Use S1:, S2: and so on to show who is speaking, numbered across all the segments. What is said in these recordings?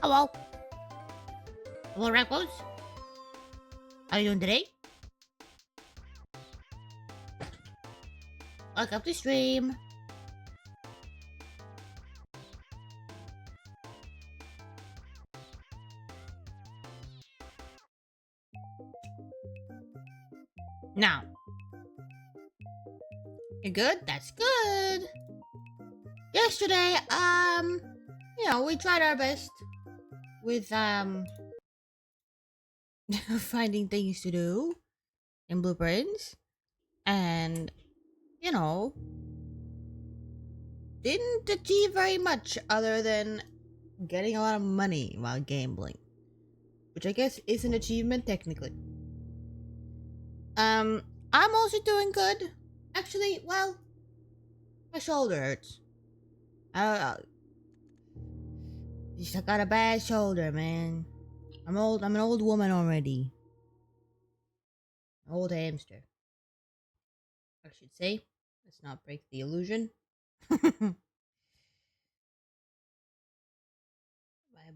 S1: Hello. Hello, Rackles. How you doing today? Welcome to stream. Now, you're good? That's good. Yesterday, we tried our best with, finding things to do in blueprints. And, didn't achieve very much other than getting a lot of money while gambling. Which I guess is an achievement technically. I'm also doing good. Actually, well, my shoulder hurts. I just got a bad shoulder, man. I'm old. I'm an old woman already. Old hamster, I should say. Let's not break the illusion. My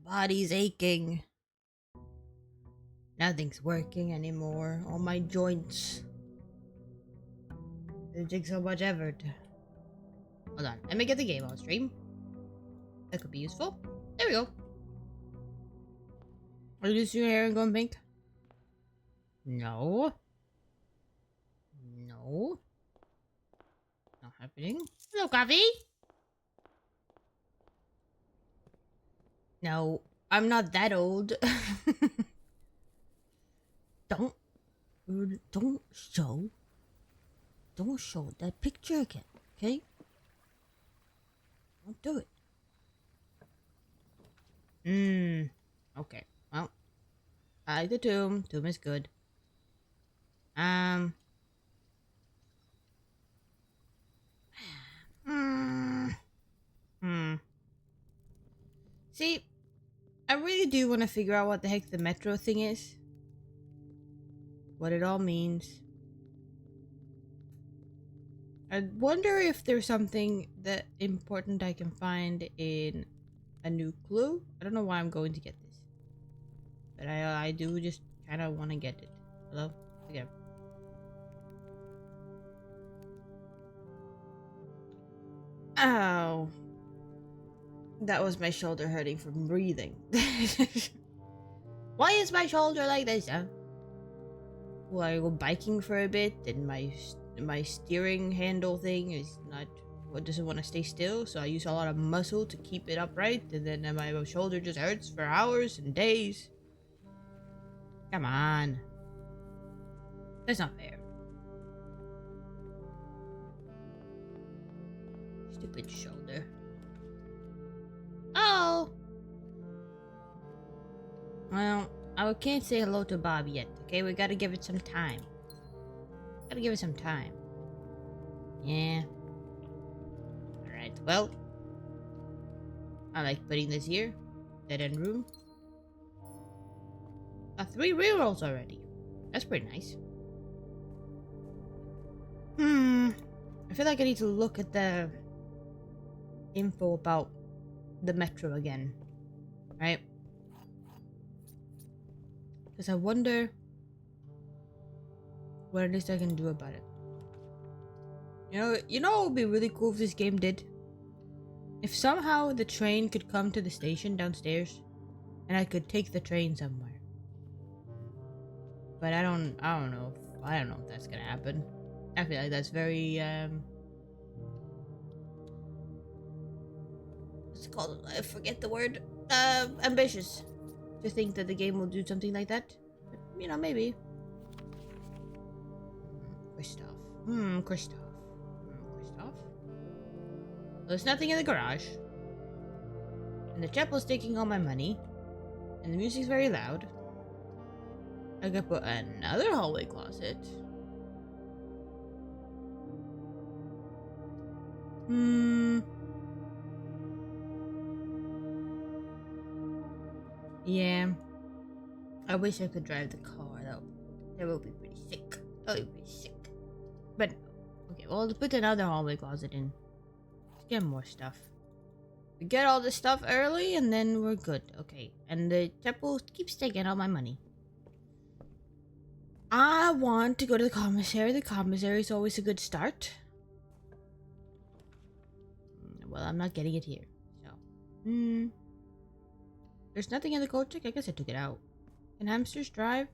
S1: body's aching. Nothing's working anymore. All my joints. It takes so much effort. Hold on. Let me get the game on stream. That could be useful. There we go. Are you losing your hair and going pink? No. No. Not happening. Hello, coffee. No, I'm not that old. Don't show. Don't show that picture again, okay? Don't do it. Okay. Well, I like the tomb. Tomb is good. See, I really do want to figure out what the heck the metro thing is. What it all means. I wonder if there's something that important I can find in a new clue. I don't know why I'm going to get this. But I do just kind of want to get it. Hello? Again. Ow. That was my shoulder hurting from breathing. Why is my shoulder like this, huh? Well, I go biking for a bit, and my steering handle thing is not... Well, doesn't want to stay still, so I use a lot of muscle to keep it upright, and then my shoulder just hurts for hours and days. Come on. That's not fair. Stupid shoulder. Oh! Well, I can't say hello to Bob yet, okay? We gotta give it some time. Gotta give it some time. Yeah. Alright, well. I like putting this here. Dead end room. 3 rerolls already. That's pretty nice. I feel like I need to look at the info about the metro again. Right? Because I wonder what it is I can do about it. You know what would be really cool if this game did? If somehow the train could come to the station downstairs and I could take the train somewhere. But I don't know if that's gonna happen. I feel like that's very what's it called? I forget the word. Ambitious to think that the game will do something like that. But, maybe. Christoph. Christoph. Christoph. Well, there's nothing in the garage. And the chapel's taking all my money. And the music's very loud. I could put another hallway closet. Yeah. I wish I could drive the car though. That would be pretty sick. That would be pretty sick. But okay, well, let's put another hallway closet in. Let's get more stuff. We get all this stuff early and then we're good. Okay. And the temple keeps taking all my money. I want to go to the commissary. The commissary is always a good start. Well, I'm not getting it here. So. There's nothing in the code check. I guess I took it out. Can hamsters drive?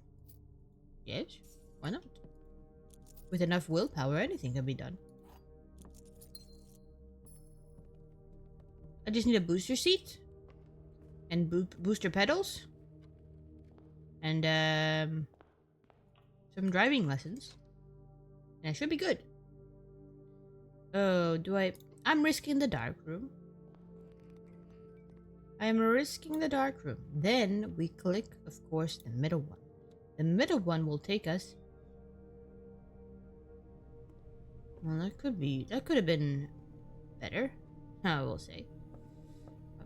S1: Yes. Why not? With enough willpower, anything can be done. I just need a booster seat. And booster pedals. And, some driving lessons. And I should be good. Oh, I'm risking the dark room. I am risking the dark room. Then we click, of course, the middle one. The middle one will take us. Well, that could have been better, I will say.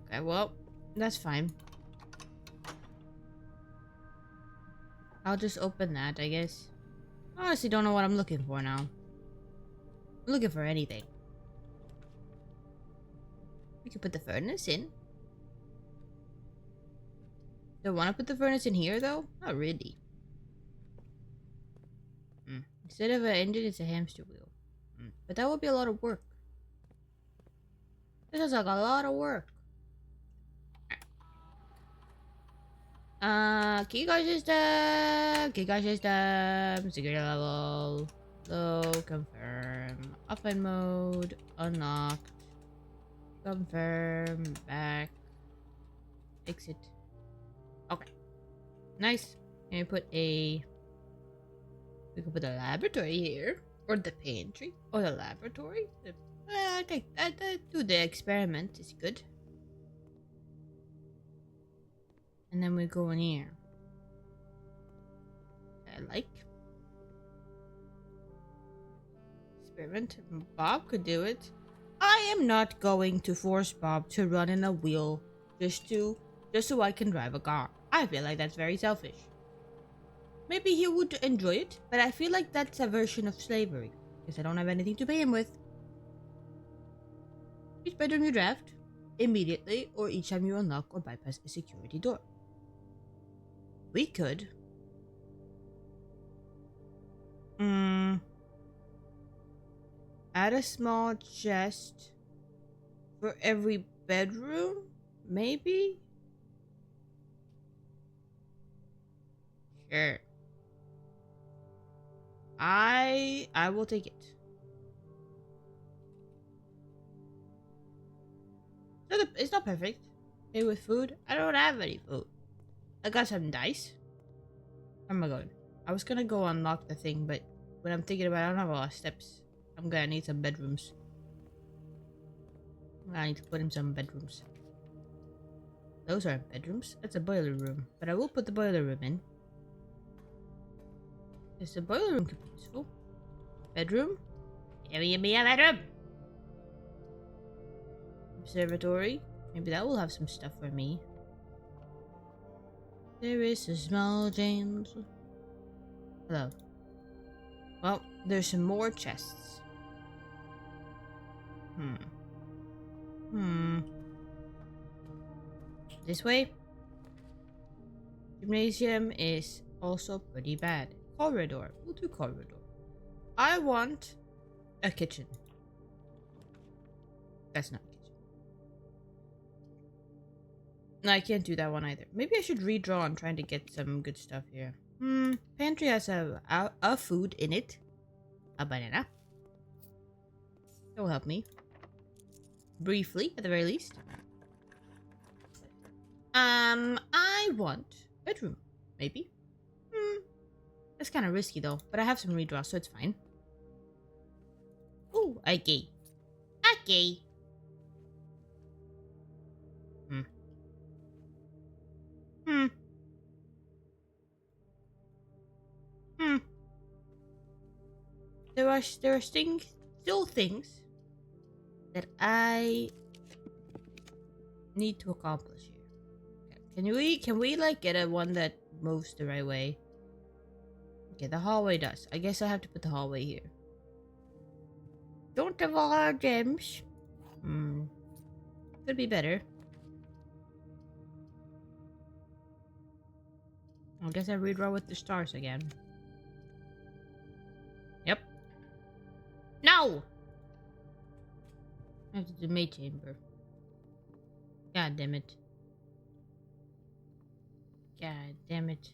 S1: Okay, well, that's fine. I'll just open that, I guess. I honestly don't know what I'm looking for now. I'm looking for anything. We could put the furnace in. Do I want to put the furnace in here, though? Not really. Instead of an engine, it's a hamster wheel. But that would be a lot of work. This is like a lot of work. Keycard system, security level, low, confirm, offline mode, unlocked, confirm, back, exit. Okay, nice. Can we put we can put the laboratory here, or the pantry, or the laboratory. I think do the experiment is good. And then we go in here. I like. Experiment. Bob could do it. I am not going to force Bob to run in a wheel just so I can drive a car. I feel like that's very selfish. Maybe he would enjoy it, but I feel like that's a version of slavery. Because I don't have anything to pay him with. Each bedroom you draft, immediately, or each time you unlock or bypass a security door. We could. Add a small chest for every bedroom? Maybe? Sure. I will take it. It's not perfect. Okay, with food? I don't have any food. I got some dice. Where am I going? I was gonna go unlock the thing, but when I'm thinking about it, I don't have a lot of steps. I'm gonna need some bedrooms. I need to put in some bedrooms. Those aren't bedrooms. That's a boiler room. But I will put the boiler room in. Yes, the boiler room could be useful. Bedroom? Give me a bedroom! Observatory. Maybe that will have some stuff for me. There is a small James. Hello. Well, there's some more chests. This way? Gymnasium is also pretty bad. Corridor. We'll do corridor. I want a kitchen. That's not a kitchen. No, I can't do that one either. Maybe I should redraw on trying to get some good stuff here. Pantry has a food in it. A banana. That will help me. Briefly, at the very least. I want bedroom. Maybe. That's kind of risky though. But I have some redraw, so it's fine. Ooh, okay. Okay. There are still things that I need to accomplish here. Okay. Can we like get a one that moves the right way? Okay, the hallway does. I guess I have to put the hallway here. Don't have all our gems. Could be better. I guess I redraw with the stars again. Yep. No! I have to do May Chamber. God damn it. God damn it.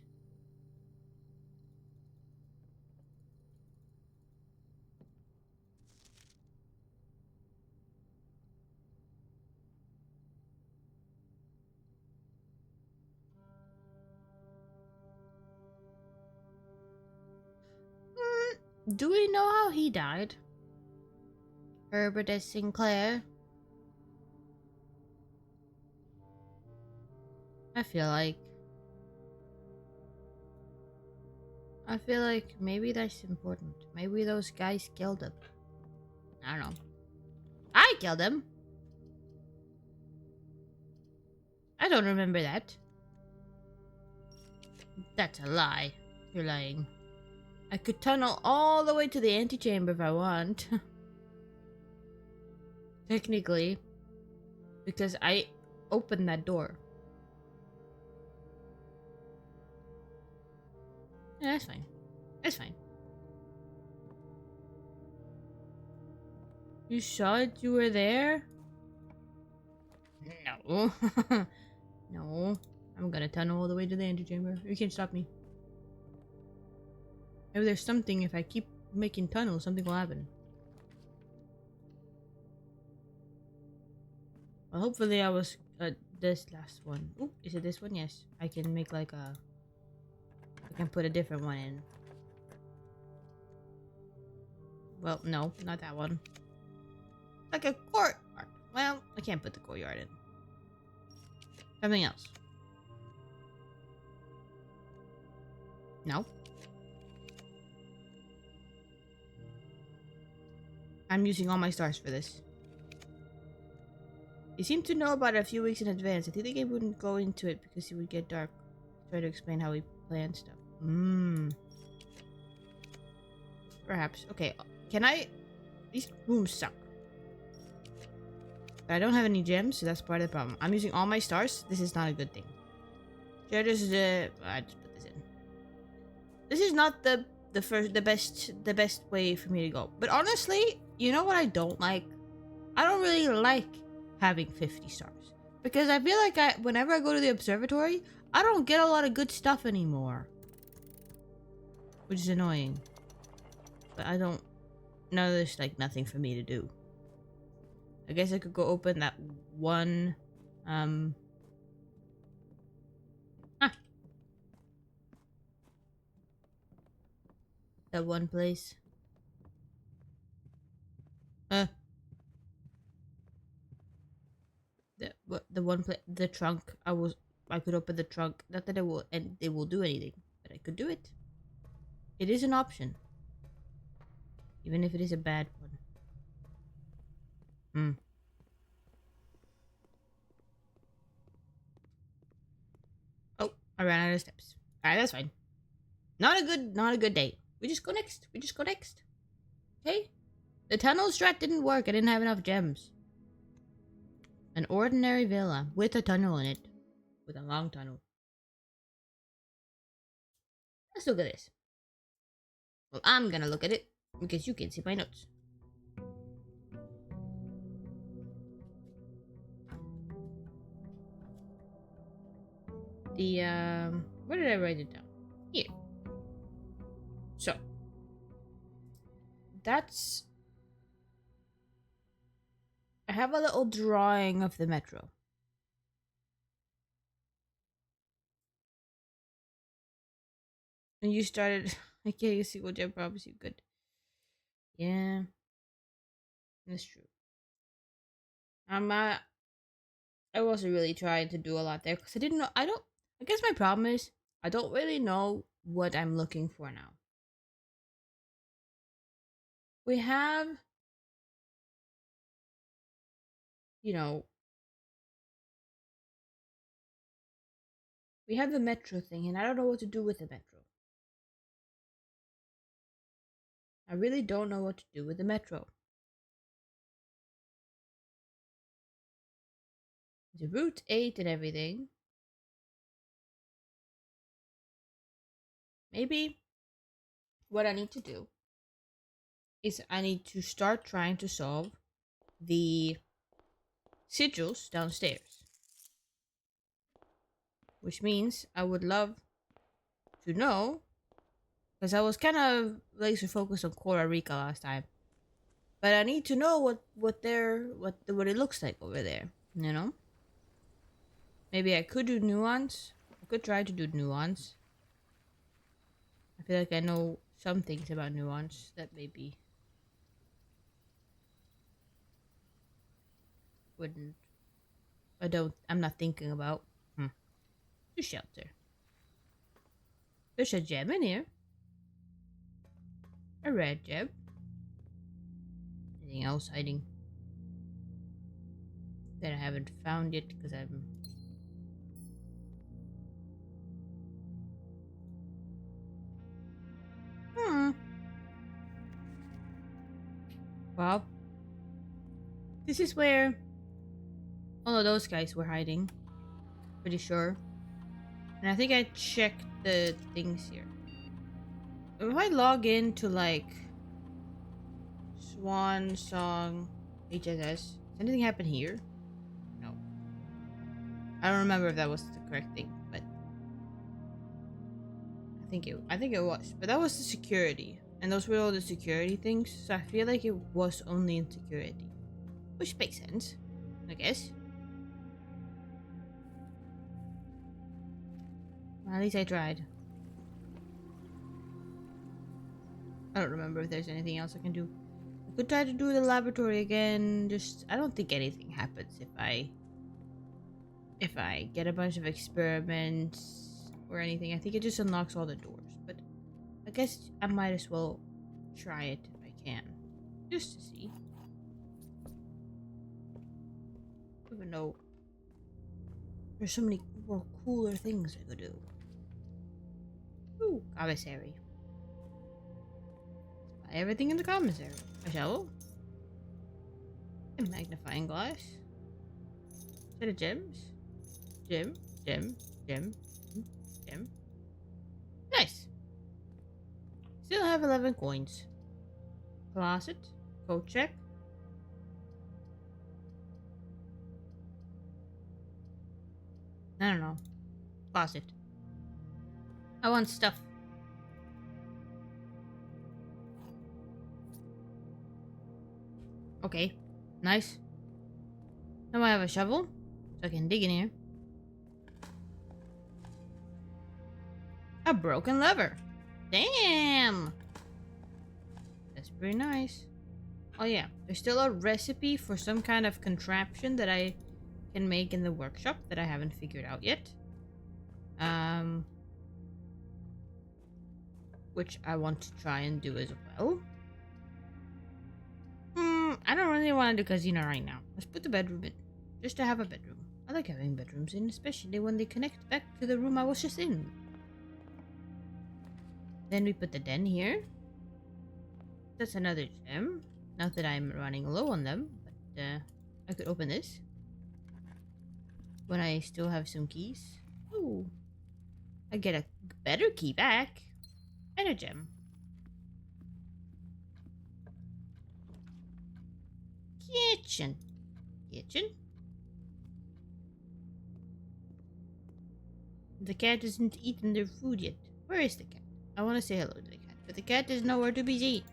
S1: Do we know how he died? Herbert S. Sinclair? I feel like maybe that's important. Maybe those guys killed him. I don't know. I killed him. I don't remember that. That's a lie. You're lying. I could tunnel all the way to the antechamber if I want. Technically. Because I opened that door. Yeah, that's fine. That's fine. You saw it? You were there? No. No. I'm gonna tunnel all the way to the antechamber. You can't stop me. Maybe there's something, if I keep making tunnels, something will happen. Well, hopefully I was this last one. Oh, is it this one? Yes. I can make like a... I can put a different one in. Well, no, not that one. Like a courtyard. Well, I can't put the courtyard in. Something else. No. I'm using all my stars for this. He seemed to know about it a few weeks in advance. I think the game wouldn't go into it because it would get dark. Try to explain how he planned stuff. Perhaps. Okay, can I... These rooms suck. But I don't have any gems, so that's part of the problem. I'm using all my stars. This is not a good thing. Should I just... I just put this in. This is not the best way for me to go. But honestly, you know what I don't like? I don't really like having 50 stars. Because I feel like whenever I go to the observatory, I don't get a lot of good stuff anymore. Which is annoying. But I don't... No, there's like nothing for me to do. I guess I could go open that one... That one place. The one place, the trunk. I could open the trunk. Not that it will do anything, but I could do it. It is an option, even if it is a bad one. Oh, I ran out of steps. Alright, that's fine. Not a good day. We just go next. Okay? The tunnel strat didn't work. I didn't have enough gems. An ordinary villa with a tunnel in it. With a long tunnel. Let's look at this. Well, I'm gonna look at it because you can see my notes. Where did I write it down? Here. So, that's... I have a little drawing of the metro. And you started... I can't use single gem promise you could. Yeah. That's true. I wasn't really trying to do a lot there because I didn't know... I guess my problem is I don't really know what I'm looking for now. We have... You know... We have the metro thing and I don't know what to do with the metro. I really don't know what to do with the metro. The route 8 and everything. Maybe what I need to do is I need to start trying to solve the sigils downstairs. Which means I would love to know, because I was kind of laser focused on Costa Rica last time. But I need to know what it looks like over there, you know? Maybe I could do nuance. I could try to do nuance. I feel like I know some things about nuance that maybe wouldn't. I'm not thinking about. The shelter. There's a gem in here. A red gem. Anything else hiding that I haven't found yet because I'm. Well, this is where all of those guys were hiding. Pretty sure. And I think I checked the things here. If I log into like Swan Song HSS, does anything happen here? No. I don't remember if that was the correct thing, but I think it was. But that was the security. And those were all the security things, so I feel like it was only in security. Which makes sense, I guess. Well, at least I tried. I don't remember if there's anything else I can do. I could try to do the laboratory again. I don't think anything happens if I get a bunch of experiments or anything. I think it just unlocks all the doors. But I guess I might as well try it if I can. Just to see. Even though there's so many more cooler things I could do. Ooh, commissary. Buy everything in the commissary. A shovel. A magnifying glass. Set of gems. Gem. Nice. Still have 11 coins. Closet. Code check. I don't know. Closet. I want stuff. Okay. Nice. Now I have a shovel, so I can dig in here. A broken lever. Damn! That's pretty nice. Oh yeah, there's still a recipe for some kind of contraption that I can make in the workshop that I haven't figured out yet. Which I want to try and do as well. I don't really want to do casino right now. Let's put the bedroom in. Just to have a bedroom. I like having bedrooms in, especially when they connect back to the room I was just in. Then we put the den here. That's another gem. Not that I'm running low on them, but I could open this. When I still have some keys. Ooh. I get a better key back. And a gem. Kitchen. The cat isn't eaten their food yet. Where is the cat? I want to say hello to the cat, but the cat is nowhere to be seen.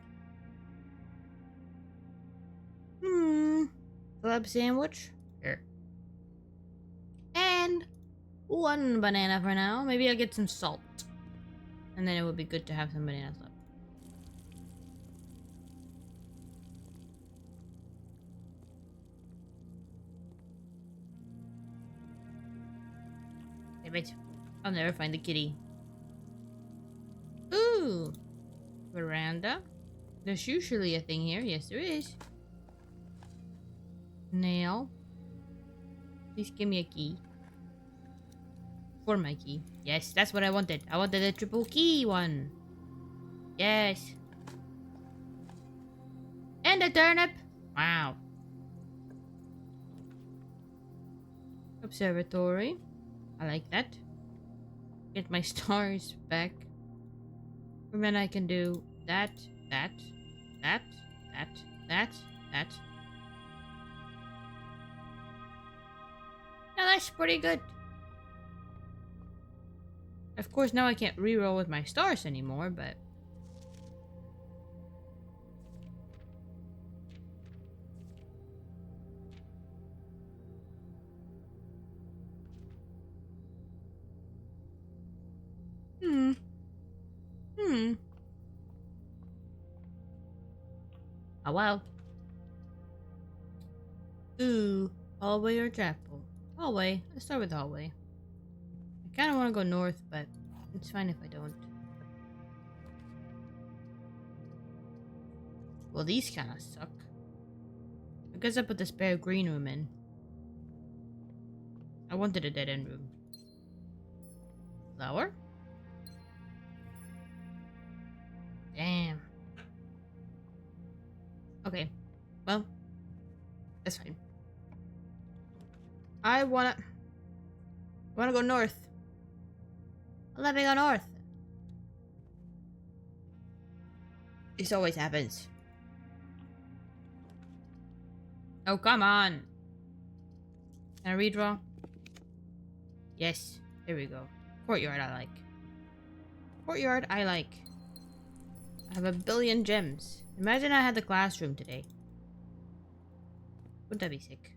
S1: Club sandwich? Here. And one banana for now. Maybe I'll get some salt. And then it would be good to have some bananas left. Damn it. I'll never find the kitty. Ooh. Veranda. There's usually a thing here. Yes, there is. Nail. Please give me a key. For my key. Yes, that's what I wanted. I wanted a triple key one. Yes. And a turnip. Wow. Observatory. I like that. Get my stars back. And then I can do that, that, that, that, that, that. Now that's pretty good. Of course, now I can't reroll with my stars anymore, but... Oh, wow. Ooh. Hallway or chapel? Hallway. Let's start with hallway. I kind of want to go north, but it's fine if I don't. Well, these kind of suck. I guess I put the spare green room in. I wanted a dead end room. Flower? Damn. Okay. Well, that's fine. I wanna go north. Let me go north. This always happens. Oh, come on. Can I redraw? Yes. There we go. Courtyard I like. Courtyard I like. I have a billion gems. Imagine I had the classroom today. Wouldn't that be sick?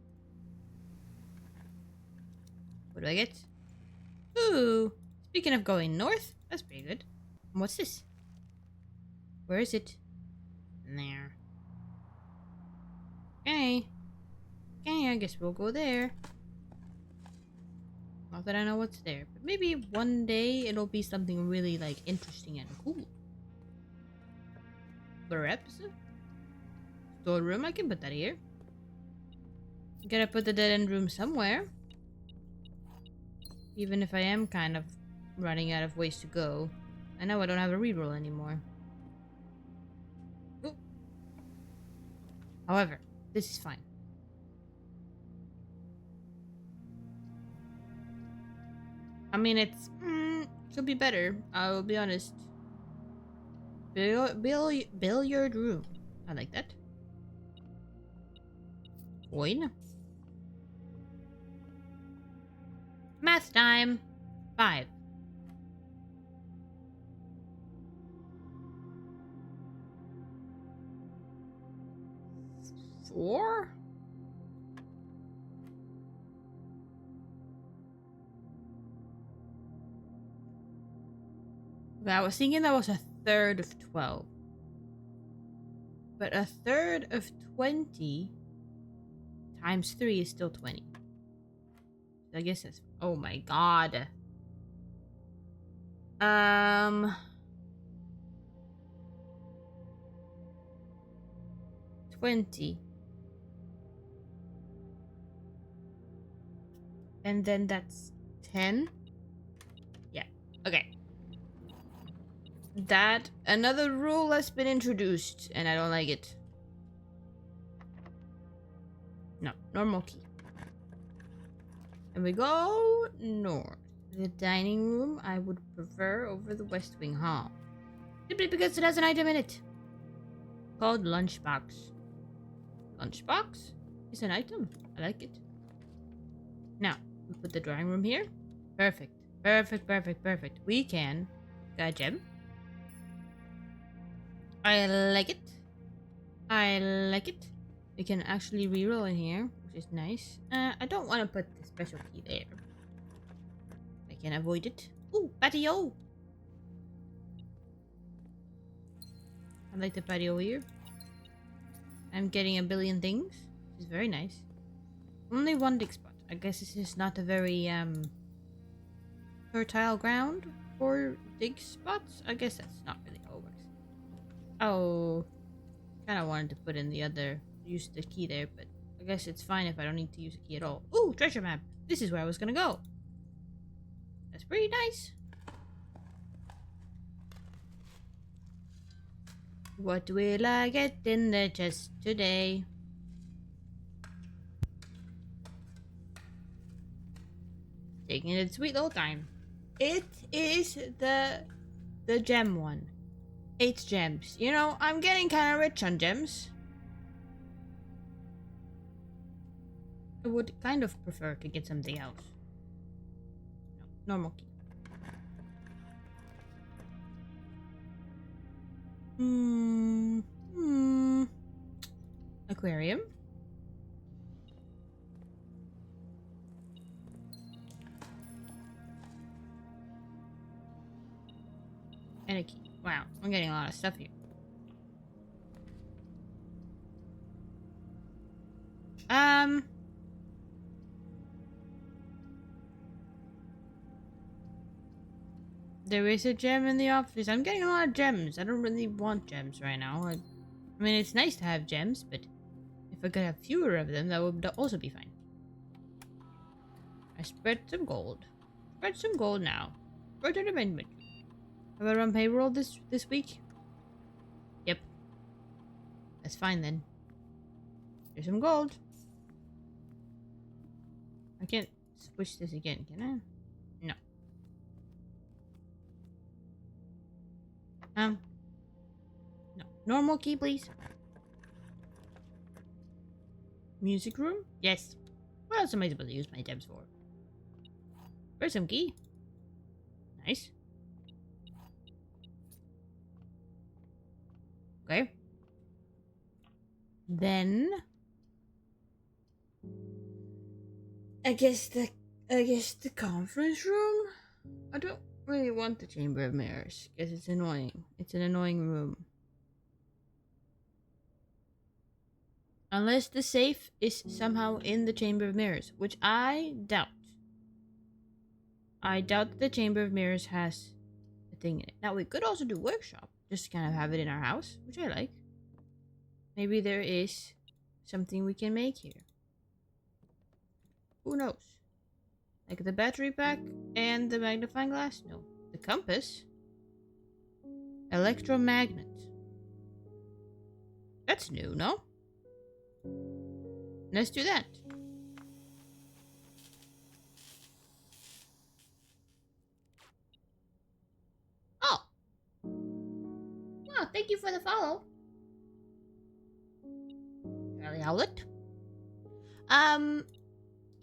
S1: What do I get? Ooh. Speaking of going north, that's pretty good. And what's this? Where is it? There. Okay. Okay, I guess we'll go there. Not that I know what's there, but maybe one day it'll be something really, like, interesting and cool. Perhaps? Storeroom, I can put that here. Gotta put the dead end room somewhere. Even if I am kind of running out of ways to go. I know I don't have a reroll anymore. Ooh. However, this is fine. I mean, it's... should be better. I will be honest. Billiard room. I like that. Coin. Math time. 5. Four? Okay, I was thinking that was a third of 12. But a third of 20 times 3 is still 20. I guess that's... Oh my god. 20. And then that's 10. Yeah. Okay. That another rule has been introduced, and I don't like it. No, normal key. And we go north. The dining room I would prefer over the West Wing Hall. Simply because it has an item in it. Called Lunchbox. Lunchbox is an item. I like it. Now, we put the drawing room here. Perfect. Perfect, perfect, perfect. We can get a gem. I like it. I like it. We can actually reroll in here, which is nice. I don't want to put the special key there. I can avoid it. Ooh, patio! I like the patio here. I'm getting a billion things, which is very nice. Only one dig spot. I guess this is not a very, fertile ground for dig spots. I guess that's not really how it works. Oh, kind of wanted to put in the other, use the key there, but I guess it's fine if I don't need to use a key at all. Ooh, treasure map. This is where I was gonna go. That's pretty nice. What will I get in the chest today? taking its sweet little time. It is the gem one. 8 gems. You know, I'm getting kind of rich on gems. I would kind of prefer to get something else. No, normal key. Aquarium. And a key. Wow, I'm getting a lot of stuff here. There is a gem in the office. I'm getting a lot of gems. I don't really want gems right now. I mean, it's nice to have gems, but if I could have fewer of them, that would also be fine. I spread some gold. Spread some gold now. Spread an amendment. Have I run payroll this week? Yep. That's fine then. Here's some gold. I can't switch this again, can I? No. No. Normal key, please. Music room? Yes. What else am I supposed to use my gems for? Where's some key? Nice. Okay. Then I guess the conference room? I don't really want the Chamber of Mirrors because it's annoying. It's an annoying room. Unless the safe is somehow in the Chamber of Mirrors, which I doubt. I doubt that the Chamber of Mirrors has a thing in it. Now, we could also do workshop, just to kind of have it in our house, which I like. Maybe there is something we can make here. Who knows? Like the battery pack and the magnifying glass? No. The compass? Electromagnet. That's new, no? Let's do that. Oh! Oh, thank you for the follow. Charlie Howlett. Can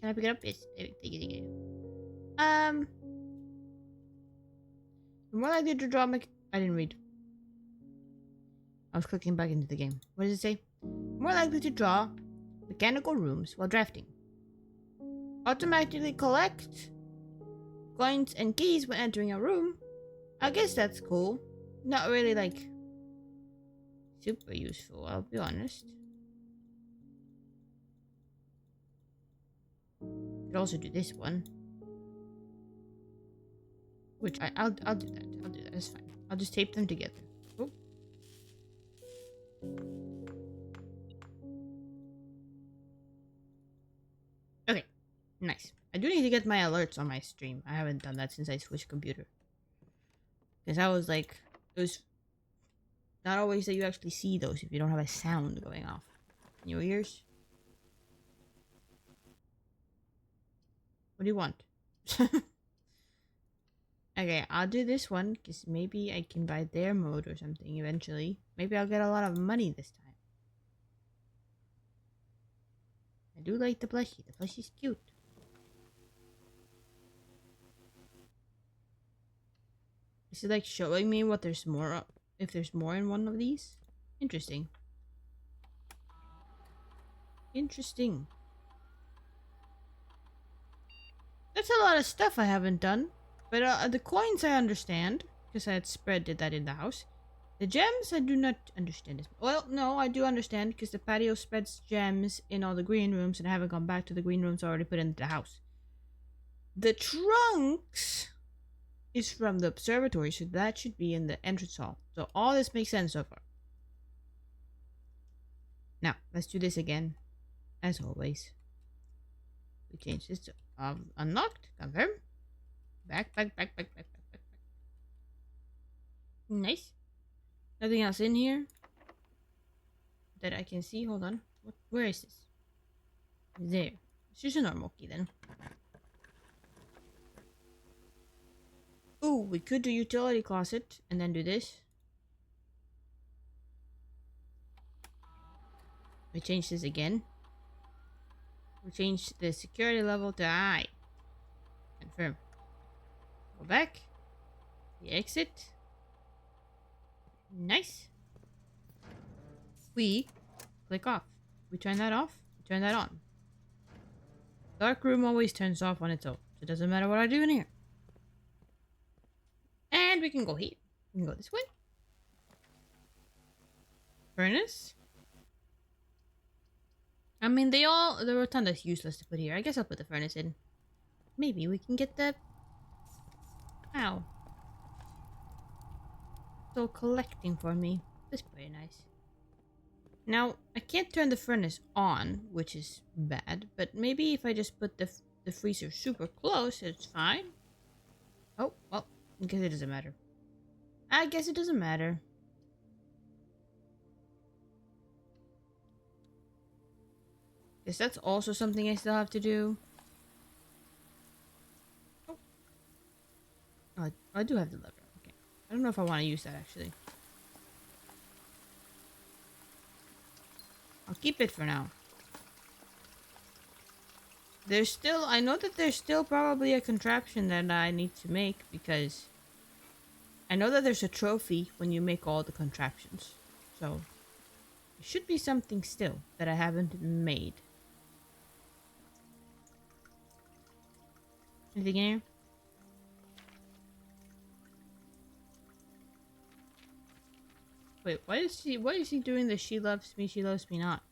S1: I pick it up? Yes. Thank you. More likely to draw I didn't read. I was clicking back into the game. What does it say? More likely to draw mechanical rooms while drafting. Automatically collect coins and keys when entering a room. I guess that's cool. Not really like super useful, I'll be honest. Could also do this one. Which I'll do that. I'll do that. That's fine. I'll just tape them together. Oh. Okay. Nice. I do need to get my alerts on my stream. I haven't done that since I switched computer. Because I was like, it was not always that you actually see those if you don't have a sound going off in your ears. What do you want? Okay, I'll do this one because maybe I can buy their mode or something eventually. Maybe I'll get a lot of money this time. I do like the plushie. The plushie's cute. Is it like showing me what there's more of, if there's more in one of these? Interesting. Interesting. That's a lot of stuff I haven't done. But the coins I understand, because I had spread that in the house. The gems I do not understand. Well, no, I do understand, because the patio spreads gems in all the green rooms, and I haven't gone back to the green rooms I already put into the house. The trunks is from the observatory, so that should be in the entrance hall. So all this makes sense so far. Now, let's do this again, as always. We change this to unlocked, confirm. Back. Nice. Nothing else in here that I can see. Hold on. Where is this? There. It's just a normal key then. Ooh, we could do utility closet and then do this. We change this again. We change the security level to high. Confirm. Go back. We exit. Nice. We click off. We turn that off. We turn that on. Dark room always turns off on its own. So it doesn't matter what I do in here. And we can go here. We can go this way. Furnace. I mean, the rotunda's useless to put here. I guess I'll put the furnace in. Maybe we can get the... Ow. Still collecting for me. That's pretty nice. Now, I can't turn the furnace on, which is bad. But maybe if I just put the freezer super close, it's fine. Oh, well, I guess it doesn't matter. I guess it doesn't matter. Guess that's also something I still have to do. Oh, I do have the lever. Okay. I don't know if I want to use that, actually. I'll keep it for now. I know that there's still probably a contraption that I need to make, because I know that there's a trophy when you make all the contraptions. So, there should be something still that I haven't made. Anything in here? Wait, why is he doing the she loves me not?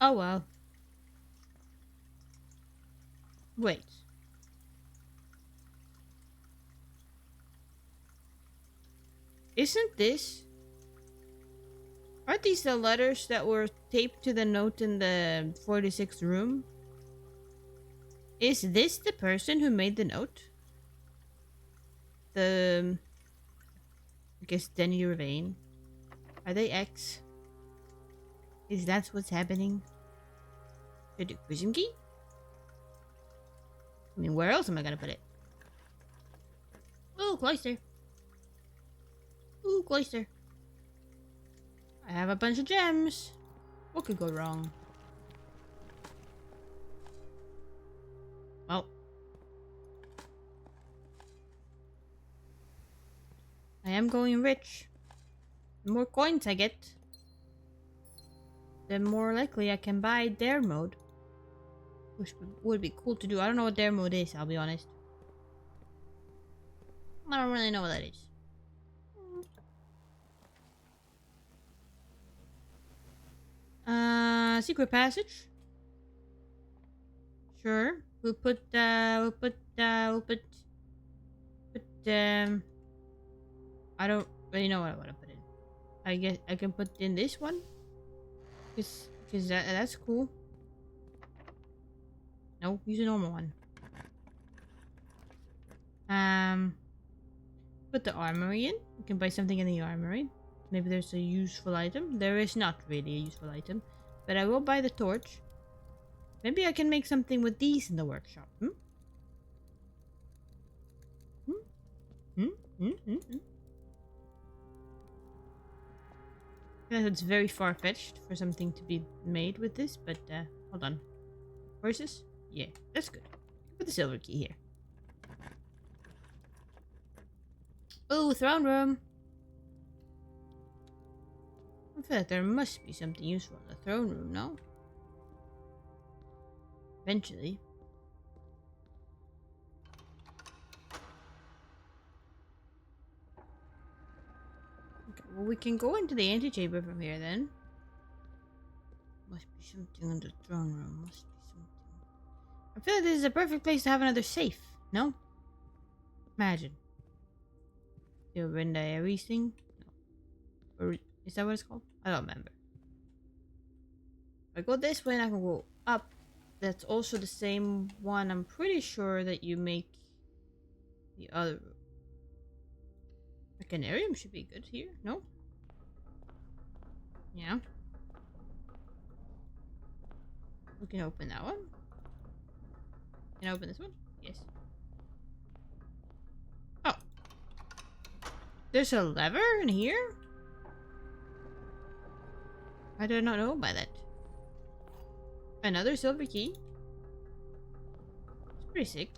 S1: Oh well. Wait. Isn't this... Aren't these the letters that were taped to the note in the 46th room? Is this the person who made the note? I guess Denny Ravain. Are they X? Is that what's happening? The prison key? I mean, where else am I gonna put it? Oh, cloister. Ooh, cloister. I have a bunch of gems. What could go wrong? Well. I am going rich. The more coins I get, the more likely I can buy dare mode. Which would be cool to do. I don't know what dare mode is, I'll be honest. I don't really know what that is. Secret passage. Sure. We'll put, I don't really know what I want to put in. I guess I can put in this one. Cause that's cool. No, use a normal one. Put the armory in. You can buy something in the armory. Maybe there's a useful item. There is not really a useful item. But I will buy the torch. Maybe I can make something with these in the workshop. I feel like it's very far-fetched for something to be made with this, but hold on. Where is this? Yeah, that's good. Put the silver key here. Oh, throne room. I feel like there must be something useful in the throne room, no? Eventually. Okay, well, we can go into the antechamber from here then. Must be something in the throne room. Must be something. I feel like this is a perfect place to have another safe, no? Imagine. The Brenda Aries thing? No. Or is that what it's called? I don't remember. If I go this way and I can go up. That's also the same one. I'm pretty sure that you make the other room. A canarium should be good here, no? Yeah. We can open that one. Can I open this one? Yes. Oh. There's a lever in here? I did not know about that. Another silver key. It's pretty sick.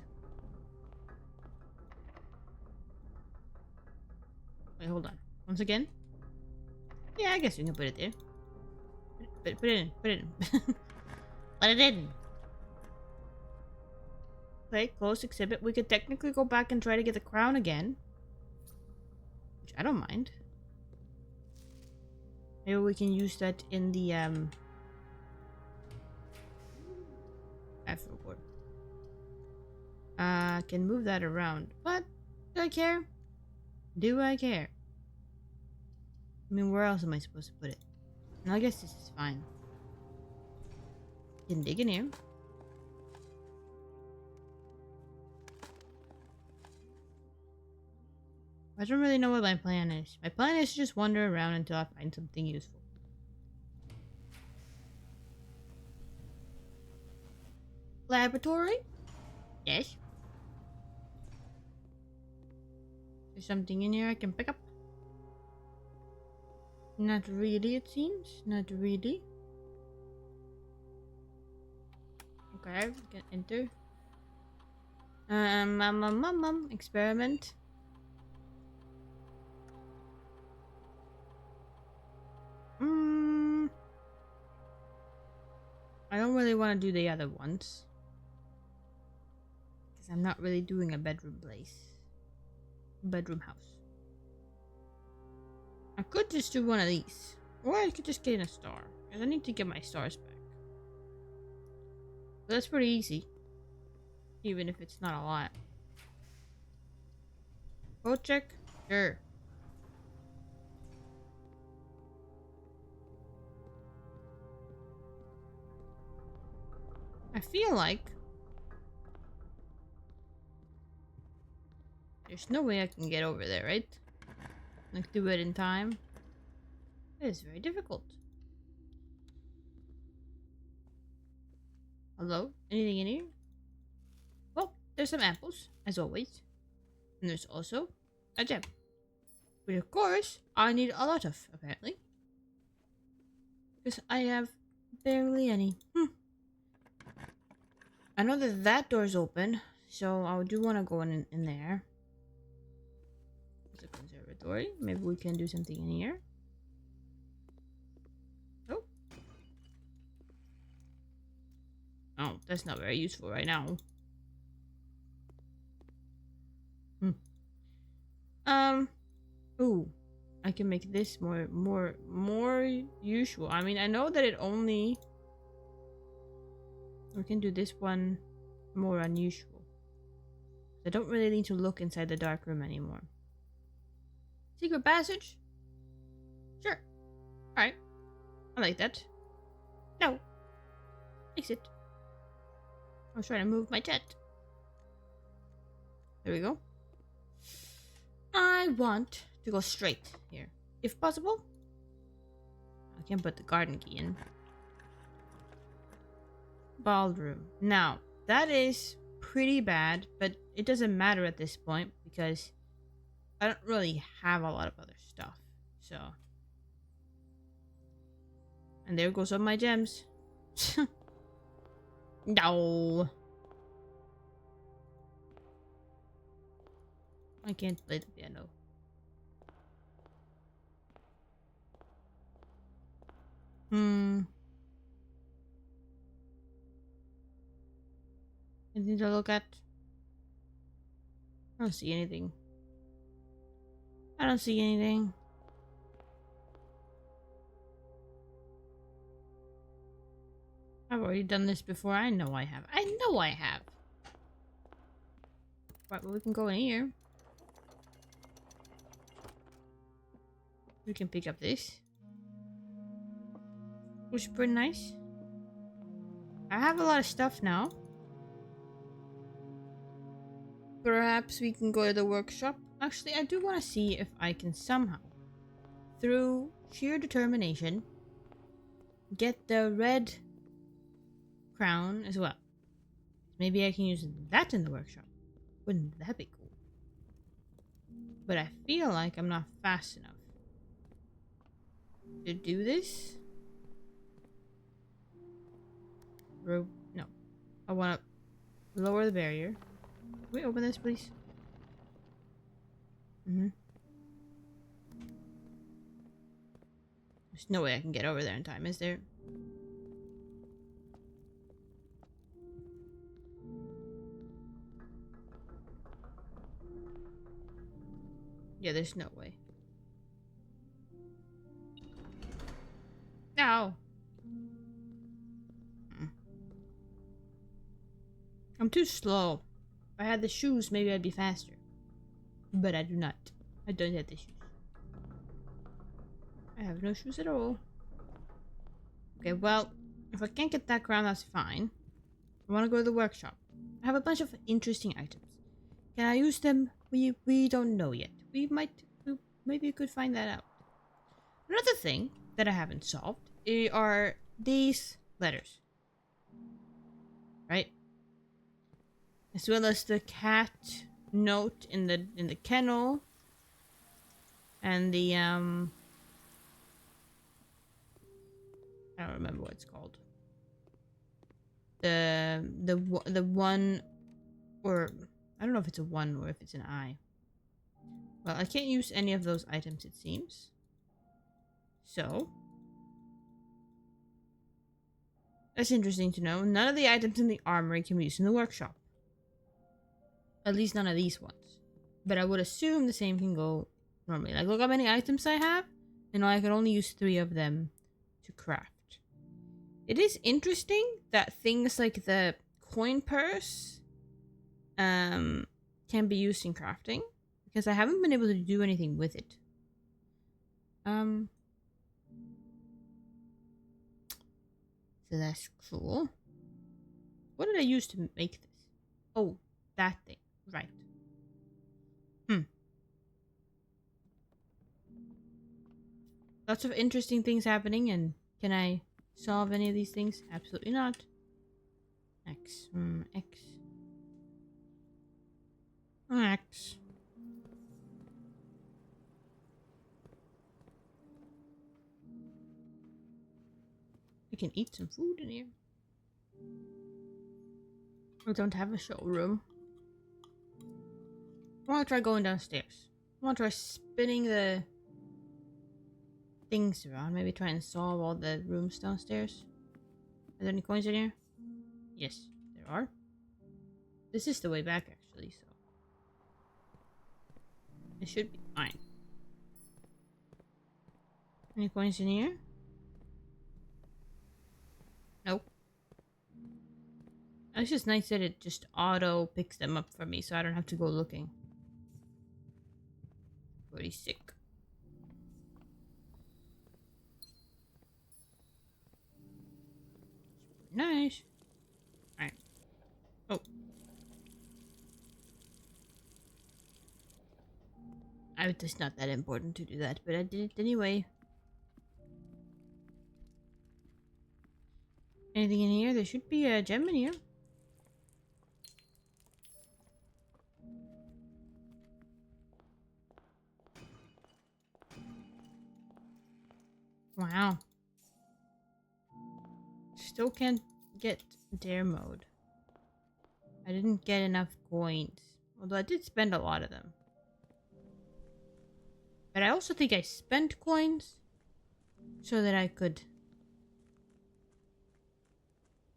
S1: Wait, hold on. Once again? Yeah, I guess we can put it there. Put it in. Put it in. Let it in. Okay, close exhibit. We could technically go back and try to get the crown again. Which I don't mind. Maybe we can use that in the, I forgot. Can move that around. But, do I care? Do I care? I mean, where else am I supposed to put it? No, I guess this is fine. Can dig in here. I don't really know what my plan is. My plan is to just wander around until I find something useful. Laboratory? Yes. There's something in here I can pick up. Not really, it seems. Not really. Okay, we can enter. Experiment. I don't really want to do the other ones. Because I'm not really doing a bedroom place. Bedroom house. I could just do one of these. Or I could just get a star. Because I need to get my stars back. But that's pretty easy. Even if it's not a lot. Code check? Sure. I feel like there's no way I can get over there, right? Like do it in time. It is very difficult. Hello? Anything in here? Well, there's some apples, as always. And there's also a gem. Which of course, I need a lot of, apparently. Because I have barely any. I know that that door's open, so I do want to go in there. It's a conservatory. Maybe we can do something in here. Oh. Oh, that's not very useful right now. Ooh. I can make this more usual. I mean, I know that it only... We can do this one more unusual. I don't really need to look inside the dark room anymore. Secret passage? Sure. Alright. I like that. No. Exit. I was trying to move my jet. There we go. I want to go straight here. If possible. I can put the garden key in. Ballroom. Now, that is pretty bad, but it doesn't matter at this point because I don't really have a lot of other stuff. So. And there goes all my gems. No. I can't play the piano. Anything to look at? I don't see anything. I don't see anything. I've already done this before. I know I have. I know I have. Right, well, we can go in here. We can pick up this. Which is pretty nice. I have a lot of stuff now. Perhaps we can go to the workshop. Actually, I do want to see if I can somehow, through sheer determination, get the red crown as well. Maybe I can use that in the workshop. Wouldn't that be cool? But I feel like I'm not fast enough to do this. No. I want to lower the barrier. Can we open this, please? There's no way I can get over there in time, is there? Yeah, there's no way. Ow! I'm too slow. If I had the shoes, maybe I'd be faster. But I do not. I don't have the shoes. I have no shoes at all. Okay, well, if I can't get that crown, that's fine. I want to go to the workshop. I have a bunch of interesting items. Can I use them? We don't know yet. Maybe you could find that out. Another thing that I haven't solved are these letters. Right? As well as the cat note in the kennel. And the I don't remember what it's called. The one, or I don't know if it's a one or if it's an I. Well, I can't use any of those items, it seems. So that's interesting to know. None of the items in the armory can be used in the workshop. At least none of these ones. But I would assume the same can go normally. Like, look how many items I have, and I can only use 3 of them to craft. It is interesting that things like the coin purse can be used in crafting, because I haven't been able to do anything with it. So that's cool. What did I use to make this? Oh, that thing. Right. Lots of interesting things happening, and can I solve any of these things? Absolutely not. X. X. X. I can eat some food in here. I don't have a showroom. I want to try going downstairs. I want to try spinning the things around. Maybe try and solve all the rooms downstairs. Are there any coins in here? Yes, there are. This is the way back, actually, so it should be fine. Any coins in here? Nope. It's just nice that it just auto picks them up for me, so I don't have to go looking. Pretty sick. Nice. Alright. Oh. It's not that important to do that, but I did it anyway. Anything in here? There should be a gem in here. Wow. Still can't get dare mode. I didn't get enough coins. Although I did spend a lot of them. But I also think I spent coins so that I could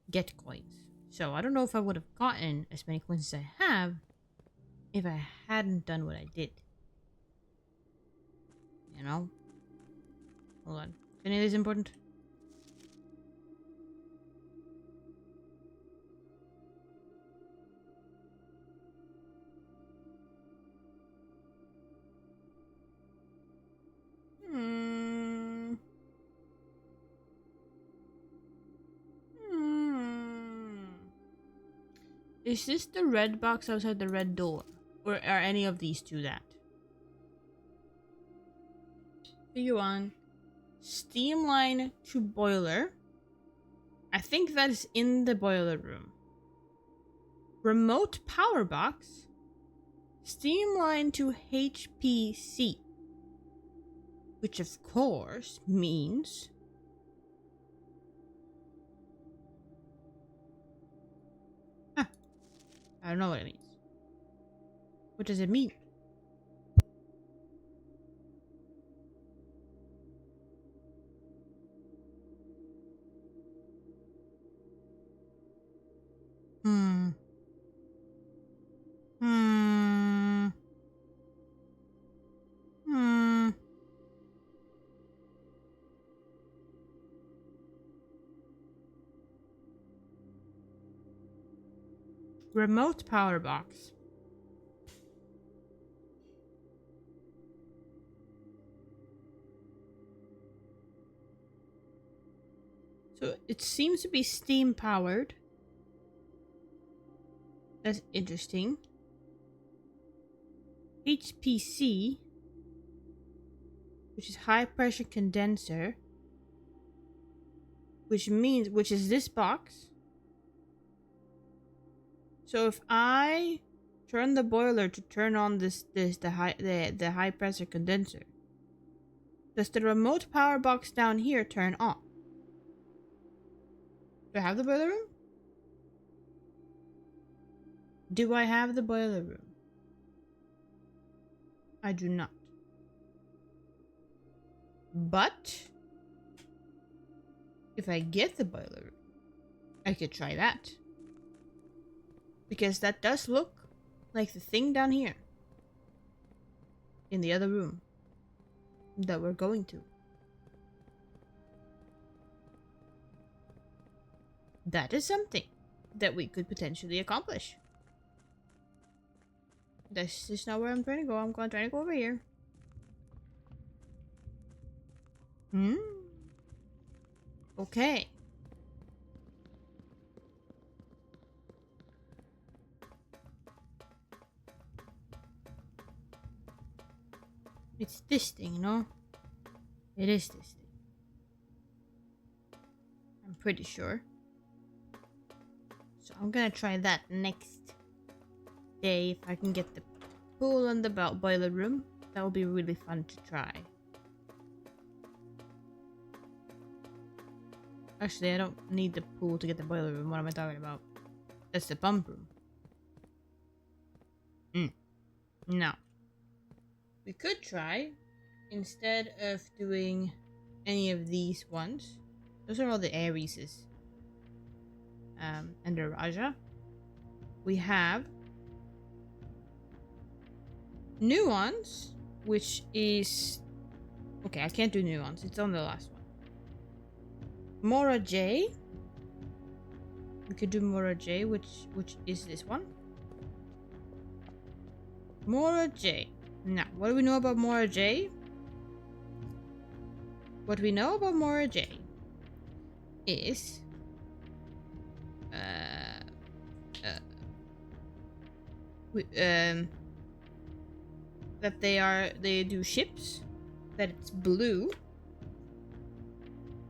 S1: get coins. So I don't know if I would have gotten as many coins as I have if I hadn't done what I did. You know? Hold on. Is any of this important? Is this the red box outside the red door? Or are any of these two that? Figure one. Steam line to boiler. I think that is in the boiler room. Remote power box. Steam line to HPC. Which of course means... Huh. I don't know what it means. What does it mean? Hmm. Hmm. Hmm. Remote power box. So it seems to be steam powered. That's interesting. HPC, which is high pressure condenser, which is this box. So if I turn the boiler to turn on the high pressure condenser, does the remote power box down here turn on? Do I have the boiler room? Do I have the boiler room? I do not. But if I get the boiler room, I could try that. Because that does look like the thing down here. In the other room. That we're going to. That is something that we could potentially accomplish. This is not where I'm trying to go. I'm trying to go over here. Okay. It's this thing, no? It is this thing. I'm pretty sure. So I'm gonna try that next day if I can get the pool and the boiler room. That would be really fun to try. Actually, I don't need the pool to get the boiler room. What am I talking about? That's the pump room. No. We could try, instead of doing any of these ones. Those are all the Arieses. And the Raja. We have Nuance, which is... Okay, I can't do Nuance. It's on the last one. Mora J. We could do Mora J, which is this one. Mora J. Now, what do we know about Mora J? What we know about Mora J is that they do ships, that it's blue,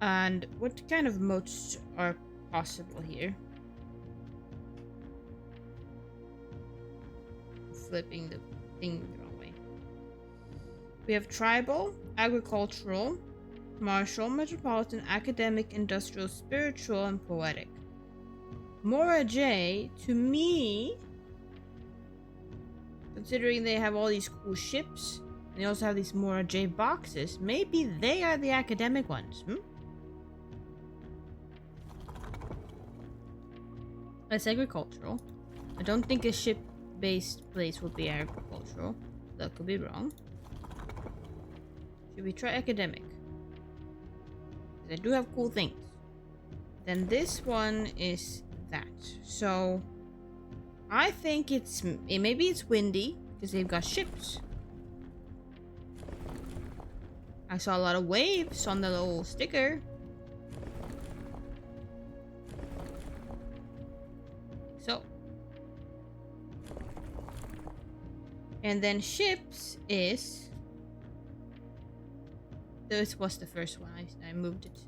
S1: and what kind of moats are possible here? Flipping the thing the wrong way. We have tribal, agricultural, martial, metropolitan, academic, industrial, spiritual, and poetic. Mora J, to me, considering they have all these cool ships, and they also have these Mora J boxes, maybe they are the academic ones, That's agricultural. I don't think a ship-based place would be agricultural. That could be wrong. Should we try academic? They do have cool things. Then this one is that. So I think maybe it's windy because they've got ships. I saw a lot of waves on the little sticker. So. And then ships is This was the first one. I moved it.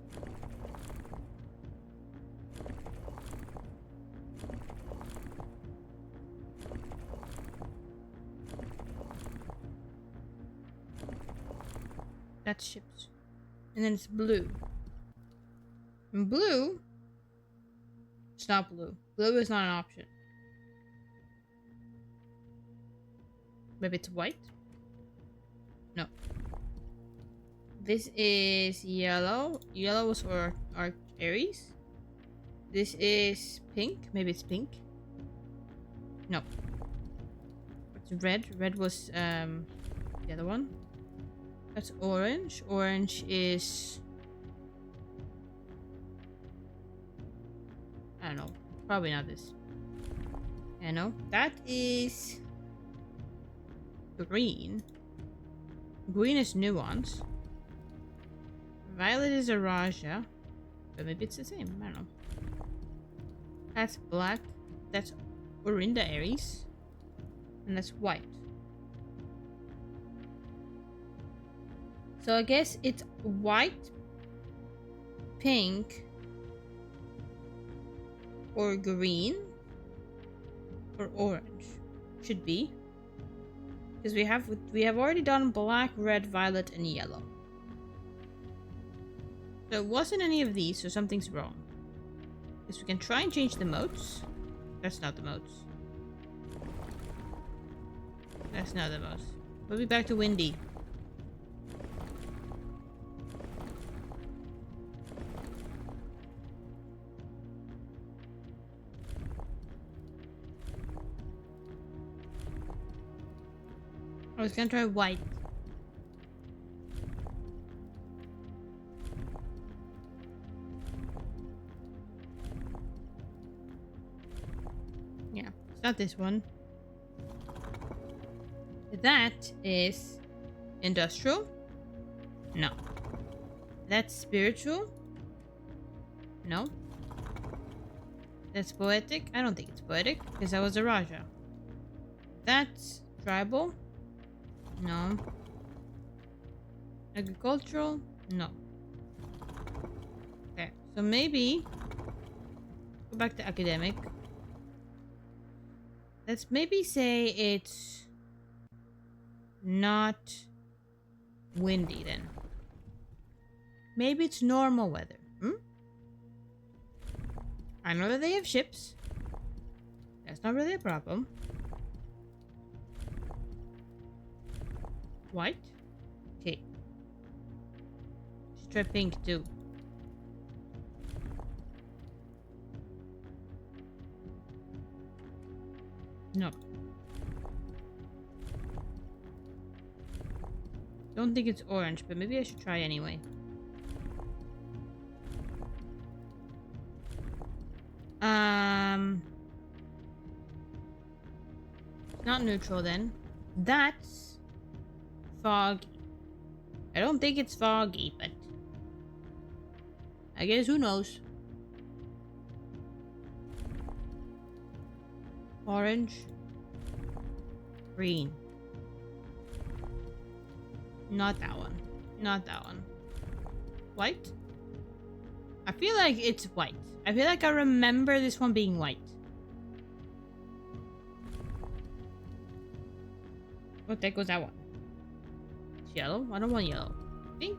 S1: That's ships. And then it's blue. And blue? It's not blue. Blue is not an option. Maybe it's white? No. This is yellow. Yellow was for our Aries. This is pink. Maybe it's pink. No. It's red. Red was the other one. That's orange. Orange is... I don't know. Probably not this. I know. That is... green. Green is nuance. Violet is a Raja. But maybe it's the same. I don't know. That's black. That's Orinda Aries. And that's white. So I guess it's white, pink, or green, or orange. Should be. Because we have already done black, red, violet, and yellow. So it wasn't any of these, so something's wrong. Because we can try and change the modes. That's not the modes. That's not the modes. We'll be back to windy. I was gonna try white. Yeah, it's not this one. That is industrial? No. That's spiritual? No. That's poetic? I don't think it's poetic, because I was a Raja. That's tribal? No. Agricultural? No. Okay, so maybe go back to academic. Let's maybe say it's not windy then. Maybe it's normal weather. I know that they have ships. That's not really a problem. White? Okay. Let's try pink too. No. Don't think it's orange, but maybe I should try anyway. Not neutral then. That's foggy. I don't think it's foggy, but I guess who knows. Orange. Green. Not that one. Not that one. White? I feel like it's white. I feel like I remember this one being white. What the heck was that one? It's yellow? I don't want yellow. Pink?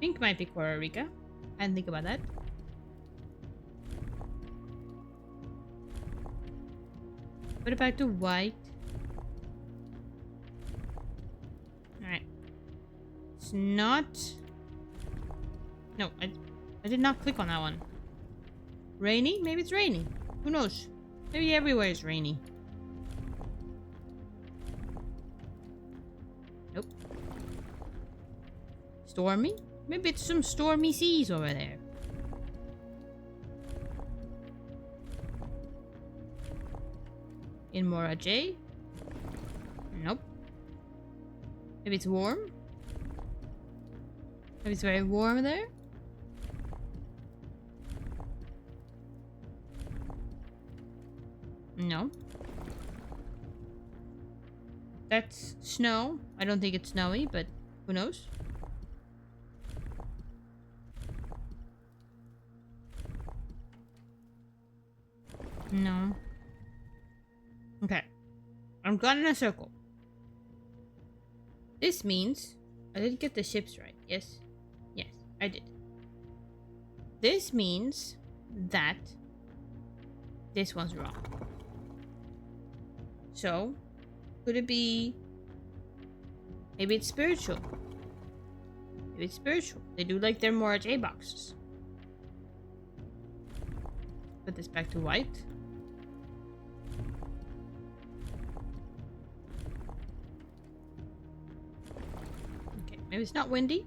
S1: Pink might be Costa Rica. I didn't think about that. Put it back to white. Alright. It's not... No, I did not click on that one. Rainy? Maybe it's rainy. Who knows? Maybe everywhere is rainy. Nope. Stormy? Maybe it's some stormy seas over there. In Mora J? Nope. Maybe it's warm? Maybe it's very warm there? No. That's snow. I don't think it's snowy, but who knows? No. Okay. I'm gone in a circle. This means I did get the ships right. Yes. Yes, I did. This means that this one's wrong. So, could it be... Maybe it's spiritual. Maybe it's spiritual. They do like their more J boxes. Put this back to white. Okay, maybe it's not windy.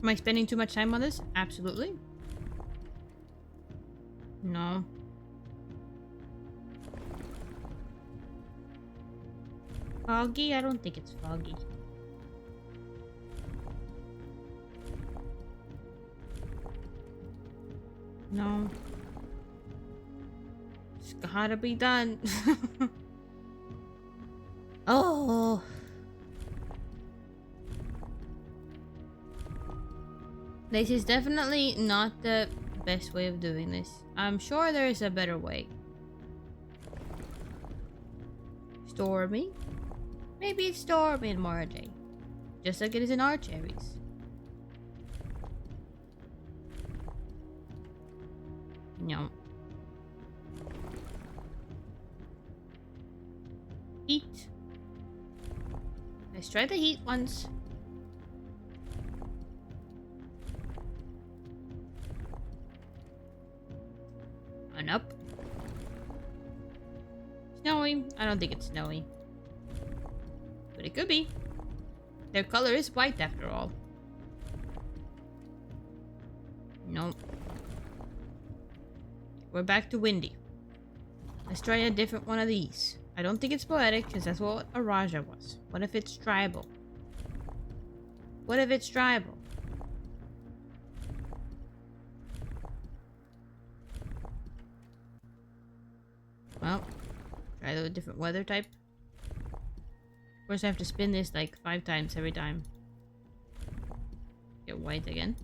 S1: Am I spending too much time on this? Absolutely. No. Foggy? I don't think it's foggy. No. It's gotta be done. Oh. This is definitely not the best way of doing this. I'm sure there is a better way. Stormy? Maybe it's stormy in March. Just like it is in Arch Aries. No. Heat. Let's try the heat once. And up. Snowy? I don't think it's snowy. But it could be. Their color is white after all. Nope. We're back to windy. Let's try a different one of these. I don't think it's poetic because that's what a Raja was. What if it's tribal? What if it's tribal? Well, try a different weather type. Of course, I have to spin this like 5 times every time. Get white again.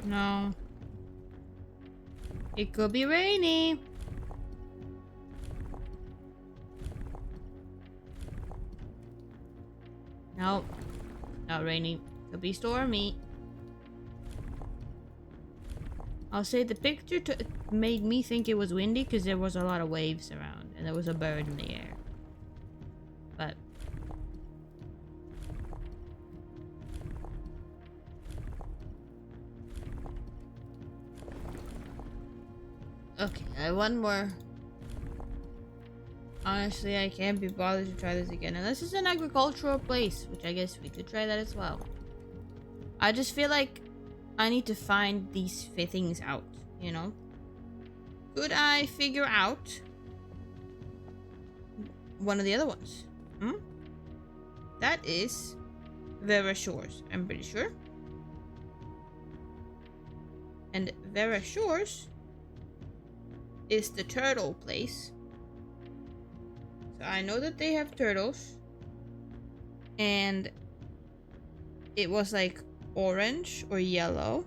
S1: No. It could be rainy. Nope. Not rainy. Could be stormy. I'll say the picture made me think it was windy because there was a lot of waves around and there was a bird in the air. But okay, I have one more. Honestly, I can't be bothered to try this again. And this is an agricultural place, which I guess we could try that as well. I just feel like I need to find these things out, you know? Could I figure out one of the other ones? That is Vera Shores, I'm pretty sure. And Vera Shores is the turtle place. So I know that they have turtles. And it was like orange or yellow.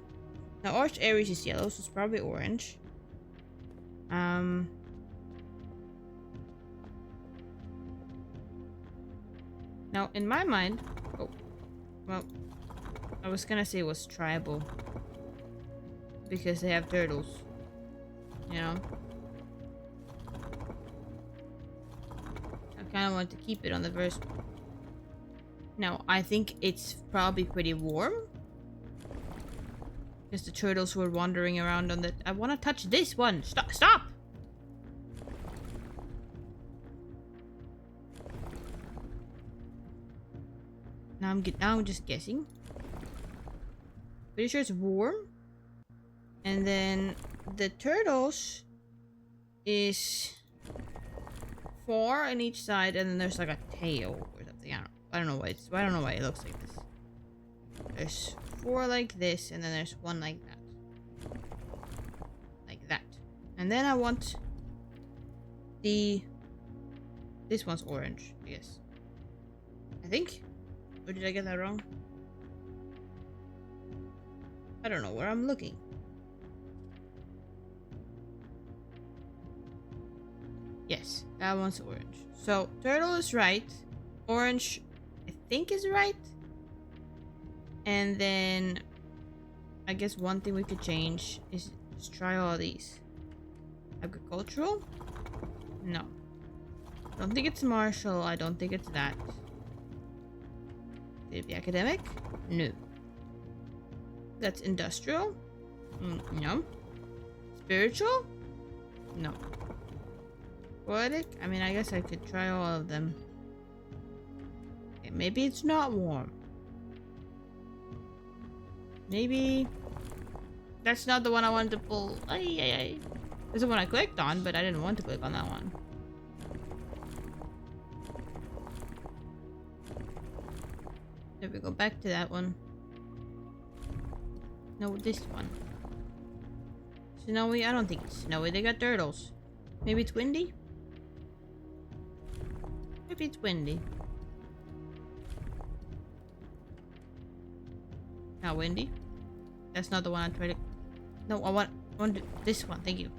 S1: Now Arch Aries is yellow, so it's probably orange. Now in my mind, oh, well, I was gonna say it was tribal because they have turtles, you know. I kind of want to keep it on the first one. Now, I think it's probably pretty warm. Because the turtles were wandering around on the... I want to touch this one! Stop! Stop! Now I'm just guessing. Pretty sure it's warm. And then the turtles is 4 in each side, and then there's like a tail or something. I don't know why I don't know why it looks like this. There's 4 like this, and then there's 1 like that. Like that. And then I want this one's orange, I guess. I think? Or did I get that wrong? I don't know where I'm looking. Yes, that one's orange. So, turtle is right. Orange, I think, is right. And then, I guess one thing we could change is just try all these. Agricultural? No. I don't think it's martial. I don't think it's that. Could it be academic? No. That's industrial? No. Spiritual? No. Poetic? I mean, I guess I could try all of them. Okay, maybe it's not warm. Maybe that's not the one I wanted to pull. Ay. This is the one I clicked on, but I didn't want to click on that one. There we go, back to that one. No, this one. Snowy? I don't think it's snowy. They got turtles. Maybe it's windy? Maybe it's windy. Not windy. That's not the one I tried to... No, I want this one. Thank you.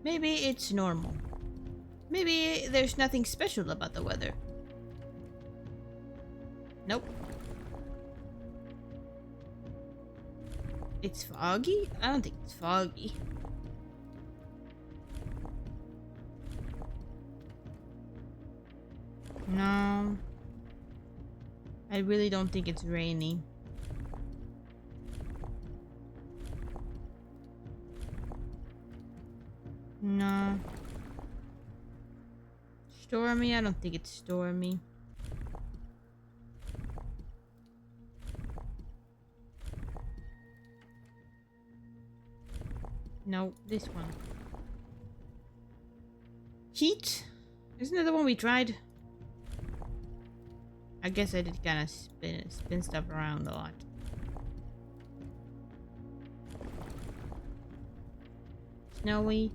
S1: Maybe it's normal. Maybe there's nothing special about the weather. Nope. It's foggy? I don't think it's foggy. No. I really don't think it's rainy. No. Stormy? I don't think it's stormy. No, this one. Heat? Isn't that the one we tried? I guess I did kind of spin stuff around a lot. Snowy.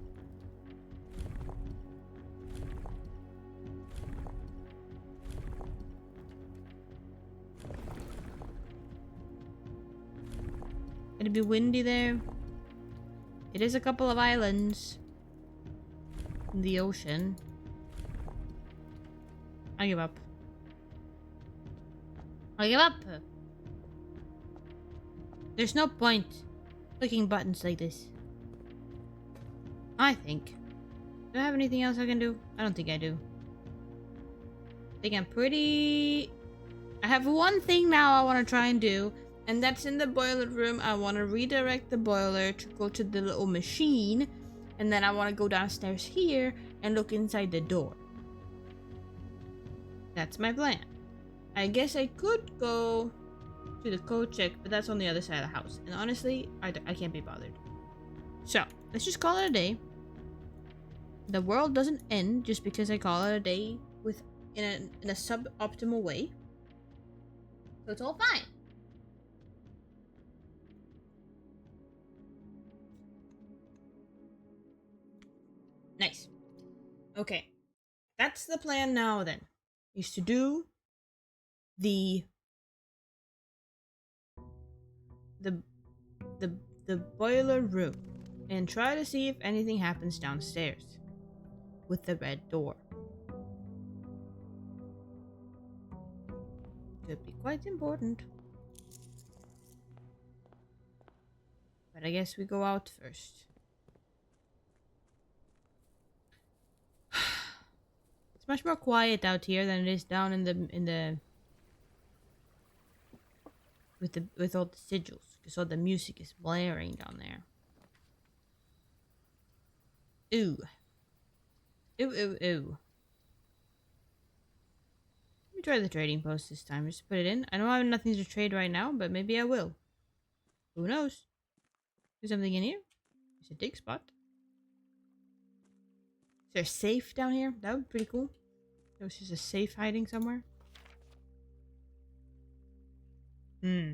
S1: It'd be windy there. It is a couple of islands in the ocean. I give up. I give up. There's no point clicking buttons like this. I think. Do I have anything else I can do? I don't think I do. I think I'm pretty... I have one thing now I want to try and do. And that's in the boiler room. I want to redirect the boiler to go to the little machine. And then I want to go downstairs here and look inside the door. That's my plan. I guess I could go to the code check, but that's on the other side of the house. And honestly, I can't be bothered. So, let's just call it a day. The world doesn't end just because I call it a day in a suboptimal way. So it's all fine. Nice. Okay. That's the plan now then. Is to do the boiler room and try to see if anything happens downstairs with the red door. Could be quite important. But I guess we go out first. It's much more quiet out here than it is down in the with all the sigils, because all the music is blaring down there. Ooh. Ooh. Let me try the trading post this time. Just put it in. I know I have nothing to trade right now, but maybe I will. Who knows? There's something in here. It's a dig spot. Is there a safe down here? That would be pretty cool. There was just a safe hiding somewhere. Hmm.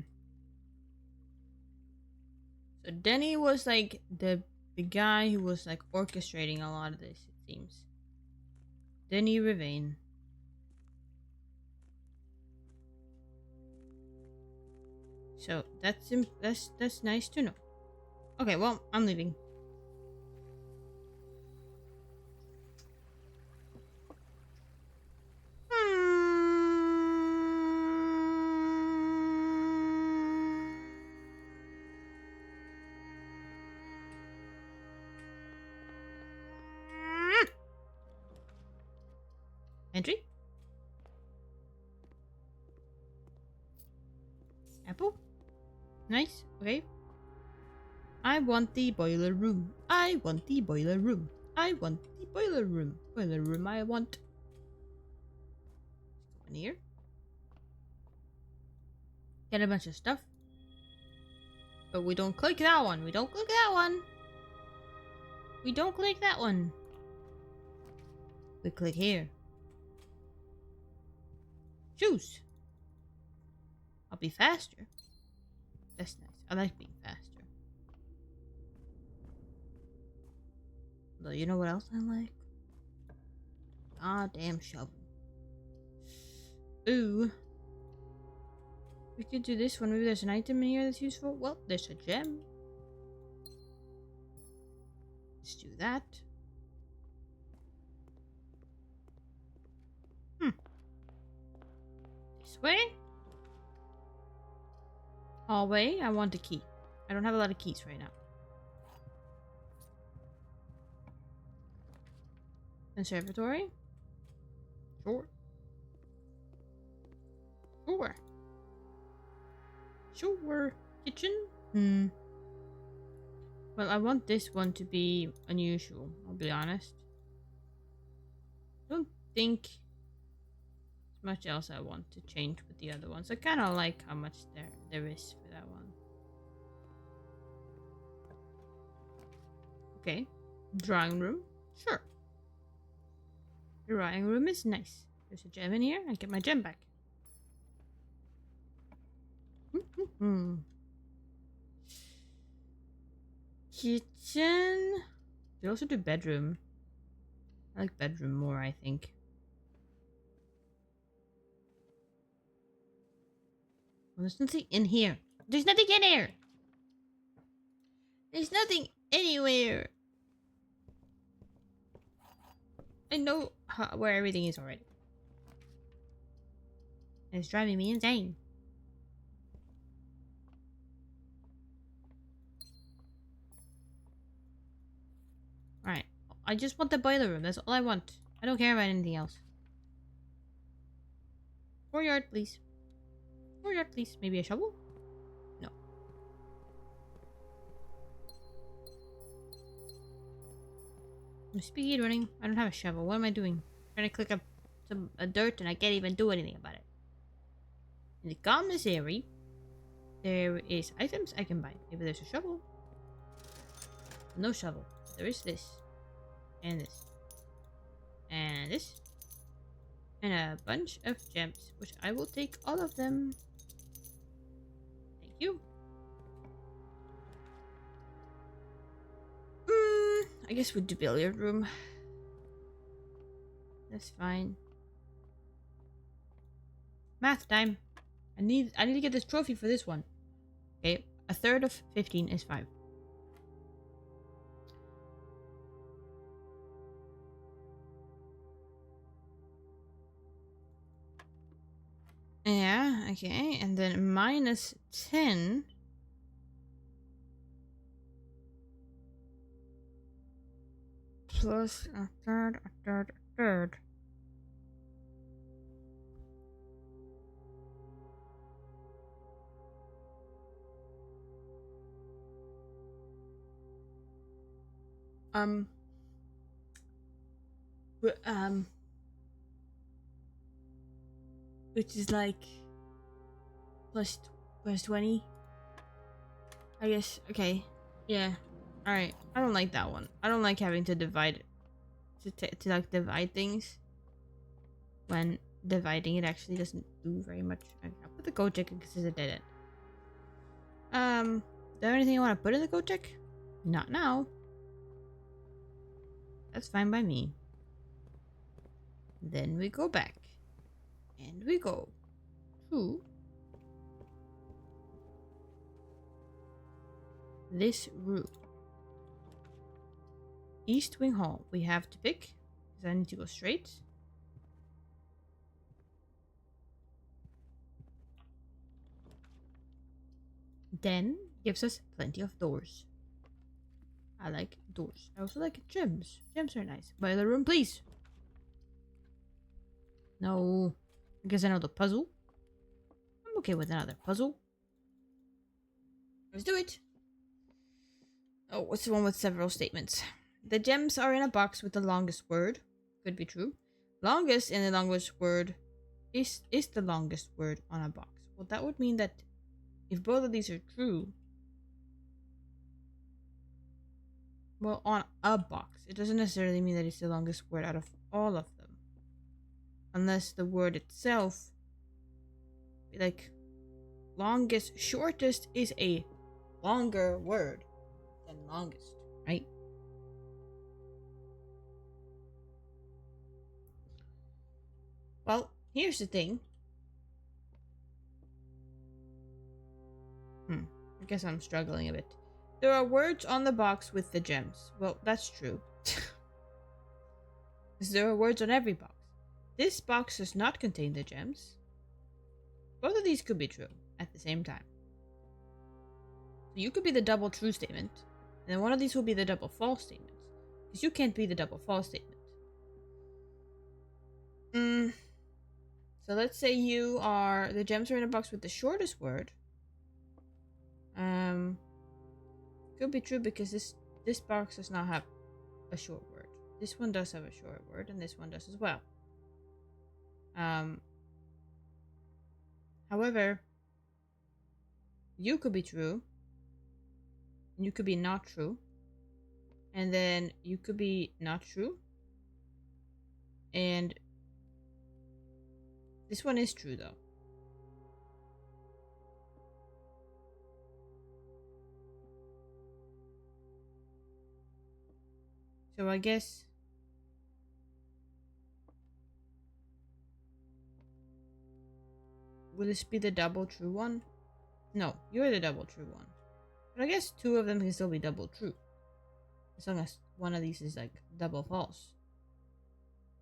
S1: So Denny was like the guy who was like orchestrating a lot of this, it seems. Denny Rivane. So that's nice to know. Okay, well, I'm leaving. Entry? Apple? Nice, okay. I want the boiler room. I want the boiler room. I want the boiler room. Boiler room I want. Let's go in here. Get a bunch of stuff. But we don't click that one. We don't click that one. We don't click that one. We click here. Choose. I'll be faster. That's nice. I like being faster. Though you know what else I like? Ah, damn shovel. Ooh. We could do this one. Maybe there's an item in here that's useful. Well, there's a gem. Let's do that. This way? Hallway. I want a key. I don't have a lot of keys right now. Conservatory? Sure. Sure. Sure. Kitchen? Well, I want this one to be unusual, I'll be honest. I don't think there's much else I want to change with the other ones. I kind of like how much there is for that one. Okay. Drawing room? Sure. The drawing room is nice. There's a gem in here. I get my gem back. Kitchen. You also do bedroom. I like bedroom more, I think. Well, there's nothing in here. There's nothing in here. There's nothing anywhere. I know where everything is already. And it's driving me insane. Alright. I just want the boiler room. That's all I want. I don't care about anything else. Courtyard, please. Courtyard, please. Maybe a shovel? No. I'm speed running. I don't have a shovel. What am I doing? I'm trying to click up some dirt and I can't even do anything about it. In the commissary, there is items I can buy. Maybe there's a shovel. No shovel. There is this. And this. And this. And a bunch of gems, which I will take all of them. Thank you. I guess with the billiard room. That's fine. Math time. I need to get this trophy for this one. Okay, a third of 15 is 5. Yeah, okay, and then minus 10. Plus a third, a third, a third. Which is like plus 20. I guess. Okay. Yeah. All right. I don't like that one. I don't like having to divide to like divide things. When dividing it actually doesn't do very much. Okay, I'll put the code check because it's a dead end. Is there anything you want to put in the code check? Not now. That's fine by me. Then we go back. And we go to this room. East Wing Hall. We have to pick, because I need to go straight. Then gives us plenty of doors. I like doors. I also like gems. Gems are nice. Boiler room, please. No. I guess another puzzle. I'm okay with another puzzle. Let's do it. Oh, what's the one with several statements? The gems are in a box with the longest word. Could be true. Longest in the longest word is the longest word on a box. Well, that would mean that if both of these are true, well, on a box, it doesn't necessarily mean that it's the longest word out of all of them. Unless the word itself, like, longest, shortest is a longer word than longest, right? Well, here's the thing. I guess I'm struggling a bit. There are words on the box with the gems. Well, that's true. Because there are words on every box. This box does not contain the gems. Both of these could be true at the same time. So you could be the double true statement, and then one of these will be the double false statement. Because you can't be the double false statement. So let's say you are... The gems are in a box with the shortest word. Could be true because this box does not have a short word. This one does have a short word, and this one does as well. However, you could be true, and you could be not true, and then you could be not true, and this one is true though. So I guess will this be the double true one? No, you're the double true one. But I guess two of them can still be double true. As long as one of these is like double false.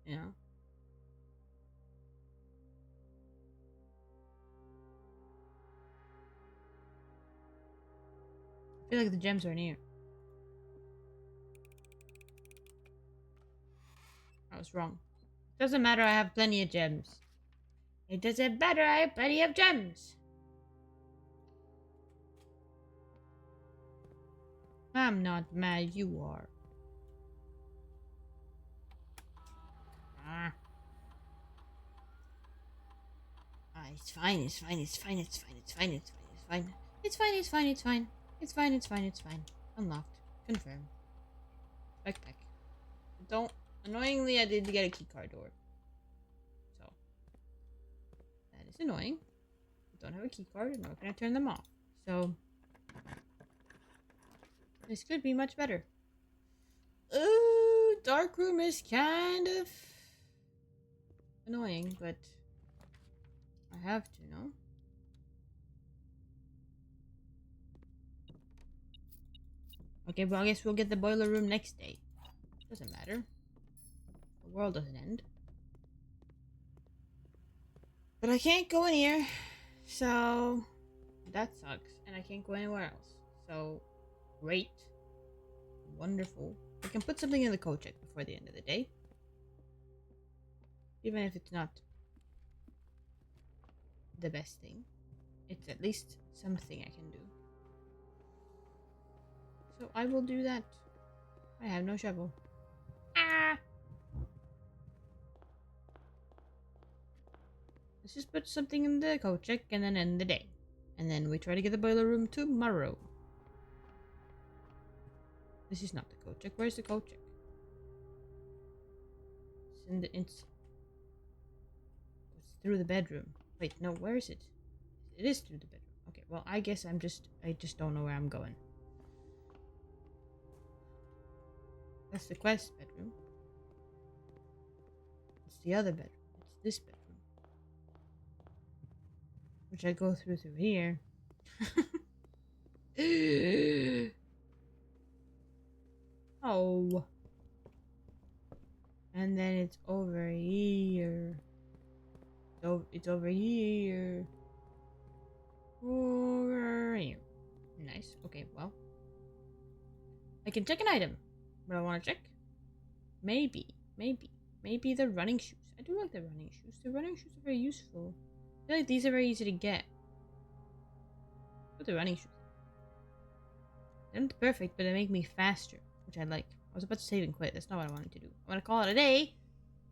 S1: You know? I feel like the gems are near. I was wrong. Doesn't matter, I have plenty of gems. It doesn't matter, I have plenty of gems. I'm not mad, you are. It's fine, it's fine, it's fine, it's fine, it's fine, it's fine, it's fine. It's fine, it's fine, it's fine. It's fine, it's fine, it's fine. Unlocked. Confirm. Backpack. Don't... Annoyingly, I did get a keycard door. So. That is annoying. I don't have a keycard, nor can I turn them off. So. This could be much better. Ooh, dark room is kind of annoying, but I have to, no? Okay, well, I guess we'll get the boiler room next day. Doesn't matter. The world doesn't end. But I can't go in here, so that sucks. And I can't go anywhere else. So, great. Wonderful. I can put something in the code check before the end of the day. Even if it's not the best thing. It's at least something I can do. So I will do that. I have no shovel. Ah! Let's just put something in the code check and then end the day. And then we try to get the boiler room tomorrow. This is not the code check. Where's the code check? It's through the bedroom. Wait, no, where is it? It is through the bedroom. Okay, well, I guess I just don't know where I'm going. That's the quest bedroom. It's the other bedroom. It's this bedroom. Which I go through here. Oh. And then it's over here. It's over here. Over here. Nice. Okay, well. I can check an item. What I want to check? Maybe the running shoes. I do like the running shoes. The running shoes are very useful. I feel like these are very easy to get. Put the running shoes. They're not perfect, but they make me faster, which I like. I was about to save and quit. That's not what I wanted to do. I want to call it a day,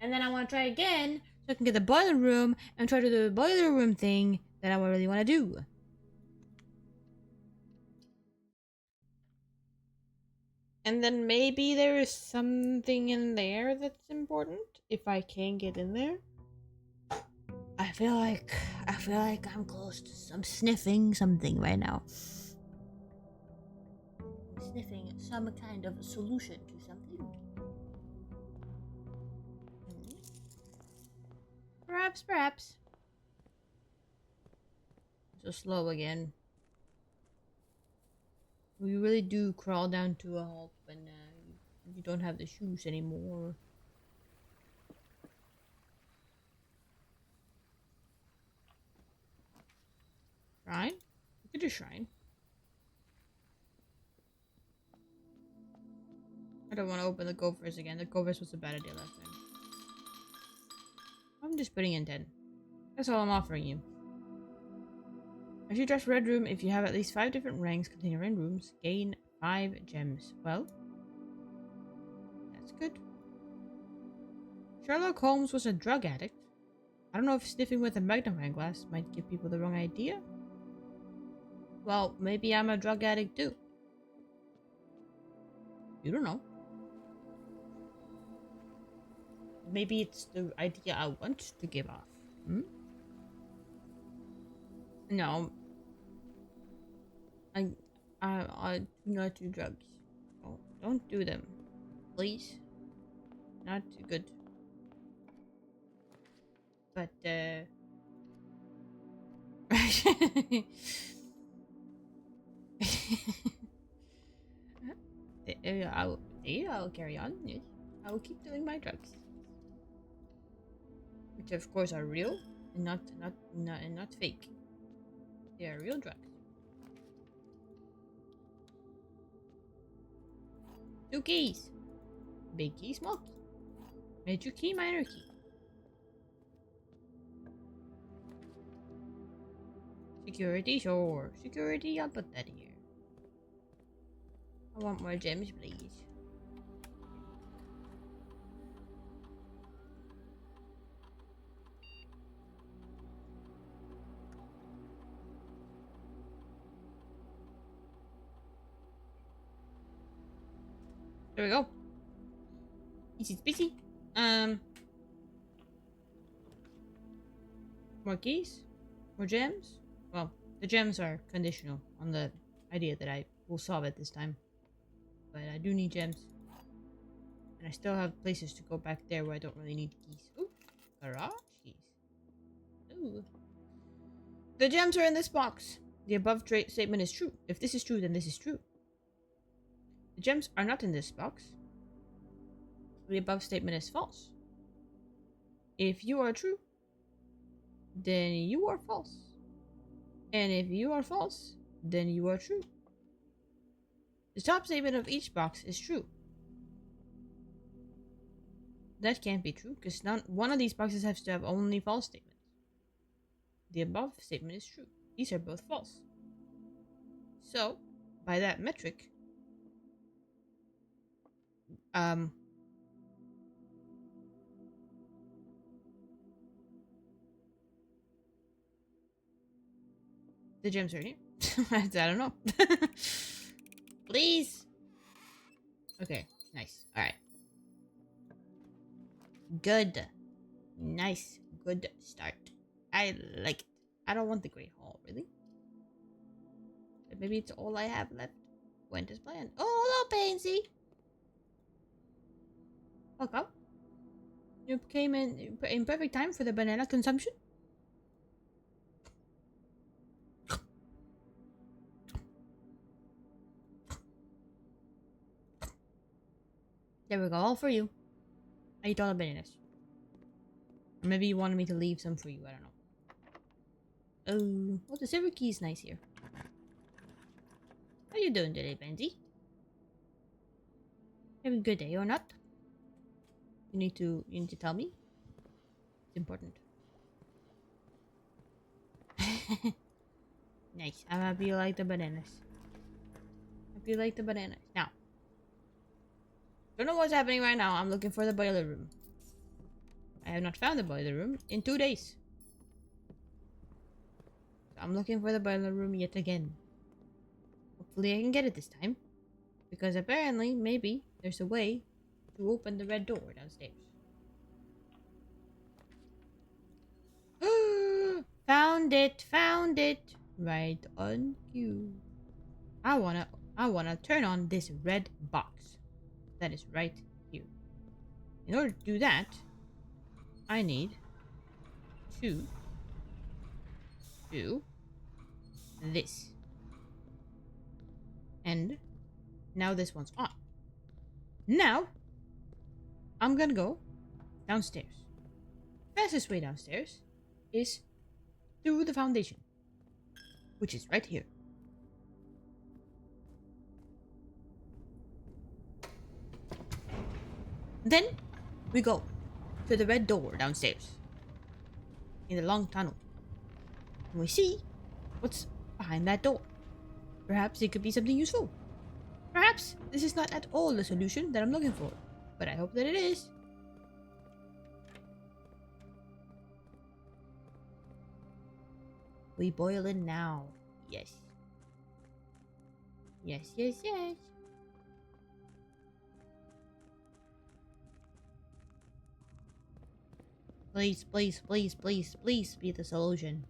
S1: and then I want to try again so I can get the boiler room and try to do the boiler room thing that I really want to do. And then maybe there is something in there that's important if I can get in there. I feel like I'm close to some sniffing something right now. Sniffing some kind of solution to something. Perhaps. So slow again. We really do crawl down to a halt when you don't have the shoes anymore. Shrine? We could do shrine. I don't want to open the gophers again. The gophers was a bad idea last time. I'm just putting in 10. That's all I'm offering you. As you dress Red Room, if you have at least 5 different ranks containing red rooms, gain 5 gems. Well, that's good. Sherlock Holmes was a drug addict. I don't know if sniffing with a magnifying glass might give people the wrong idea. Well, maybe I'm a drug addict too. You don't know. Maybe it's the idea I want to give off. No. I do not do drugs. Oh, don't do them. Please. Not good. But, I'll carry on. Yes. I will keep doing my drugs. Which of course are real and not fake. They are real drugs. 2 keys. Big key, small key. Major key, minor key. Security, sure. Security, I'll put that here. I want more gems, please. There we go. Easy peasy. More keys? More gems? Well, the gems are conditional on the idea that I will solve it this time. But I do need gems. And I still have places to go back there where I don't really need keys. Ooh, garage keys. Ooh. The gems are in this box. The above statement is true. If this is true, then this is true. The gems are not in this box. The above statement is false. If you are true, then you are false. And if you are false, then you are true. The top statement of each box is true. That can't be true, because one of these boxes has to have only false statements. The above statement is true. These are both false. So, by that metric, the gems are here. I don't know. Please. Okay, nice. Alright. Good. Nice. Good start. I like it. I don't want the Great Hall, really. But maybe it's all I have left. Went as planned. Oh, hello, Pansy. Welcome. You came in perfect time for the banana consumption. There we go, all for you. I eat all the bananas. Or maybe you wanted me to leave some for you, I don't know. Oh, well, the silver key is nice here. How you doing today, Pansy? Having a good day or not? You need to tell me. It's important. Nice. I'm happy you like the bananas. Hope you like the bananas. Now, don't know what's happening right now. I'm looking for the boiler room. I have not found the boiler room in 2 days. So I'm looking for the boiler room yet again. Hopefully I can get it this time. Because apparently, maybe, there's a way to open the red door downstairs. Found it! Found it! Right on cue. I wanna turn on this red box. That is right here. In order to do that, I need to do this. And now this one's on. Now, I'm gonna go downstairs. Fastest way downstairs is through the foundation, which is right here. Then we go to the red door downstairs in the long tunnel. And we see what's behind that door. Perhaps it could be something useful. Perhaps this is not at all the solution that I'm looking for, but I hope that it is. We boil in now. Yes. Yes, yes, yes. Please, please, please, please, please be the solution.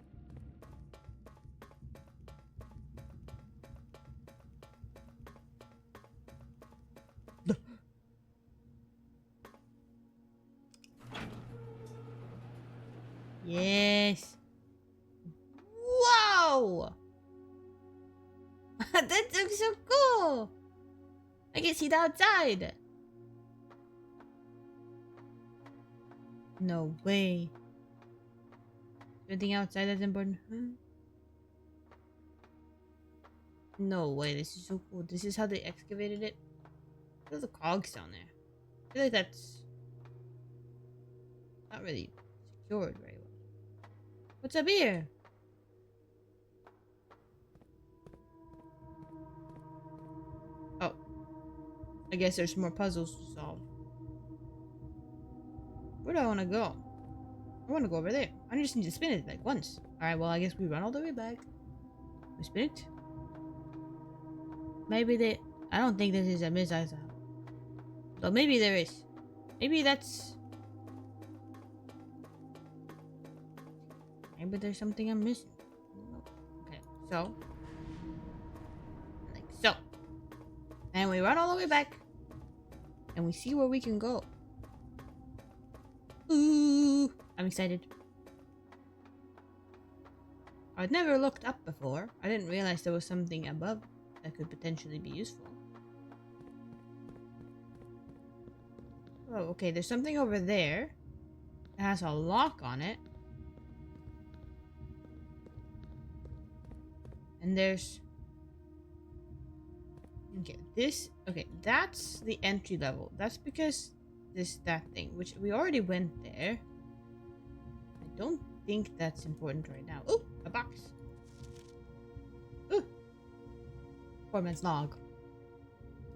S1: Yes. Wow! That looks so cool! I can see the outside! No way. Anything outside that's important? Huh? No way, this is so cool. This is how they excavated it. There's the cogs down there. I feel like that's not really secured very well. What's up here? Oh. I guess there's more puzzles to solve. Where do I want to go? I want to go over there. I just need to spin it like once. Alright, well, I guess we run all the way back. We spin it. Maybe they... I don't think this is a missile. So maybe there is. Maybe that's... Maybe there's something I'm missing. Okay, so... Like so. And we run all the way back. And we see where we can go. Ooh! I'm excited. I'd never looked up before. I didn't realize there was something above that could potentially be useful. Oh, okay, there's something over there. It has a lock on it. And there's... Okay, this... Okay, that's the entry level. That's because that thing, which we already went there. I don't think that's important right now. Oh, a box. Ooh. Poor man's log.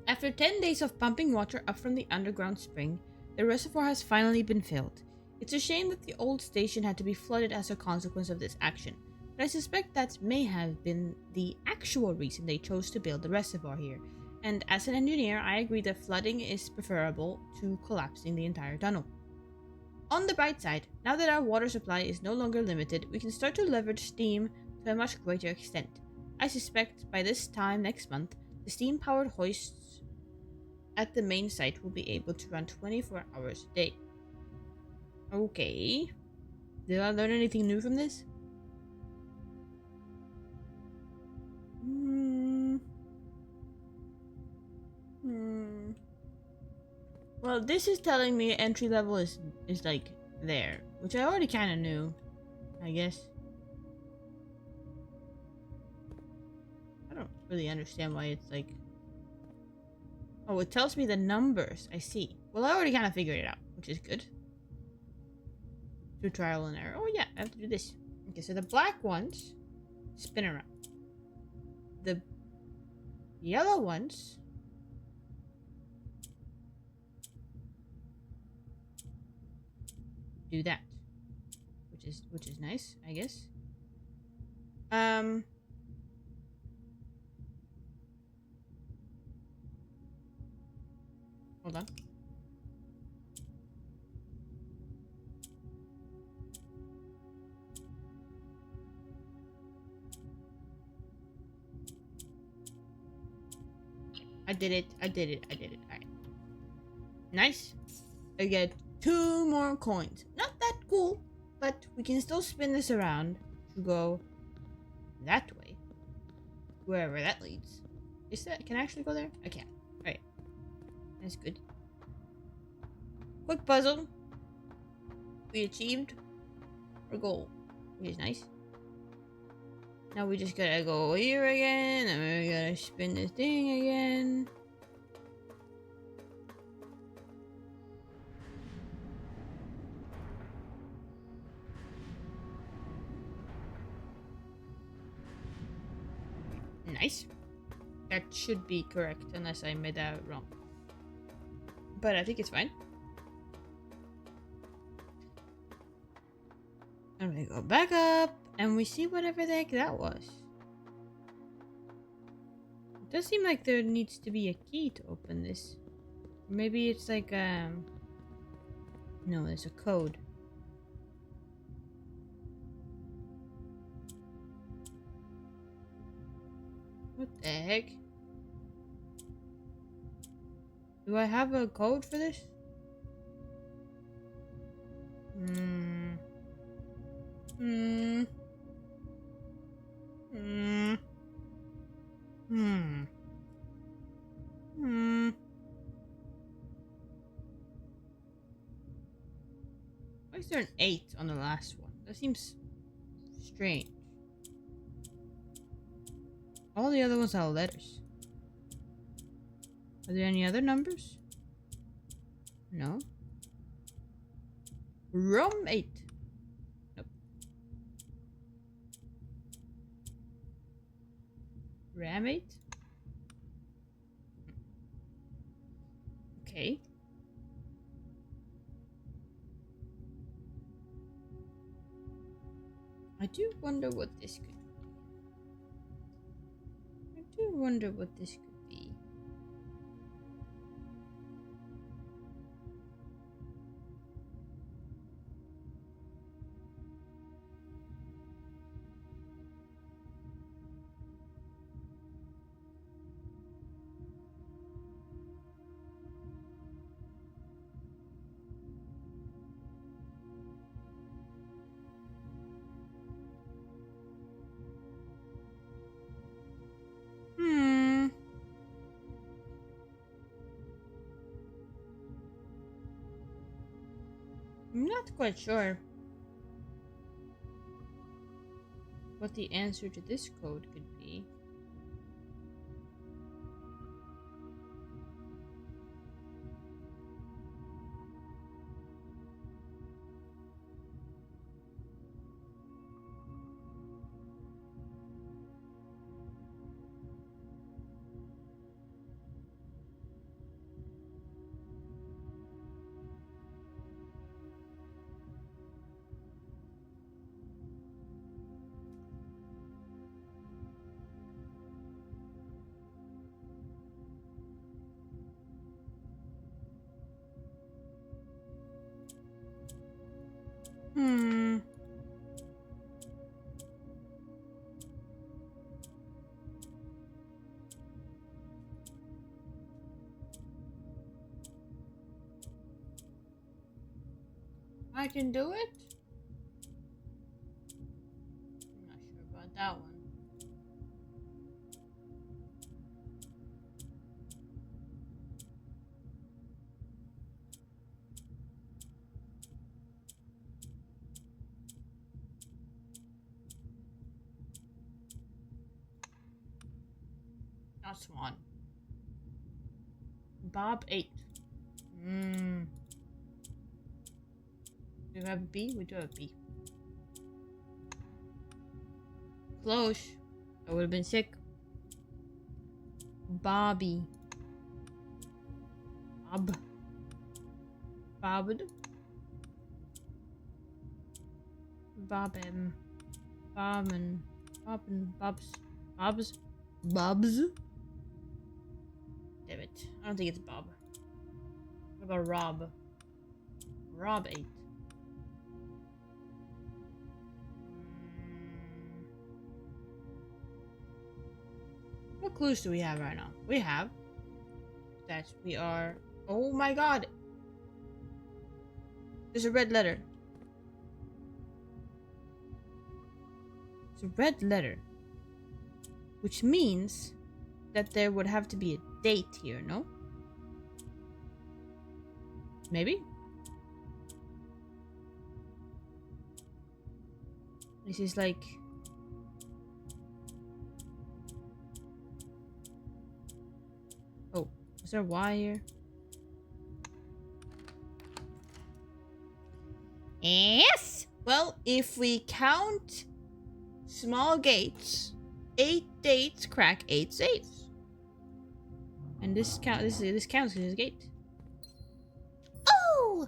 S1: After 10 days of pumping water up from the underground spring, the reservoir has finally been filled. It's a shame that the old station had to be flooded as a consequence of this action, but I suspect that may have been the actual reason they chose to build the reservoir here. And as an engineer, I agree that flooding is preferable to collapsing the entire tunnel. On the bright side, now that our water supply is no longer limited, we can start to leverage steam to a much greater extent. I suspect by this time next month, the steam-powered hoists at the main site will be able to run 24 hours a day. Okay. Did I learn anything new from this? Well, this is telling me entry level is like there, which I already kind of knew, I guess. I don't really understand why it's like... Oh, it tells me the numbers. I see. Well, I already kind of figured it out, which is good. Through trial and error. Oh yeah, I have to do this. Okay, so the black ones spin around. The yellow ones do that, which is nice, I guess. Hold on. I did it. Alright. Nice. I get 2 more coins. Not that cool, but we can still spin this around to go that way. Wherever that leads. Is that... Can I actually go there? I can. Alright. That's good. Quick puzzle. We achieved our goal, which is nice. Now we just gotta go here again, and we gotta spin this thing again. Nice. That should be correct, unless I made that wrong. But I think it's fine. I'm gonna go back up, and we see whatever the heck that was. It does seem like there needs to be a key to open this. Maybe it's like, no, there's a code. What the heck? Do I have a code for this? Why is there an 8 on the last one? That seems strange. All the other ones are letters. Are there any other numbers? No. Rum 8. Nope. Ram 8? Okay. I do wonder what this could be. I do wonder what this could be. I'm not quite sure what the answer to this code could be. Hmm. I can do it? I'm not sure about that one. Not Swan. Bob 8. Hmm. Do we have a B? We do have a B. Close. I would have been sick. Bobby. Bob. Bobbed. Bobbin. Bobbin. Bobbin. Bobs. Bobs. Bobs. Damn it. I don't think it's Bob. What about Rob? Rob 8. What clues do we have right now? We have that we are... Oh my god! There's a red letter. It's a red letter. Which means that there would have to be a date here, no? Maybe? This is like... Oh, is there a Y here? Yes! Well, if we count small gates, 8 dates crack 8 safes. And this counts as a gate. Oh!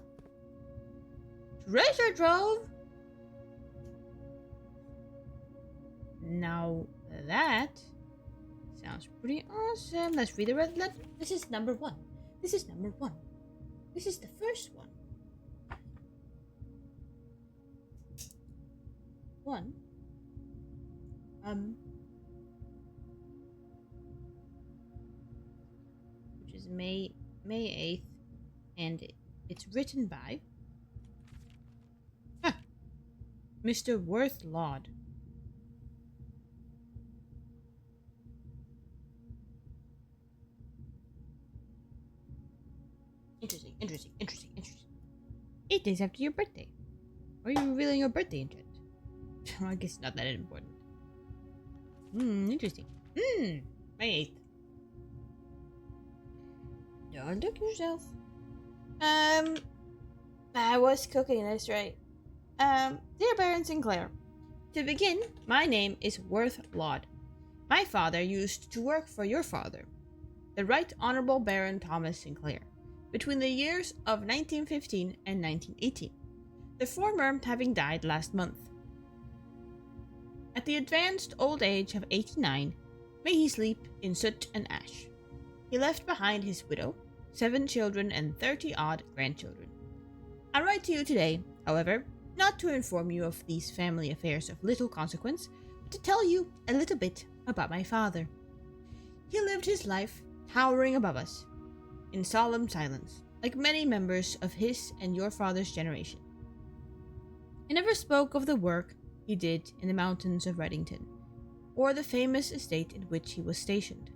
S1: Treasure trove! Now that sounds pretty awesome. Let's read the red letter. This is number 1. This is number 1. This is the first one. 1. Which is May 8th, and it's written by Mr. Worth Laud. Interesting. 8 days after your birthday. Are you revealing your birthday in chat? I guess it's not that important. Interesting. May 8th. Don't look yourself. I was cooking this right. Dear Baron Sinclair, to begin, my name is Worth Laud. My father used to work for your father, the Right Honorable Baron Thomas Sinclair, between the years of 1915 and 1918, the former having died last month. At the advanced old age of 89, may he sleep in soot and ash. He left behind his widow, 7 children, and 30-odd grandchildren. I write to you today, however, not to inform you of these family affairs of little consequence, but to tell you a little bit about my father. He lived his life towering above us, in solemn silence, like many members of his and your father's generation. He never spoke of the work he did in the mountains of Reddington, or the famous estate in which he was stationed.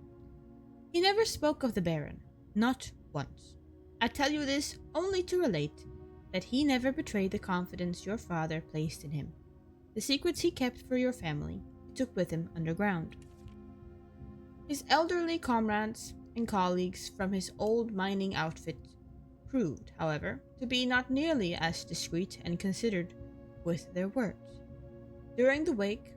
S1: He never spoke of the Baron, not once. I tell you this only to relate that he never betrayed the confidence your father placed in him. The secrets he kept for your family, he took with him underground. His elderly comrades and colleagues from his old mining outfit proved, however, to be not nearly as discreet and considered with their words. During the wake,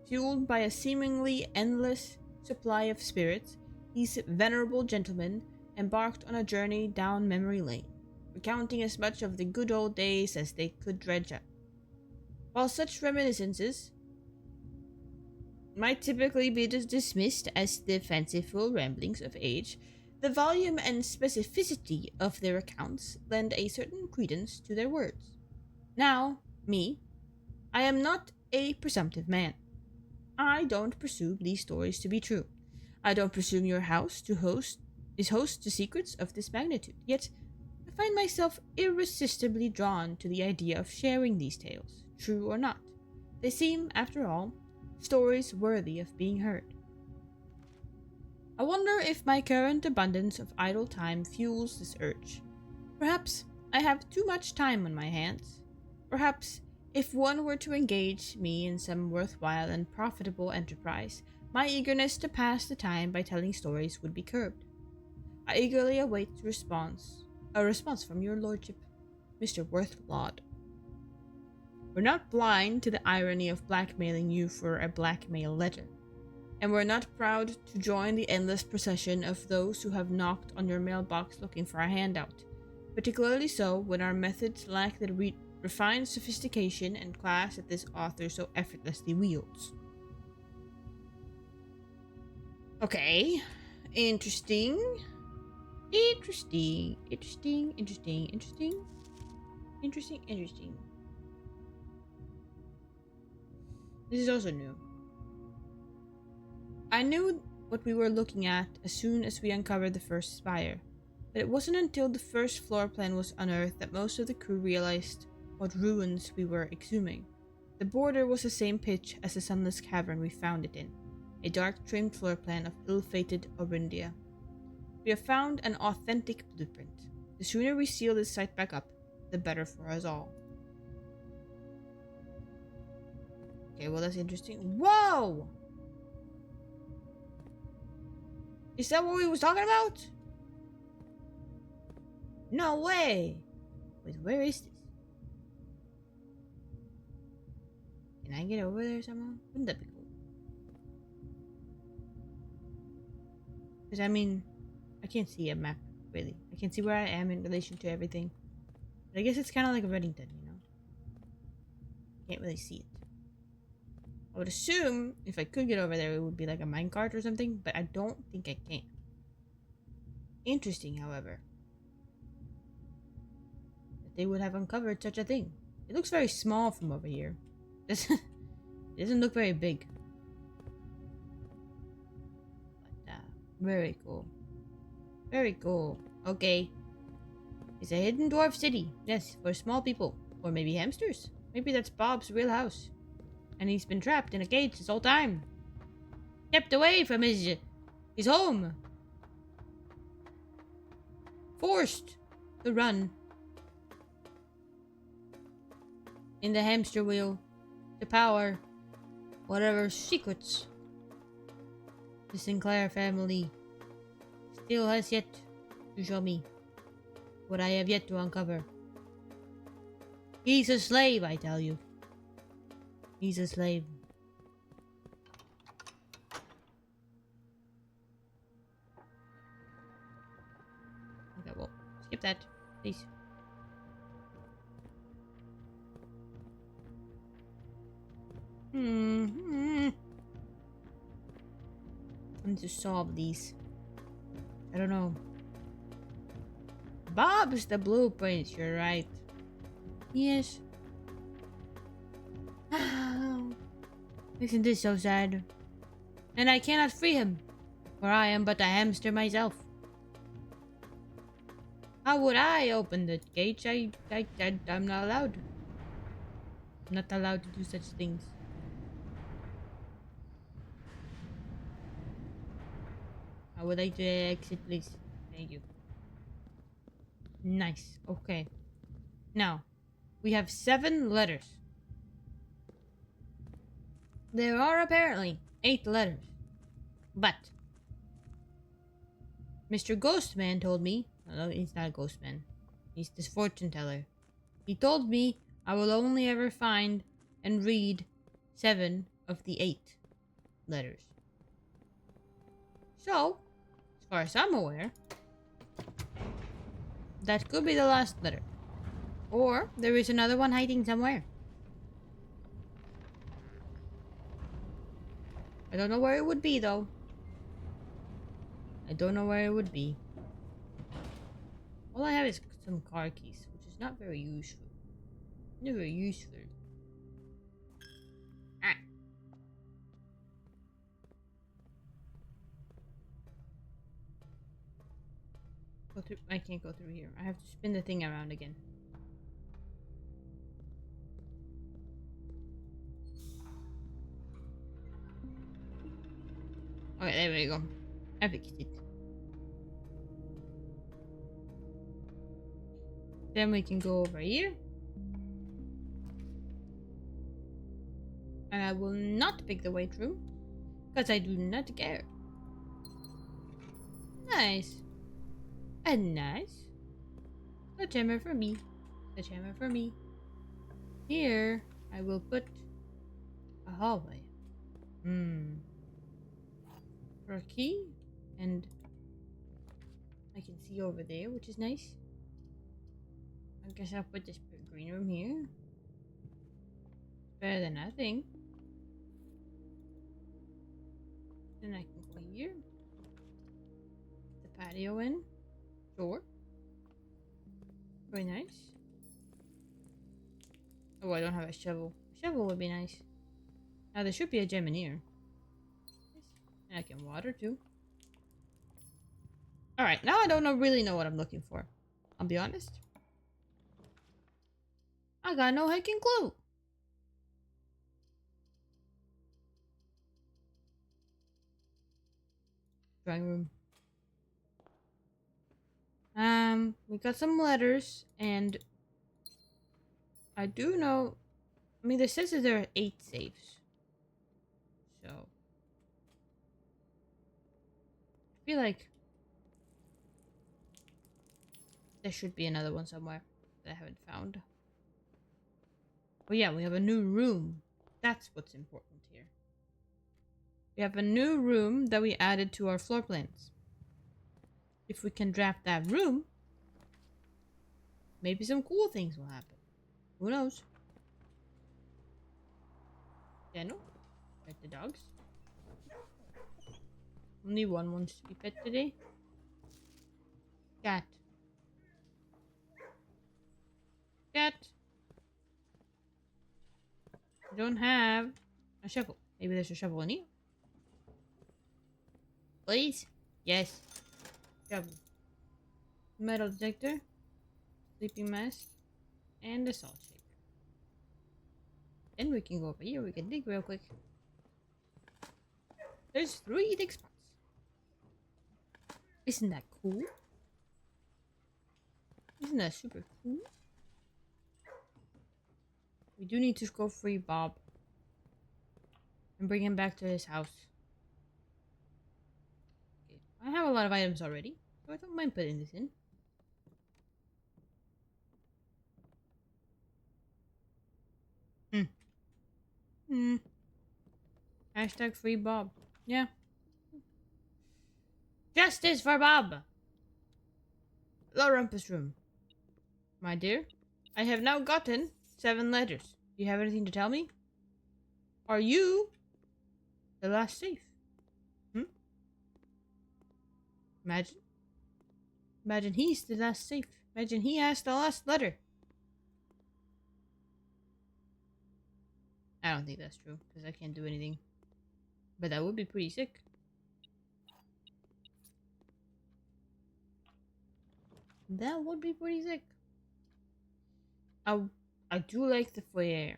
S1: fueled by a seemingly endless supply of spirits, these venerable gentlemen embarked on a journey down memory lane, recounting as much of the good old days as they could dredge up. While such reminiscences might typically be dismissed as the fanciful ramblings of age, the volume and specificity of their accounts lend a certain credence to their words. Now, Me, I am not a presumptive man. I don't presume these stories to be true. I don't presume your house is host to secrets of this magnitude. Yet, I find myself irresistibly drawn to the idea of sharing these tales, true or not. They seem, after all, stories worthy of being heard. I wonder if my current abundance of idle time fuels this urge. Perhaps I have too much time on my hands. Perhaps if one were to engage me in some worthwhile and profitable enterprise, my eagerness to pass the time by telling stories would be curbed. I eagerly await a response from your lordship, Mr. Worthlaw. We're not blind to the irony of blackmailing you for a blackmail letter, and we're not proud to join the endless procession of those who have knocked on your mailbox looking for a handout, particularly so when our methods lack the refined sophistication and class that this author so effortlessly wields. Okay, interesting. Interesting. This is also new. I knew what we were looking at as soon as we uncovered the first spire, but it wasn't until the first floor plan was unearthed that most of the crew realized what ruins we were exhuming. The border was the same pitch as the sunless cavern we found it in, a dark trimmed floor plan of ill-fated Orindia. We have found an authentic blueprint. The sooner we seal this site back up, the better for us all. Okay, well that's interesting. Whoa! Is that what we was talking about? No way! Wait, where is this? Can I get over there somehow? Wouldn't that be cool? Because I mean, I can't see a map, really. I can see where I am in relation to everything. But I guess it's kind of like a Reddington, you know? Can't really see it. I would assume if I could get over there, it would be like a minecart or something, but I don't think I can. Interesting, however, that they would have uncovered such a thing. It looks very small from over here. It doesn't look very big. But, very cool. Very cool. Okay. It's a hidden dwarf city. Yes, for small people. Or maybe hamsters. Maybe that's Bob's real house. And he's been trapped in a cage this whole time. Kept away from his home. Forced to run in the hamster wheel to power whatever secrets the Sinclair family still has yet to show me. What I have yet to uncover. He's a slave, I tell you. He's a slave. Okay, well, skip that, please. I need to solve these. I don't know. Bob's the blueprint, you're right. Yes. Isn't this so sad? And I cannot free him, for I am but a hamster myself. How would I open the gate? I'm not allowed. I'm not allowed to do such things. I would like to exit, please. Thank you. Nice. Okay. Now, we have 7 letters. There are apparently 8 letters. But Mr. Ghostman told me, no, he's not a ghostman. He's this fortune teller. He told me I will only ever find and read 7 of the 8 letters. So, as far as I'm aware, that could be the last letter. Or there is another one hiding somewhere. I don't know where it would be, though. I don't know where it would be. All I have is some car keys, which is not very useful. Never useful. go through. I can't go through here. I have to spin the thing around again. Okay, there we go. I fixed it. Then we can go over here. And I will not pick the weight room. Because I do not care. Nice. And nice. Sledgehammer for me. Sledgehammer for me. Here, I will put a hallway. For a key. And I can see over there, which is nice. I guess I'll put this green room here. Better than nothing. Then I can go here. The patio in. Sure. Very nice. Oh, I don't have a shovel. A shovel would be nice. Now there should be a gem in here. And I can water too. Alright, now I don't really know what I'm looking for. I'll be honest. I got no heckin' clue. Drawing room. We got some letters, and I do know. I mean, this says that there are 8 safes, so I feel like there should be another one somewhere that I haven't found. Oh yeah, we have a new room. That's what's important here. We have a new room that we added to our floor plans. If we can draft that room, maybe some cool things will happen. Who knows? Daniel? Pet the dogs. Only one wants to be pet today. Cat. Cat. I don't have a shovel. Maybe there's a shovel in here. Please? Yes. Shovel. Metal detector. Sleeping mask. And a salt shaker. Then we can go over here. We can dig real quick. There's 3 dig spots. Isn't that cool? Isn't that super cool? We do need to go free Bob. And bring him back to his house. Okay. I have a lot of items already, so I don't mind putting this in. Hashtag free Bob. Yeah. Justice for Bob! Rumpus room. My dear, I have now gotten 7 letters. Do you have anything to tell me? Are you the last safe? Imagine. Imagine he's the last safe. Imagine he has the last letter. I don't think that's true, because I can't do anything. But that would be pretty sick. That would be pretty sick. I do like the foyer.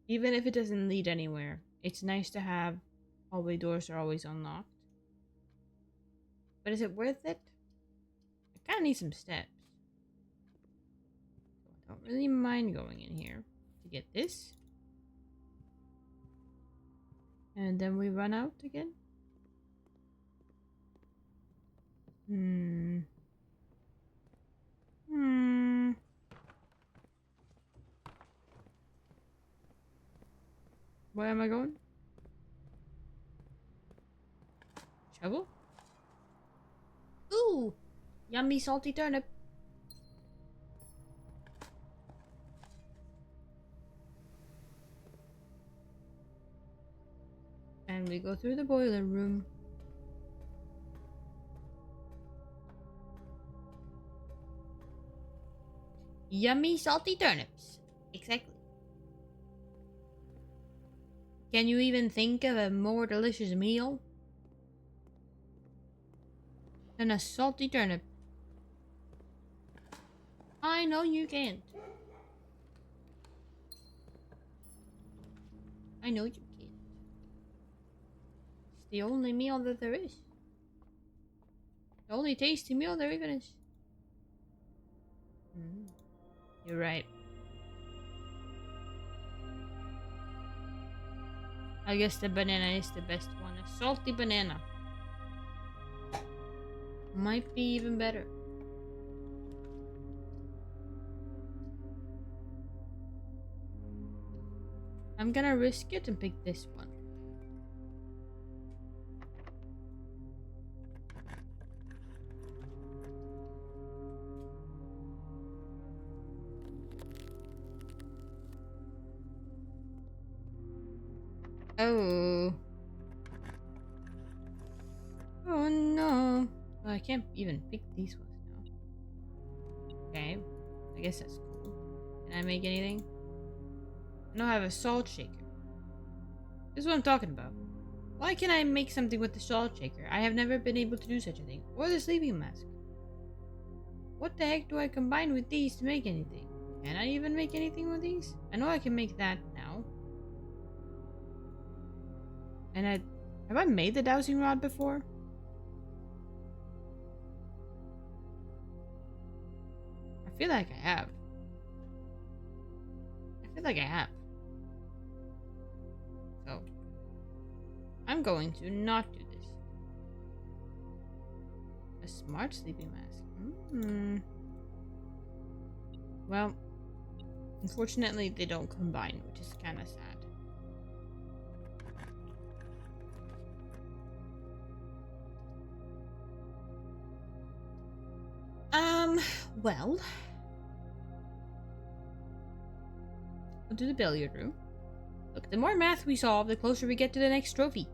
S1: Even if it doesn't lead anywhere, it's nice to have hallway doors are always unlocked. But is it worth it? I kind of need some steps. So I don't really mind going in here to get this. And then we run out again. Where am I going? Shovel? Ooh! Yummy salty turnip. And we go through the boiler room. Yummy salty turnips. Exactly. Can you even think of a more delicious meal? than a salty turnip. I know you can't. I know you can't. It's the only meal that there is. The only tasty meal there even is. You're right. I guess the banana is the best one. A salty banana. Might be even better. I'm gonna risk it and pick this one. Oh. Oh no. Well, I can't even pick these ones now. Okay. I guess that's cool. Can I make anything? I don't have a salt shaker. This is what I'm talking about. Why can't I make something with the salt shaker? I have never been able to do such a thing. Or the sleeping mask. What the heck do I combine with these to make anything? Can I even make anything with these? I know I can make that now. And have I made the dowsing rod before? I feel like I have. So, I'm going to not do this. A smart sleeping mask. Well, unfortunately they don't combine, which is kind of sad. Well, we'll do the billiard room. Look, the more math we solve, the closer we get to the next trophy.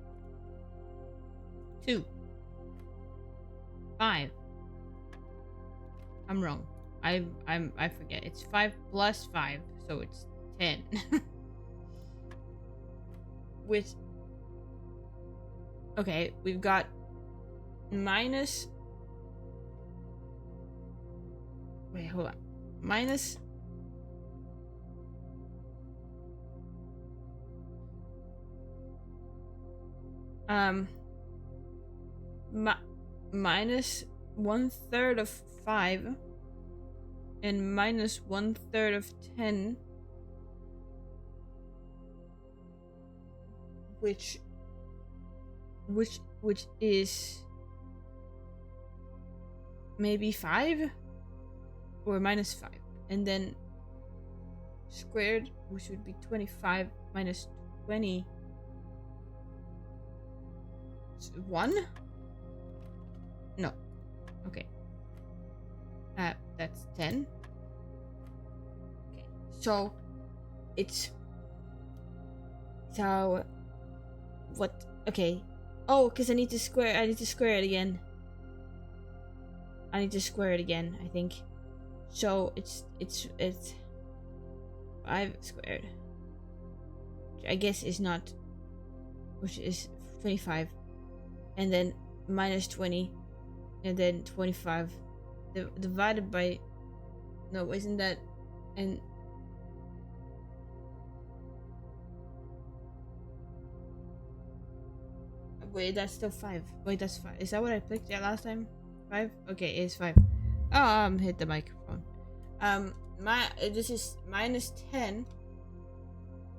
S1: 2. 5. I'm wrong. I forget. It's 5 plus 5, so it's 10. With okay, we've got minus. Wait, hold on. Minus. Minus 1/3 of 5 and minus 1/3 of 10, which is maybe 5 or minus 5, and then squared, which would be 25 minus 20. 1? No. Okay. That's 10. Okay. So it's what? Okay. Oh, because I need to square it again. I think. So it's 5 squared. Which I guess is not, which is 25, and then minus 20, and then 25 divided by, no, isn't that, and wait, that's still 5. Wait, that's 5. Is that what I clicked at last time? 5? Okay, it's 5. Oh, hit the microphone. This is minus 10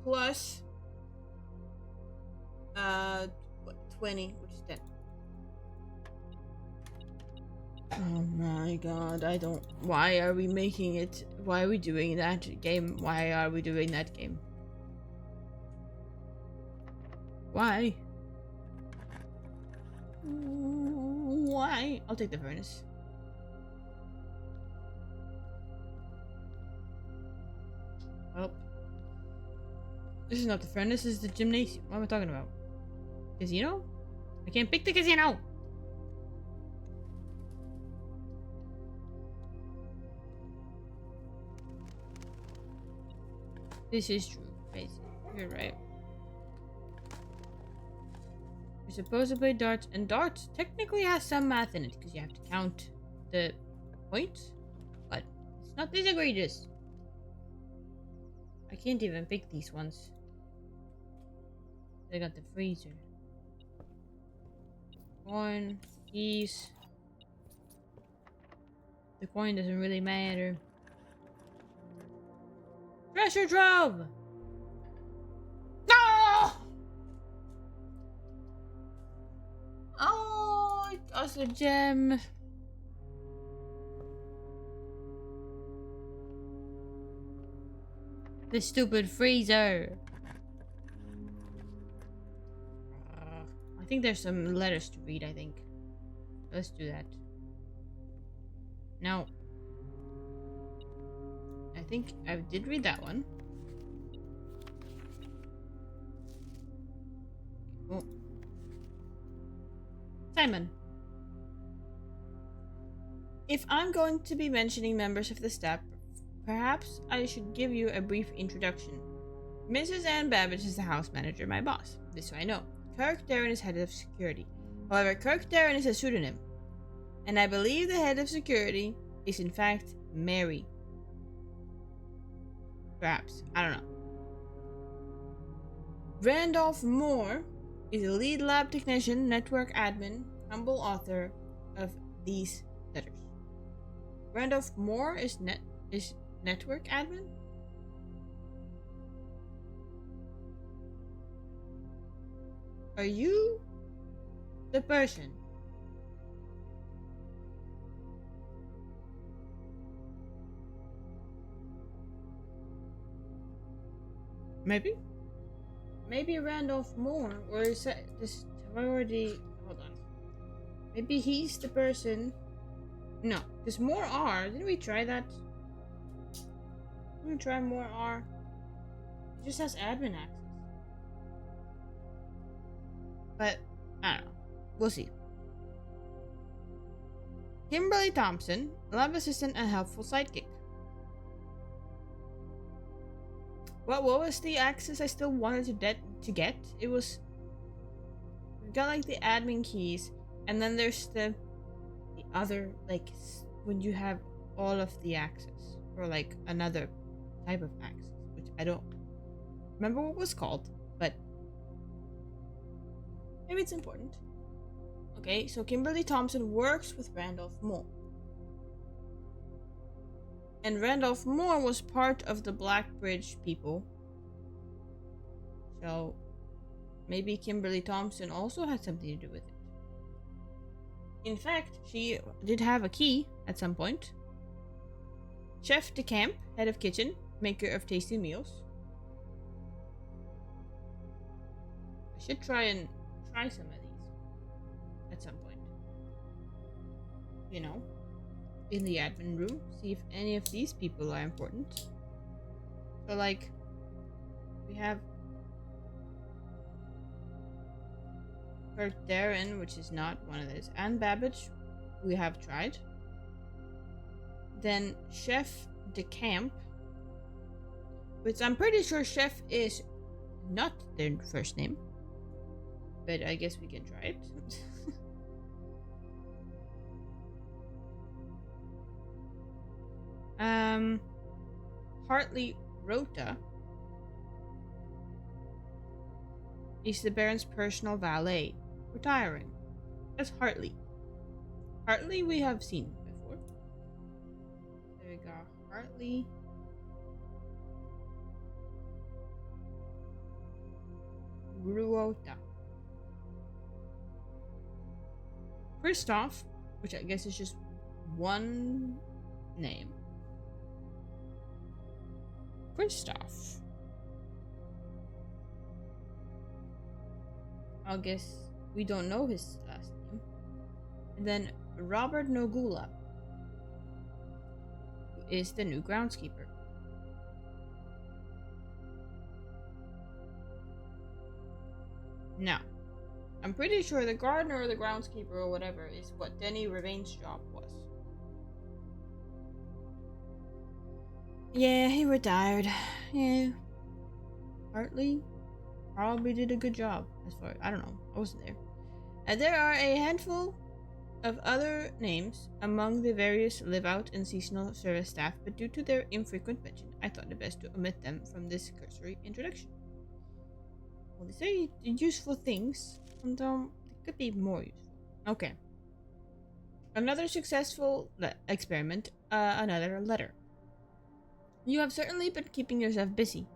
S1: plus 20, which is 10. Oh my god, I don't. Why are we making it? Why are we doing that game? Why are we doing that game? Why? Why? I'll take the furnace. Oh. This is not the furnace, this is the gymnasium. What am I talking about? Casino? I can't pick the casino! This is true, basically. You're right. supposed to play darts, and darts technically has some math in it because you have to count the points, but it's not this egregious. I can't even pick these ones. I got the freezer. Coin, keys. The coin doesn't really matter. Treasure trove! No! Oh, it was a gem. The stupid freezer. I think there's some letters to read, I think. Let's do that. No. I think I did read that one. Oh. Simon. If I'm going to be mentioning members of the staff, perhaps I should give you a brief introduction. Mrs. Ann Babbage is the house manager, my boss. This I know. Kirk Darren is head of security. However, Kirk Darren is a pseudonym. And I believe the head of security is in fact Mary. Perhaps. I don't know. Randolph Moore is a lead lab technician, network admin, humble author of these letters. Randolph Moore is network admin? Are you the person? Maybe? Maybe Randolph Moore, or is that this already? Hold on. Maybe he's the person. No, because more R. Didn't we try that? Didn't we try more R? It just has admin access. But I don't know. We'll see. Kimberly Thompson, lab assistant and helpful sidekick. What was the access I still wanted to get? It was... We got like the admin keys, and then there's the other, like, when you have all of the access, or like another type of access, which I don't remember what it was called, but maybe it's important. Okay, so Kimberly Thompson works with Randolph Moore. And Randolph Moore was part of the Blackbridge people. So maybe Kimberly Thompson also had something to do with it. In fact, she did have a key at some point. Chef DeCamp, head of kitchen, maker of tasty meals. I should try some of these at some point. You know, in the admin room, see if any of these people are important. So like, we have Kirk Darren, which is not one of those. Ann Babbage, we have tried. Then Chef DeCamp, which I'm pretty sure Chef is not their first name. But I guess we can try it. Hartley Rota is the Baron's personal valet, retiring. That's Hartley. Hartley we have seen before. There we go. Hartley. Ruota. Christoph, which I guess is just one name. Christoph. I guess we don't know his last name. And then Robert Nogula is the new groundskeeper. Now, I'm pretty sure the gardener or the groundskeeper or whatever is what Denny Ravain's job was. Yeah, he retired. Yeah. Hartley probably did a good job as far I don't know. I wasn't there. There are a handful of other names among the various live-out and seasonal service staff, but due to their infrequent mention, I thought it best to omit them from this cursory introduction. Well, these are useful things, and they could be more useful. Okay. Another successful experiment, another letter. You have certainly been keeping yourself busy.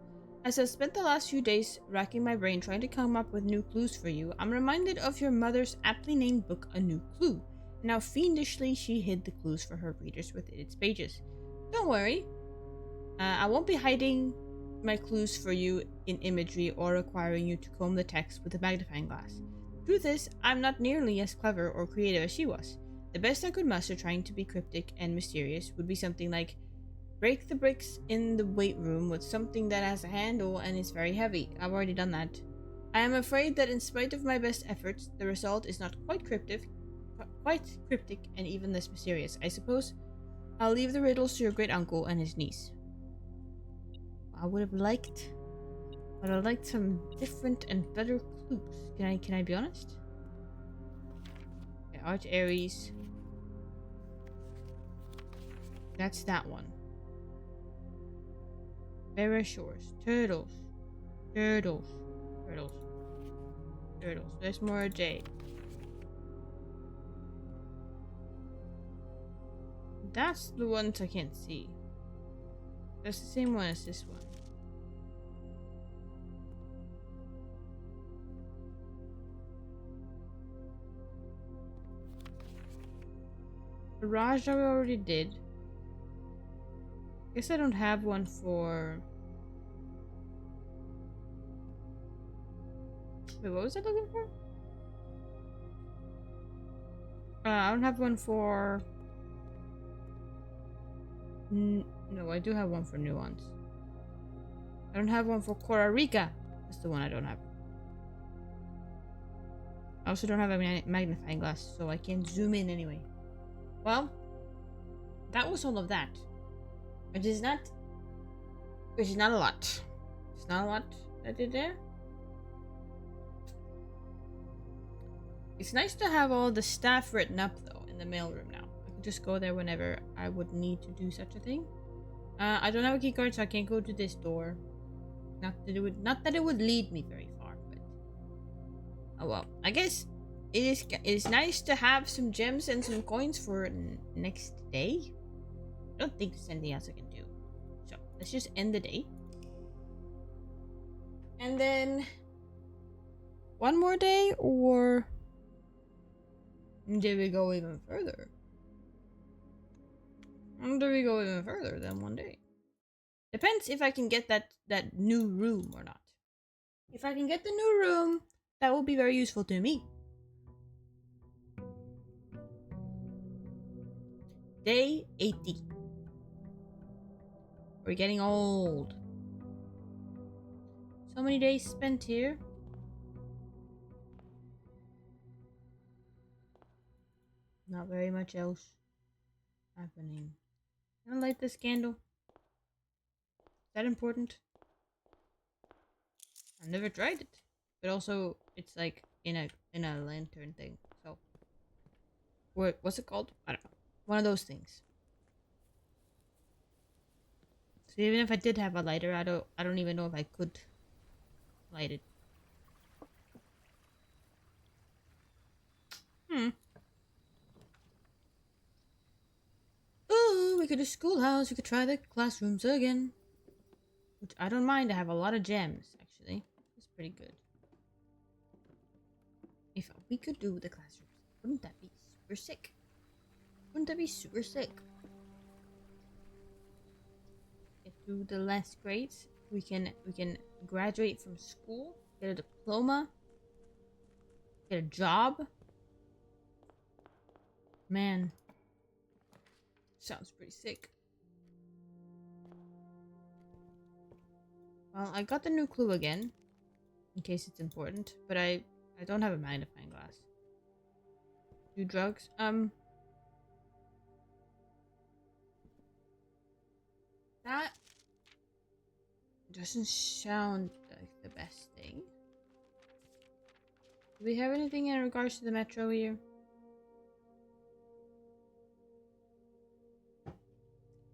S1: As I've spent the last few days racking my brain trying to come up with new clues for you, I'm reminded of your mother's aptly named book, A New Clue. Now fiendishly she hid the clues for her readers within its pages. Don't worry, I won't be hiding my clues for you in imagery or requiring you to comb the text with a magnifying glass. Truth is, I'm not nearly as clever or creative as she was. The best I could muster trying to be cryptic and mysterious would be something like, break the bricks in the weight room with something that has a handle and is very heavy. I've already done that. I am afraid that in spite of my best efforts, the result is not quite cryptic and even less mysterious. I suppose I'll leave the riddles to your great uncle and his niece. I would have liked some different and better clues. Can I be honest? Okay, Arch Aries. That's that one. Barra Shores. Turtles. Turtles. Turtles. Turtles. There's more J. That's the ones I can't see. That's the same one as this one. Raja we already did. Guess I don't have one for... Wait, what was I looking for? I don't have one for... No, I do have one for nuance. I don't have one for Costa Rica. That's the one I don't have. I also don't have a magnifying glass, so I can't zoom in anyway. Well, that was all of that. Which is not a lot. It's not a lot I did there. It's nice to have all the staff written up though in the mailroom now. I can just go there whenever I would need to do such a thing. I don't have a key card, so I can't go to this door. Not that it would lead me very far, but oh well. I guess it is nice to have some gems and some coins for next day. I don't think there's anything else I can do. So let's just end the day. And then one more day, or did we go even further? Do we go even further than one day? Depends if I can get that new room or not. If I can get the new room, that will be very useful to me. Day 80. We're getting old. So many days spent here. Not very much else happening. I don't light this candle. Is that important? I've never tried it. But also, it's like in a lantern thing. So, what's it called? I don't know. One of those things. So even if I did have a lighter, I don't even know if I could light it. Ooh, we could do schoolhouse. We could try the classrooms again. Which I don't mind. I have a lot of gems, actually. It's pretty good. If we could do the classrooms, wouldn't that be super sick? Wouldn't that be super sick? Get through the last grades. We can graduate from school, get a diploma, get a job. Man, sounds pretty sick. Well, I got the new clue again, in case it's important, but I don't have a magnifying glass. Do drugs? That doesn't sound like the best thing. Do we have anything in regards to the metro here?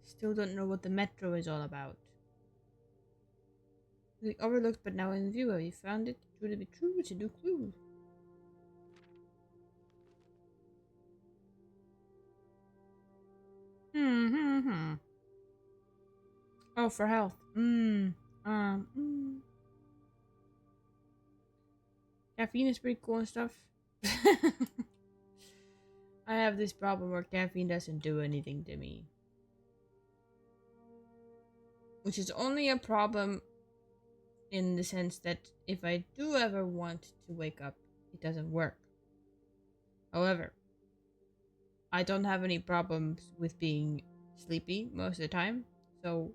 S1: Still don't know what the metro is all about. We overlooked but now in view. Have you found it? Should it be true? It's a new clue. Oh, for health. Caffeine is pretty cool and stuff. I have this problem where caffeine doesn't do anything to me. Which is only a problem in the sense that if I do ever want to wake up, it doesn't work. However, I don't have any problems with being sleepy most of the time, so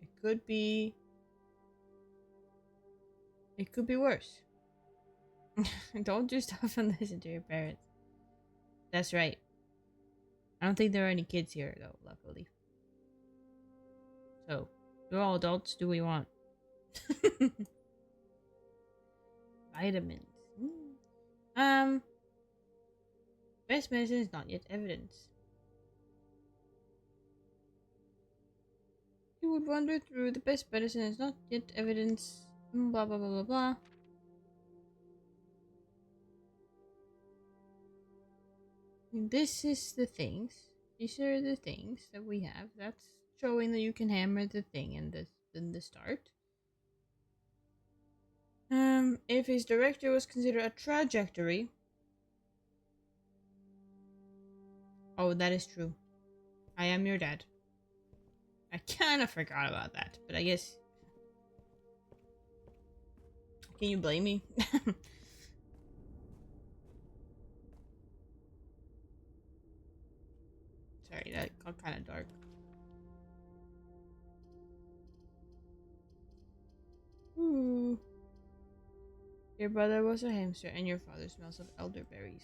S1: it could be worse. Don't do stuff and listen to your parents. That's right. I don't think there are any kids here though, luckily. So, we're all adults, do what we want. Vitamins. Best medicine is not yet evidence. You would wander through the best medicine is not yet evidence. Blah blah blah blah blah. This is the things. These are the things that we have. That's showing that you can hammer the thing in the start. If his director was considered a trajectory. Oh, that is true. I am your dad. I kind of forgot about that, but I guess. Can you blame me? Sorry, that got kind of dark. Ooh. Your brother was a hamster, and your father smells of elderberries.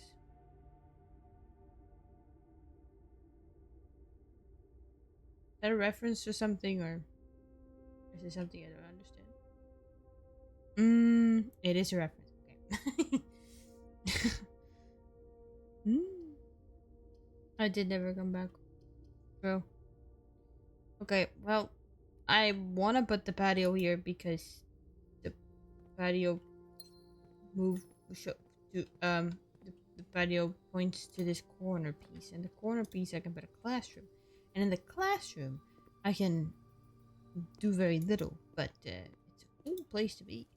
S1: Is that a reference to something, or is it something I don't understand? It is a reference. Okay. I did never come back. Bro. Okay, well, I want to put the patio here because the patio the patio points to this corner piece, and the corner piece I can put a classroom, and in the classroom I can do very little, but it's a cool place to be.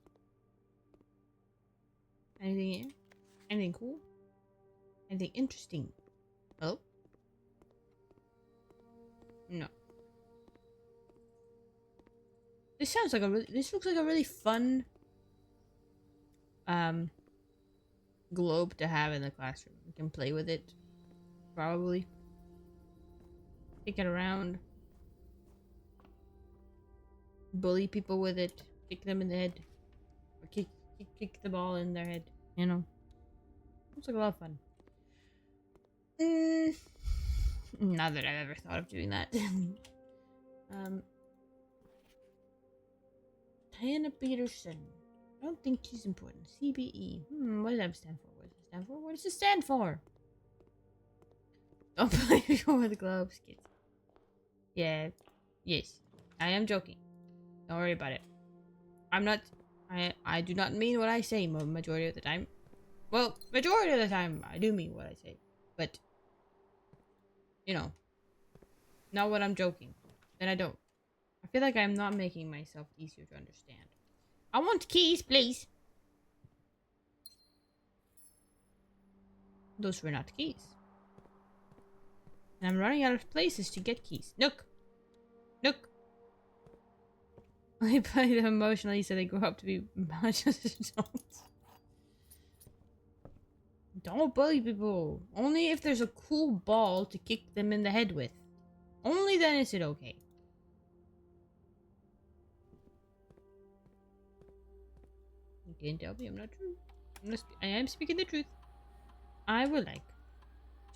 S1: Anything here? Anything cool? Anything interesting? Hello? No. This sounds like this looks like a really fun globe to have in the classroom. You can play with it. Probably. Kick it around. Bully people with it. Kick them in the head. Or kick the ball in their head. You know. Looks like a lot of fun. Not that I've ever thought of doing that. Hannah Peterson. I don't think she's important. CBE. What does that stand for? What does it stand for? What does it stand for? Don't play people with globes, kids. Yeah. Yes. I am joking. Don't worry about it. I'm not... I do not mean what I say majority of the time. Well, majority of the time, I do mean what I say. But... You know. Not when I'm joking. Then I don't. I feel like I'm not making myself easier to understand. I want keys, please. Those were not keys. And I'm running out of places to get keys. Nook! Nook! I play them emotionally so they grow up to be much as adults. Don't bully people. Only if there's a cool ball to kick them in the head with. Only then is it okay. You can't tell me I'm not true. I am speaking the truth. I would like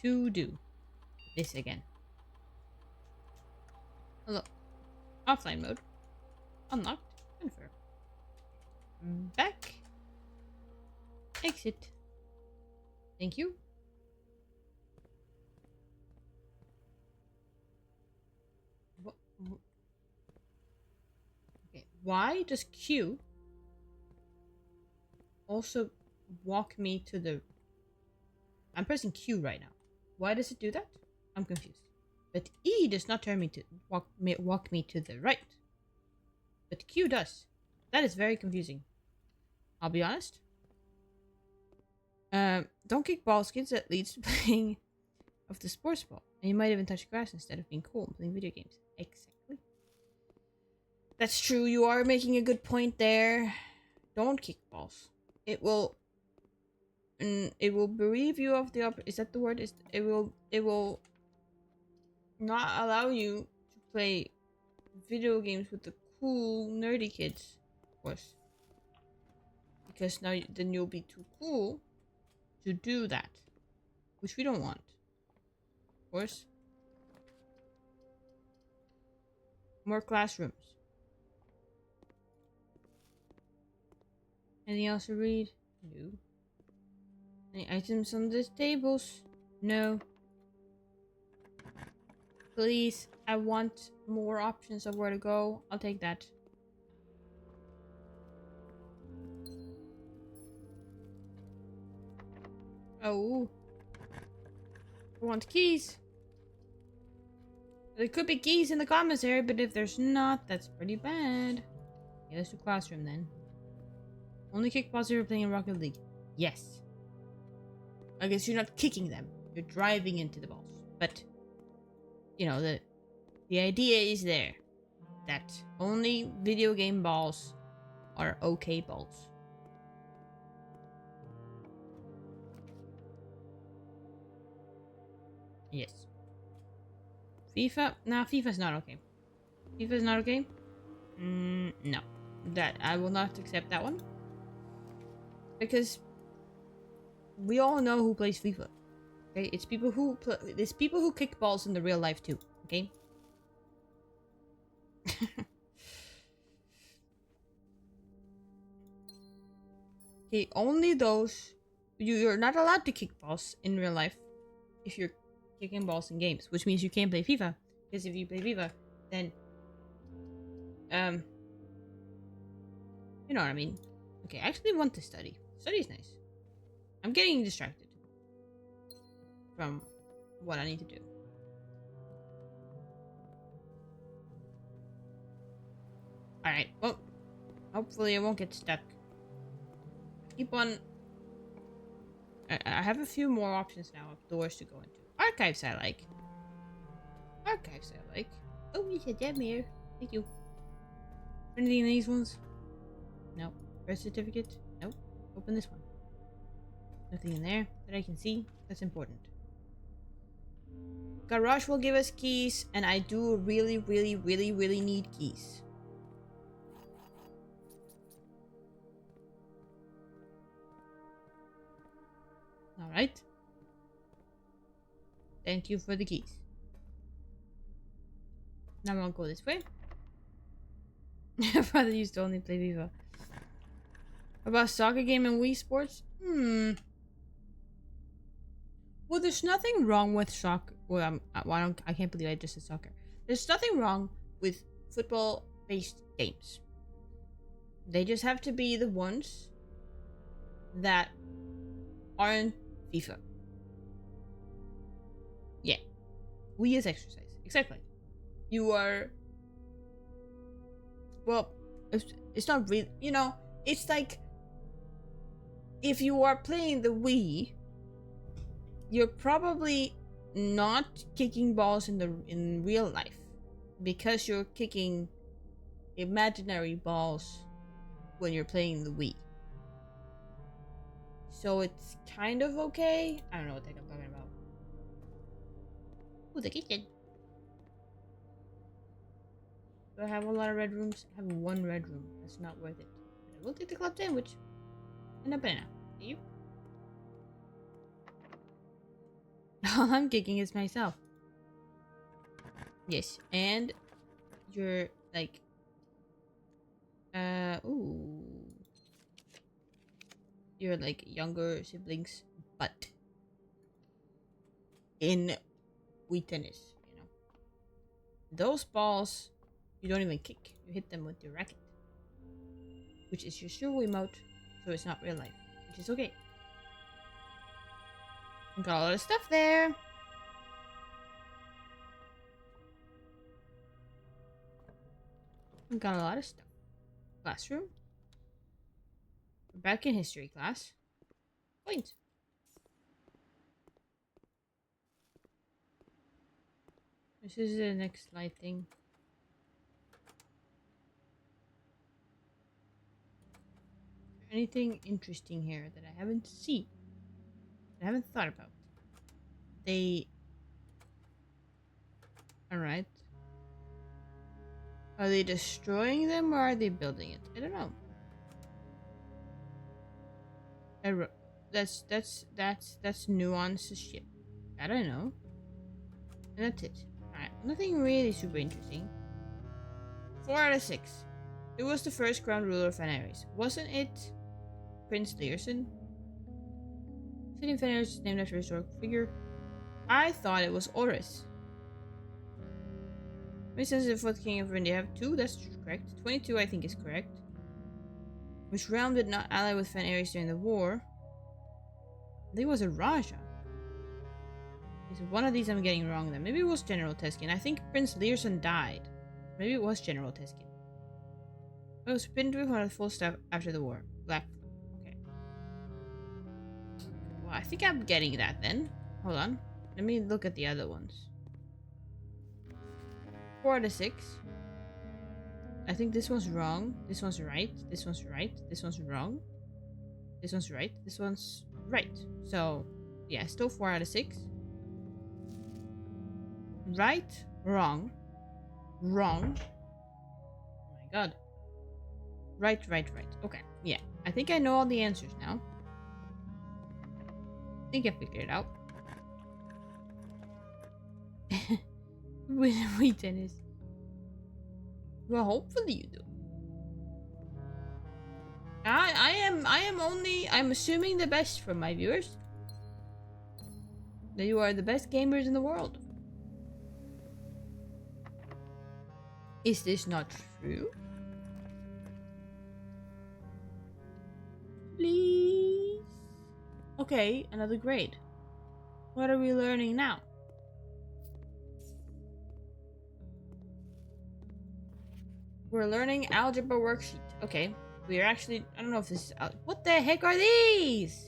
S1: to do this again. Hello. Offline mode. Unlocked. Confirm. Back. Exit. Thank you. What? Okay. Why does Q also walk me to the... I'm pressing Q right now. Why does it do that? I'm confused. But E does not turn me to walk me to the right. But Q does. That is very confusing. I'll be honest. Don't kick balls, kids. That leads to playing of the sports ball. And you might even touch grass instead of being cool and playing video games. Exactly. That's true. You are making a good point there. Don't kick balls. It will bereave you of the is that the word? It will not allow you to play video games with the cool nerdy kids, of course. Because now then you'll be too cool to do that, which we don't want, of course. More classrooms. Anything else to read? No. Any items on the tables? No. Please, I want more options of where to go. I'll take that. Oh. I want keys. There could be keys in the commissary, but if there's not, that's pretty bad. Okay, let's do classroom then. Only kick balls if you're playing in Rocket League. Yes. I guess you're not kicking them. You're driving into the balls. But, you know, the idea is there. That only video game balls are okay balls. Yes. FIFA? Nah, FIFA's not okay. FIFA's not okay? No. That I will not accept that one. Because we all know who plays FIFA. Okay? It's people who there's people who kick balls in the real life too. Okay? Okay, only those you're not allowed to kick balls in real life if you're kicking balls in games, which means you can't play FIFA. Because if you play FIFA, then you know what I mean. Okay, I actually want to study. Study's nice. I'm getting distracted from what I need to do. Alright, well, hopefully I won't get stuck. Keep on... I have a few more options now of doors to go into. Archives I like. Archives I like. Oh, you said that, Mayor. Thank you. Anything in these ones? Nope. Birth certificate? Nope. Open this one. Nothing in there that I can see. That's important. Garage will give us keys, and I do really need keys. Alright. Thank you for the keys. Now I'll go this way. My brother used to only play FIFA. About soccer game and Wii Sports? Well, there's nothing wrong with soccer. Well, I can't believe I just said soccer. There's nothing wrong with football-based games. They just have to be the ones that aren't FIFA. Yeah. Wii is exercise. Exactly. You are... Well, it's not really... You know, it's like... If you are playing the Wii, you're probably not kicking balls in real life. Because you're kicking imaginary balls when you're playing the Wii. So it's kind of okay. I don't know what the heck I'm talking about. Oh, the kitchen. Do I have a lot of red rooms? I have one red room. That's not worth it. But I will take the club sandwich. And a banana. You? All I'm kicking is myself. Yes. And you're like... Ooh. your like younger siblings, but in Wii tennis, you know, those balls you don't even kick. You hit them with your racket, which is just your Wiimote, so it's not real life, which is okay. Got a lot of stuff there. Got a lot of stuff. Classroom. We're back in history class. Point. This is the next slide thing. Anything interesting here that I haven't seen? I haven't thought about. They... Alright. Are they destroying them or are they building it? I don't know. That's nuance shit. I don't know. And that's it. Alright, nothing really super interesting. 4 out of 6. Who was the first crown ruler of Veneris? Wasn't it Prince Learson? City of Veneris is named after a historical figure. I thought it was Oris. Which says the 4th king of India have 2? That's correct. 22 I think is correct. Which realm did not ally with Veneris during the war? I think it was a Raja. So one of these I'm getting wrong then. Maybe it was General Teskin. I think Prince Learson died. Maybe it was General Teskin. It was pinned with one of the full staff after the war. Black. Okay. Well, I think I'm getting that then. Hold on. Let me look at the other ones. 4 out of 6. I think this one's wrong. This one's right. This one's right. This one's wrong. This one's right. This one's right. So, yeah, still 4 out of 6. Right, wrong, wrong. Oh my god. Right. Okay, yeah. I think I know all the answers now. I think I figured it out. With Wii tennis. Well, hopefully you do. I'm assuming the best from my viewers. That you are the best gamers in the world. Is this not true? Please. Okay, another grade. What are we learning now? We're learning algebra worksheet. Okay. We are actually... I don't know if this is... What the heck are these?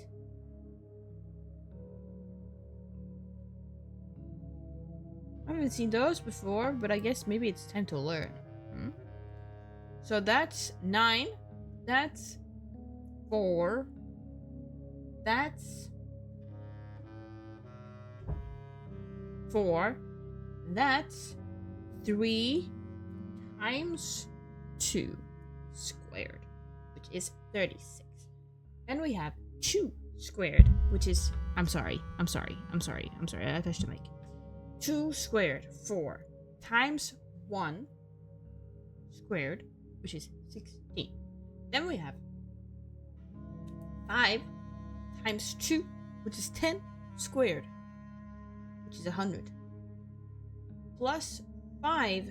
S1: I haven't seen those before, but I guess maybe it's time to learn. So that's 9. That's 4. That's 4. That's 3 times 2 squared, which is 36. Then we have 2 squared, which is... I'm sorry. I touched the mic. 2 squared, 4 times 1 squared, which is 16. Then we have 5 times 2, which is 10 squared, which is 100. Plus 5,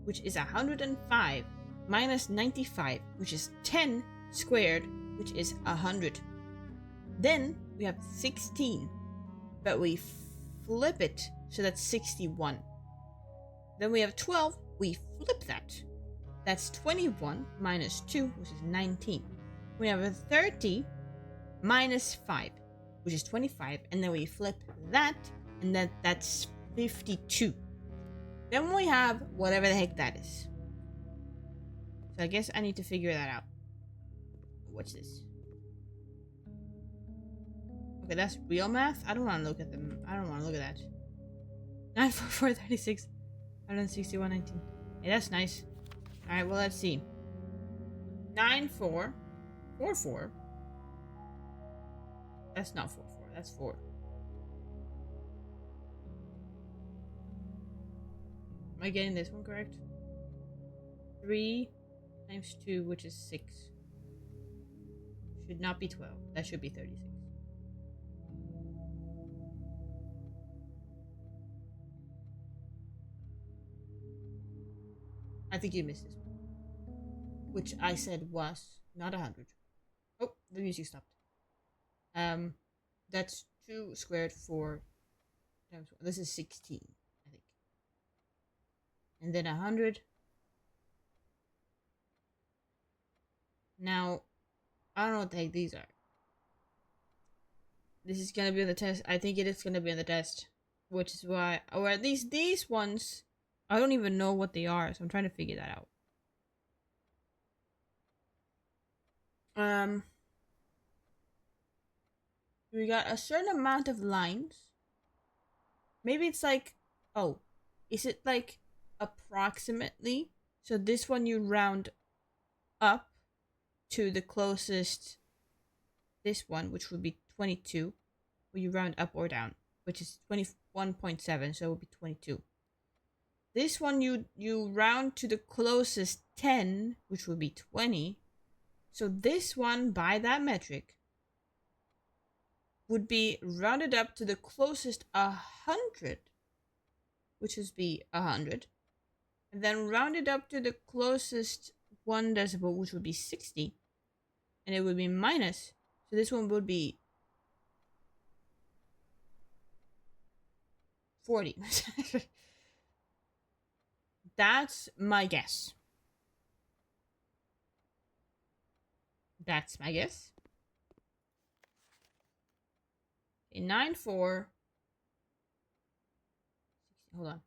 S1: which is 105, minus 95, which is 10 squared, which is 100. Then we have 16, but we flip it, so that's 61. Then we have 12, we flip that. That's 21 minus 2, which is 19. We have a 30 minus 5, which is 25, and then we flip that, and that's 52. Then we have whatever the heck that is. So I guess I need to figure that out. What's this? Okay, that's real math? I don't want to look at them. I don't want to look at that. 9, 4, 4, 36, 161, 19. Hey, that's nice. Alright, well, let's see. 9, 4, 4, 4. That's not 4, 4. That's 4. Am I getting this one correct? 3 times 2, which is 6. Should not be 12. That should be 36. I think you missed this one. Which I said was not 100. Oh, the music stopped. That's 2 squared 4 times 1. This is 16, I think. And then 100. Now, I don't know what the heck these are. This is gonna be on the test. I think it is gonna be on the test. Which is why, or at least these ones, I don't even know what they are, so I'm trying to figure that out. We got a certain amount of lines. Maybe it's like, oh, is it like approximately? So this one you round up to the closest, this one, which would be 22, where you round up or down, which is 21.7, so it would be 22. This one you round to the closest 10, which would be 20. So this one, by that metric, would be rounded up to the closest 100, which would be 100. And then rounded up to the closest 1 decibel, which would be 60. And it would be minus. So this one would be 40. That's my guess. That's my guess. Okay, 9, 4. Hold on.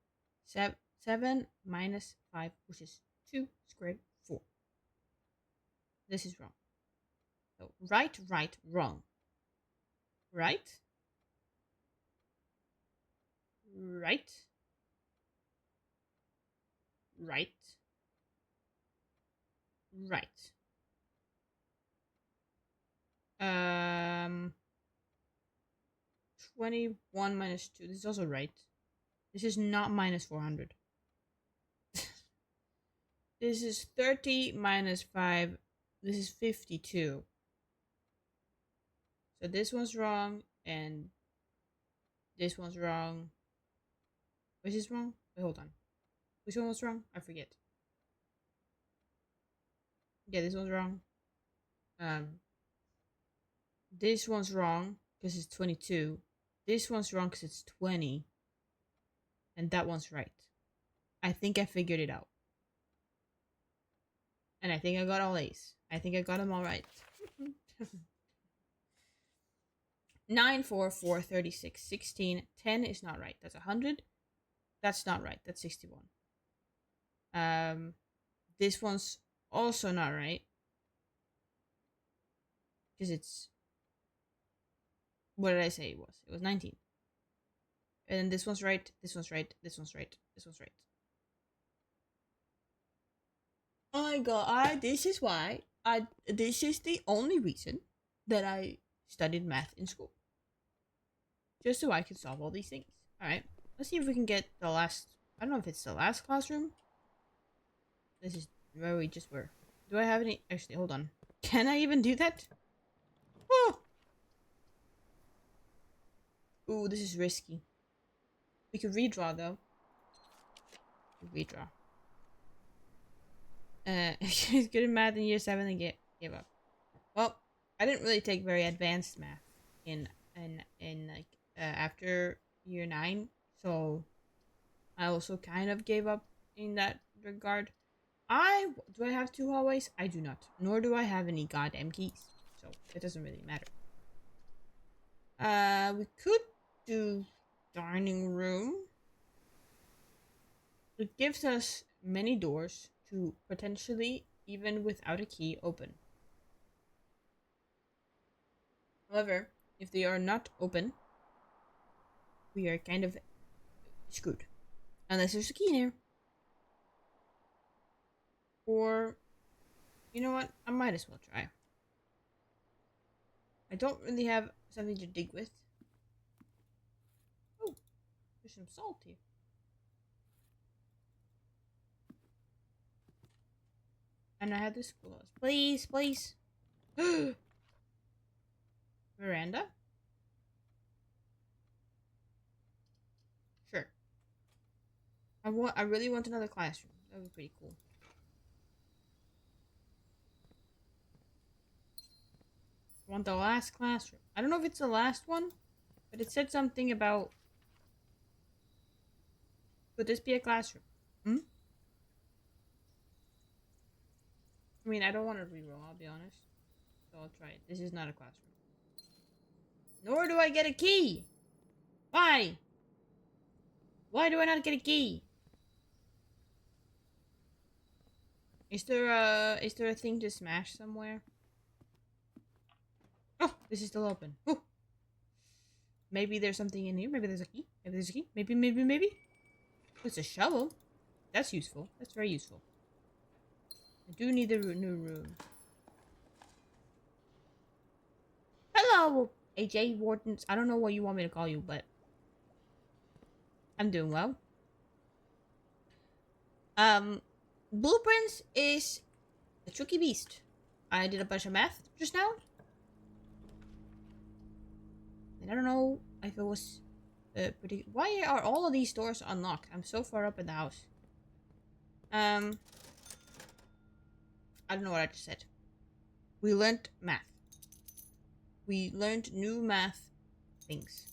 S1: 7 minus 5, which is 2 squared 4. This is wrong. So right, wrong. Right. Right. Right. Right. 21 minus 2. This is also right. This is not minus 400. This is 30 minus 5. This is 52. So this one's wrong, and this one's wrong. Which is wrong? Wait, hold on. Which one was wrong? I forget. Yeah, this one's wrong. This one's wrong because it's 22. This one's wrong because it's 20. And that one's right. I think I figured it out. And I think I got all A's. I think I got them all right. 9, 4, 4, 36, 16. 10 is not right. That's 100. That's not right. That's 61. This one's also not right. Because it's... What did I say it was? It was 19. And this one's right. This one's right. This one's right. This one's right. Oh my god, this is why this is the only reason that I studied math in school. Just so I could solve all these things. Alright, let's see if we can get the last, I don't know if it's the last classroom. This is where we just were. Do I have any, actually, hold on. Can I even do that? Oh! Ooh, this is risky. We could redraw though. Redraw. He's good at math in year 7 and gave up. Well, I didn't really take very advanced math in like after year 9, so I also kind of gave up in that regard. Do I have 2 hallways? I do not. Nor do I have any goddamn keys, so it doesn't really matter. We could do dining room. It gives us many doors to potentially, even without a key, open. However, if they are not open, we are kind of screwed. Unless there's a key in here. Or, you know what? I might as well try. I don't really have something to dig with. Oh, there's some salt here. And I have this gloss. Please, please. Miranda? Sure. I really want another classroom. That would be pretty cool. I want the last classroom. I don't know if it's the last one, but it said something about... Could this be a classroom? Hmm? I mean, I don't want to reroll, I'll be honest. So I'll try it. This is not a classroom. Nor do I get a key! Why? Why do I not get a key? Is there a thing to smash somewhere? Oh, this is still open. Ooh. Maybe there's something in here. Maybe there's a key. Maybe there's a key. Maybe. Oh, it's a shovel. That's useful. That's very useful. I do need a new room. Hello, AJ Wardens. I don't know what you want me to call you, but I'm doing well. Blueprints is a tricky beast. I did a bunch of math just now. And I don't know if it was pretty... Why are all of these doors unlocked? I'm so far up in the house. I don't know what I just said. We learned math. We learned new math things.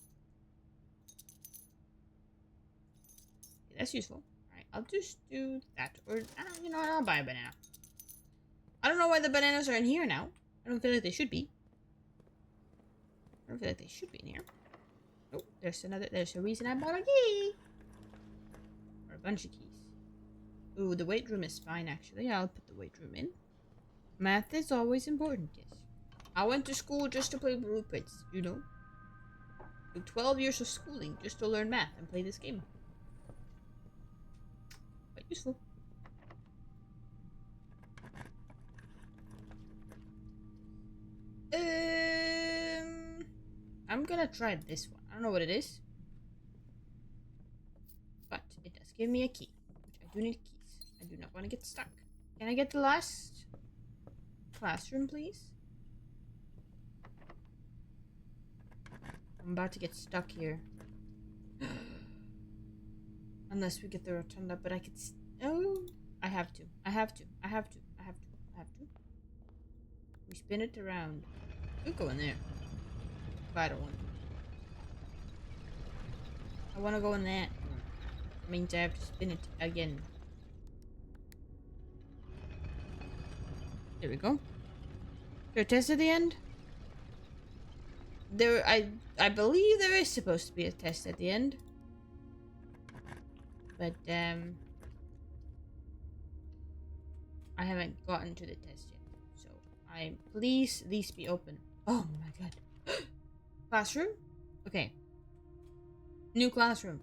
S1: Okay, that's useful. Alright, I'll just do that. Or, you know what, I'll buy a banana. I don't know why the bananas are in here now. I don't feel like they should be. I don't feel like they should be in here. Oh, there's a reason I bought a key. Or a bunch of keys. Ooh, the weight room is fine, actually. I'll put the weight room in. Math is always important, yes. I went to school just to play blueprints, you know. Took 12 years of schooling just to learn math and play this game. Quite useful. I'm gonna try this one. I don't know what it is. But it does give me a key. Which I do need keys. I do not want to get stuck. Can I get the last classroom, please? I'm about to get stuck here. Unless we get the rotunda, but I could... Oh, I have to. We spin it around. You go in there. But I don't want to. I want to go in that. That means I have to spin it again. There we go. Is there a test at the end? I believe there is supposed to be a test at the end. But, I haven't gotten to the test yet. So, please, these be open. Oh my god. Classroom? Okay. New classroom.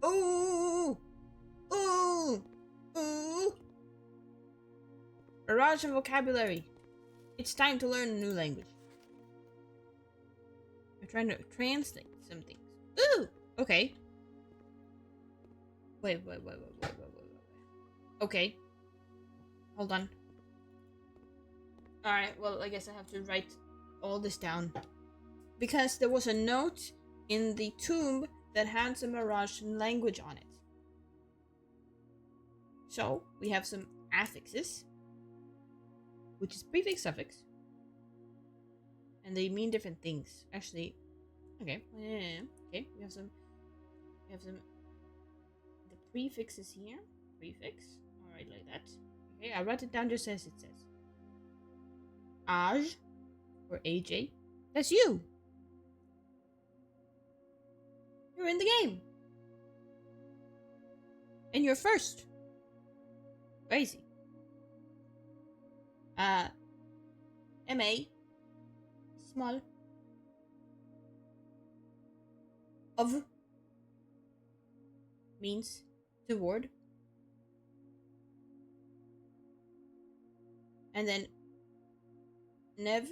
S1: Ooh! Ooh! Ooh! Barrage of vocabulary. It's time to learn a new language. I'm trying to translate some things. Ooh! Okay. Wait. Okay. Hold on. Alright, well, I guess I have to write all this down. Because there was a note in the tomb that had some Marajan language on it. So, we have some affixes, which is prefix suffix. And they mean different things. Actually, okay. Okay, we have some the prefixes here. Prefix. Alright, like that. Okay, I write it down just as it says. Aj or AJ. That's you. You're in the game. And you're first. Crazy. MA. Small. Of means toward. And then Nev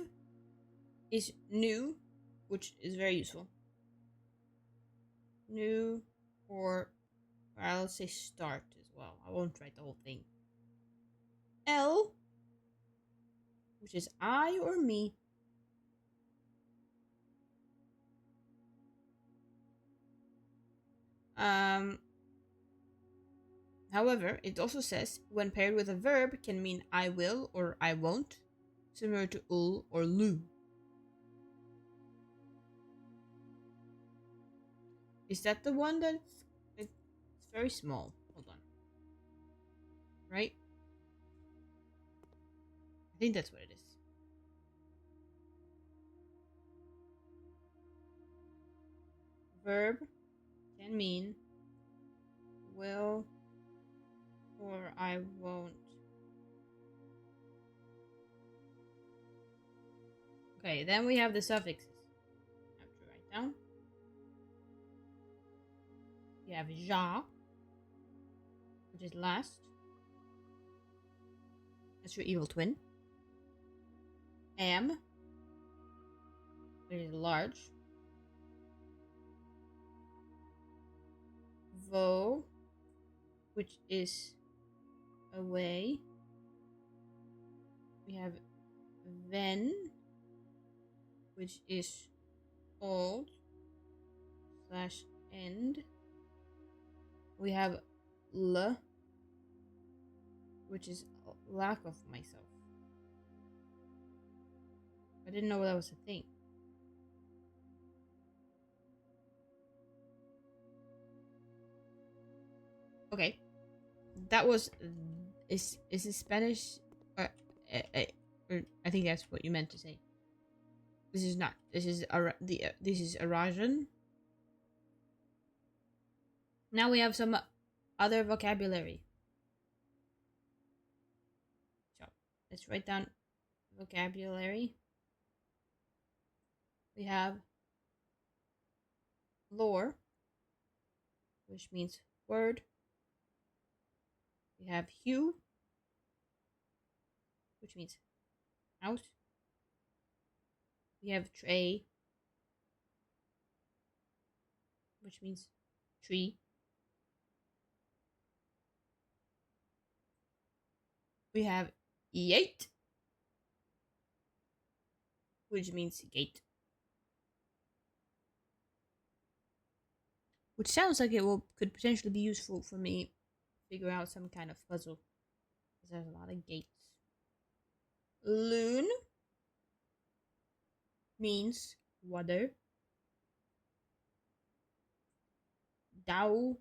S1: is new, which is very useful. New or I'll say start as well. I won't write the whole thing. L which is I or me. However, it also says when paired with a verb can mean I will or I won't, similar to ul or lu. Is that the one that's it's very small? Hold on. Right? I think that's what it is. Verb can mean will or I won't. Okay, then we have the suffixes. I have to write down. You have ja, which is last. That's your evil twin. Am, which is large. Vo, which is away. We have ven, which is old slash end. We have l, which is lack of myself. I didn't know that was a thing. Okay, that was is it Spanish or I think that's what you meant to say. This is not. This is this is Arajan. Now we have some other vocabulary. So let's write down vocabulary. We have lore, which means word. We have hue, which means house. We have tray, which means tree. We have yate, which means gate. Which sounds like it could potentially be useful for me figure out some kind of puzzle. Because there's a lot of gates. Loon means water. Dao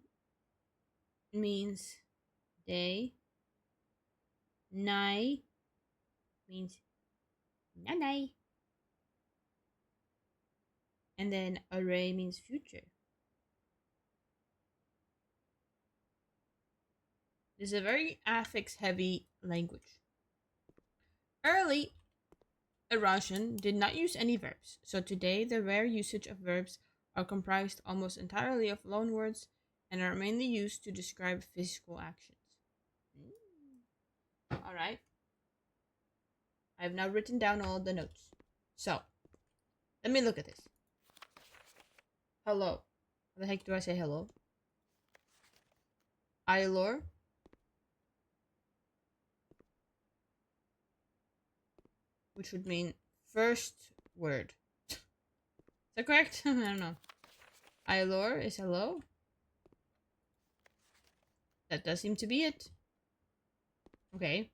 S1: means day. Nai means nanai. And then array means future. This is a very affix heavy language. Early Russian did not use any verbs, so today the rare usage of verbs are comprised almost entirely of loanwords and are mainly used to describe physical actions. Alright. I have now written down all the notes. So, let me look at this. Hello. How the heck do I say hello? Ilor. Which would mean first word. Is that correct? I don't know. Ilor is hello. That does seem to be it. Okay.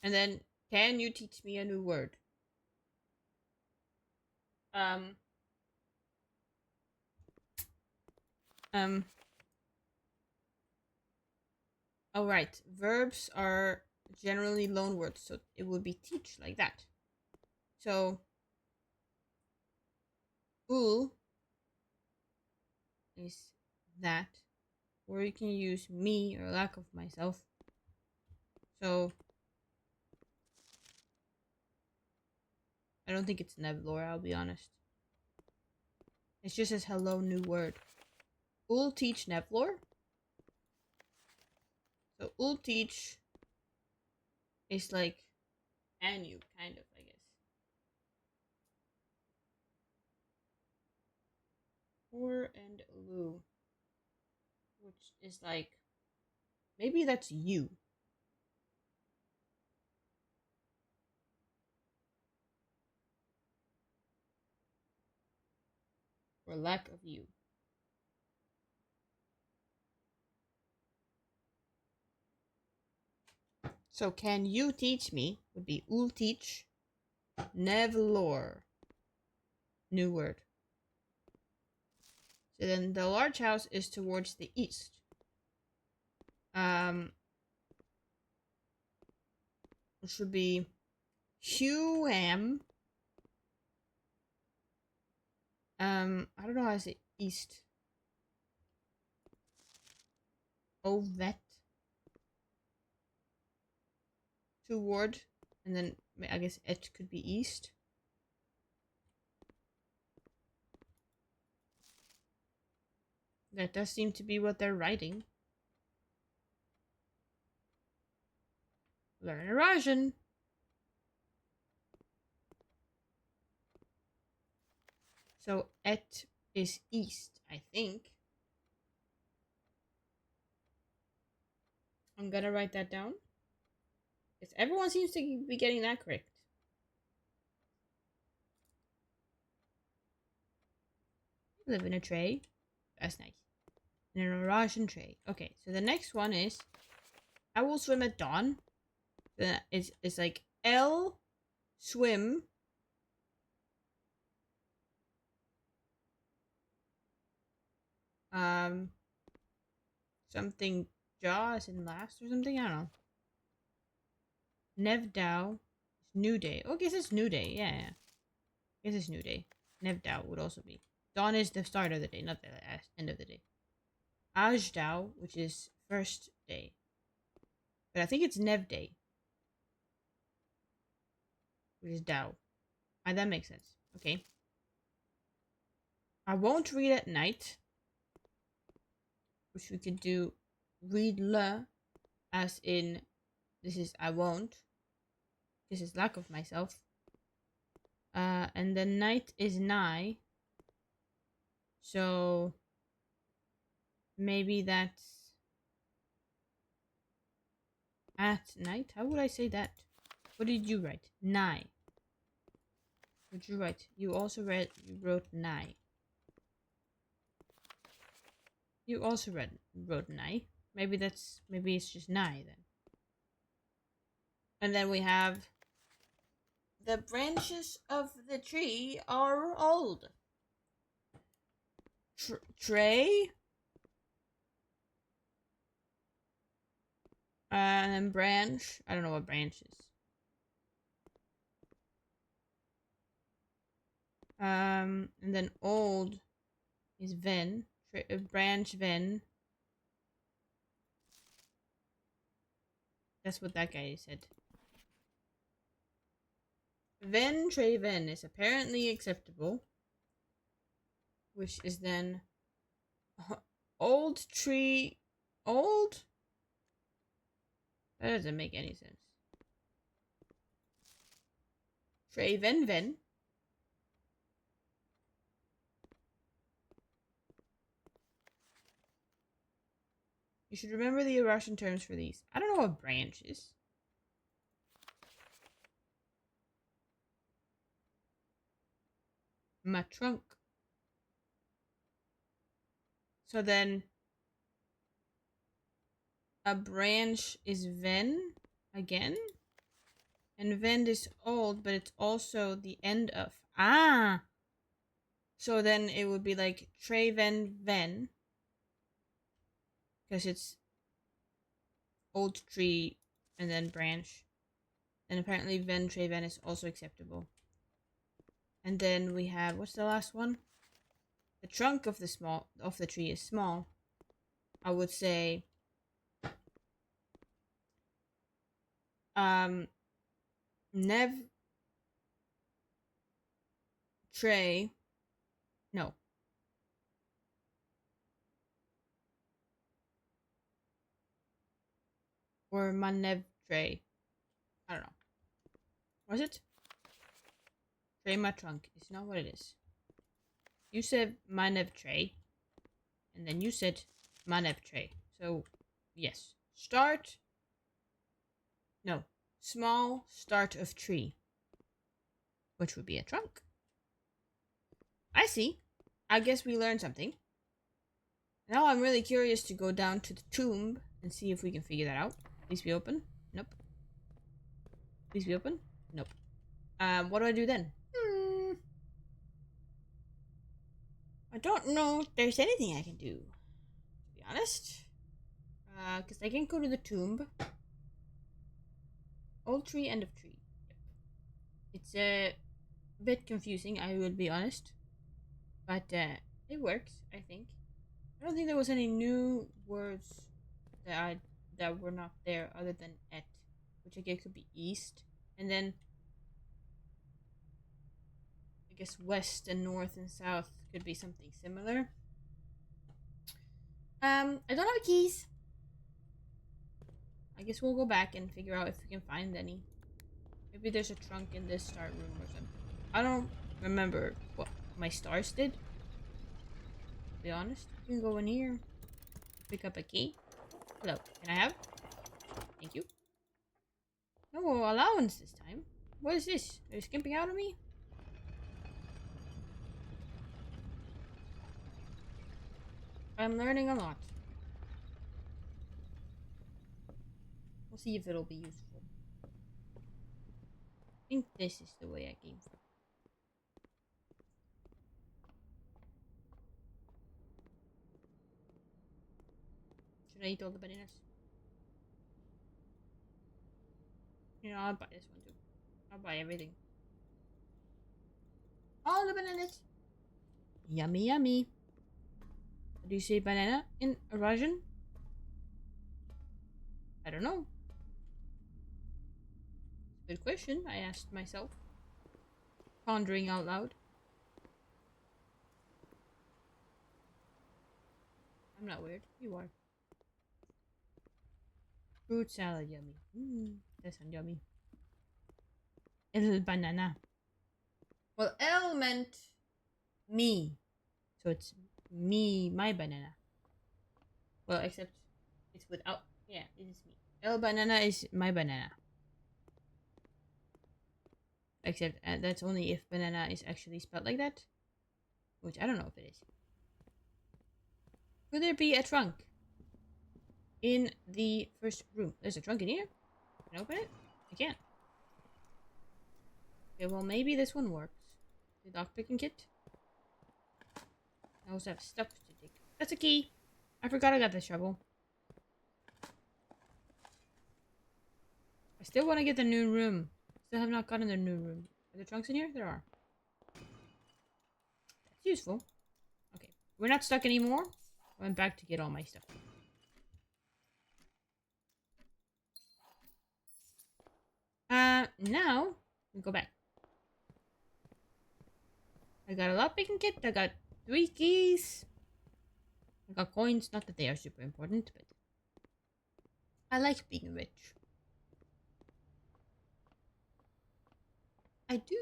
S1: And then, can you teach me a new word? Oh, right. Verbs are generally loan words, so it would be teach like that. So, ul is that, or you can use me or lack of myself. So, I don't think it's Nevlor, I'll be honest. It just says hello, new word. Ul teach Nevlor. So, ul teach is like Anu, kind of, I guess. Or and Lu, which is like, maybe that's you. or lack of you. So can you teach me would be ul teach nevlor. New word. So then the large house is towards the east. It should be Huam. I don't know how to say east. Ovet. Toward. And then I guess it could be east. That does seem to be what they're writing. Learn Russian. So et is east, I think. I'm gonna write that down. Because everyone seems to be getting that correct. Live in a tray. That's nice. In a Russian tray. Okay, so the next one is I will swim at dawn. It's like L swim. Something jaws and last or something. I don't know. Nevdow. New day. Oh, I guess it's new day. Yeah, yeah. I guess it's new day. Nevdow would also be. Dawn is the start of the day, not the end of the day. Ajdao, which is first day. But I think it's Nev day. Which is Dao. Ah, that makes sense. Okay. I won't read at night. Which we could do read le as in this is I won't. This is lack of myself. And the night is nigh. So maybe that's at night. How would I say that? What did you write? Nigh. What did you write? You also wrote nigh. You also wrote nigh. Maybe it's just nigh then. And then we have the branches of the tree are old. Tray. And then branch. I don't know what branch is. And then old is ven. Branch ven. That's what that guy said. Ven tray ven is apparently acceptable. Which is then old tree old? That doesn't make any sense. Tray ven ven. You should remember the Russian terms for these. I don't know what branch is. My trunk. So then a branch is ven again. And ven is old, but it's also the end of. Ah! So then it would be like tre ven ven. Because it's old tree and then branch. And apparently ven tre ven is also acceptable. And then we have, what's the last one? The trunk of the tree is small. I would say nev tray. No. Or manev tray. I don't know. Was it? Tray my trunk. It's not what it is. You said manev tray. And then you said manev tray. So, yes. Start. No. Small start of tree. Which would be a trunk. I see. I guess we learned something. Now I'm really curious to go down to the tomb and see if we can figure that out. Please be open. Nope. Please be open. Nope. What do I do then? I don't know if there's anything I can do, to be honest. Because I can't go to the tomb. Old tree, end of tree. Yep. It's a bit confusing, I will be honest. But it works, I think. I don't think there was any new words that were not there other than et, which I guess could be east. And then I guess west and north and south could be something similar. I don't have keys. I guess we'll go back and figure out if we can find any. Maybe there's a trunk in this start room or something. I don't remember what my stars did. To be honest, you can go in here, pick up a key. Hello, can I have? Thank you. No allowance this time. What is this? Are you skimping out on me? I'm learning a lot. We'll see if it'll be useful. I think this is the way I came from. Should I eat all the bananas? You know, I'll buy this one too. I'll buy everything. All the bananas. Yummy, yummy. Do you say banana in Russian? I don't know. Good question, I asked myself. Pondering out loud. I'm not weird. You are. Fruit salad, yummy. That sounds yummy. El banana. Well, El meant me. So it's me, my banana. Well, except it's without. Yeah, it is me. El banana is my banana. Except that's only if banana is actually spelled like that. Which I don't know if it is. Could there be a trunk in the first room? There's a trunk in here. Can I open it? I can't. Okay, well maybe this one works. The lockpicking kit. I also have stuff to take. That's a key. I forgot I got the shovel. I still want to get the new room. Still have not gotten the new room. Are there trunks in here? There are. It's useful. Okay. We're not stuck anymore. I went back to get all my stuff. Now we go back. I got a lockpicking kit. I got 3 keys. I got coins. Not that they are super important, but I like being rich. I do.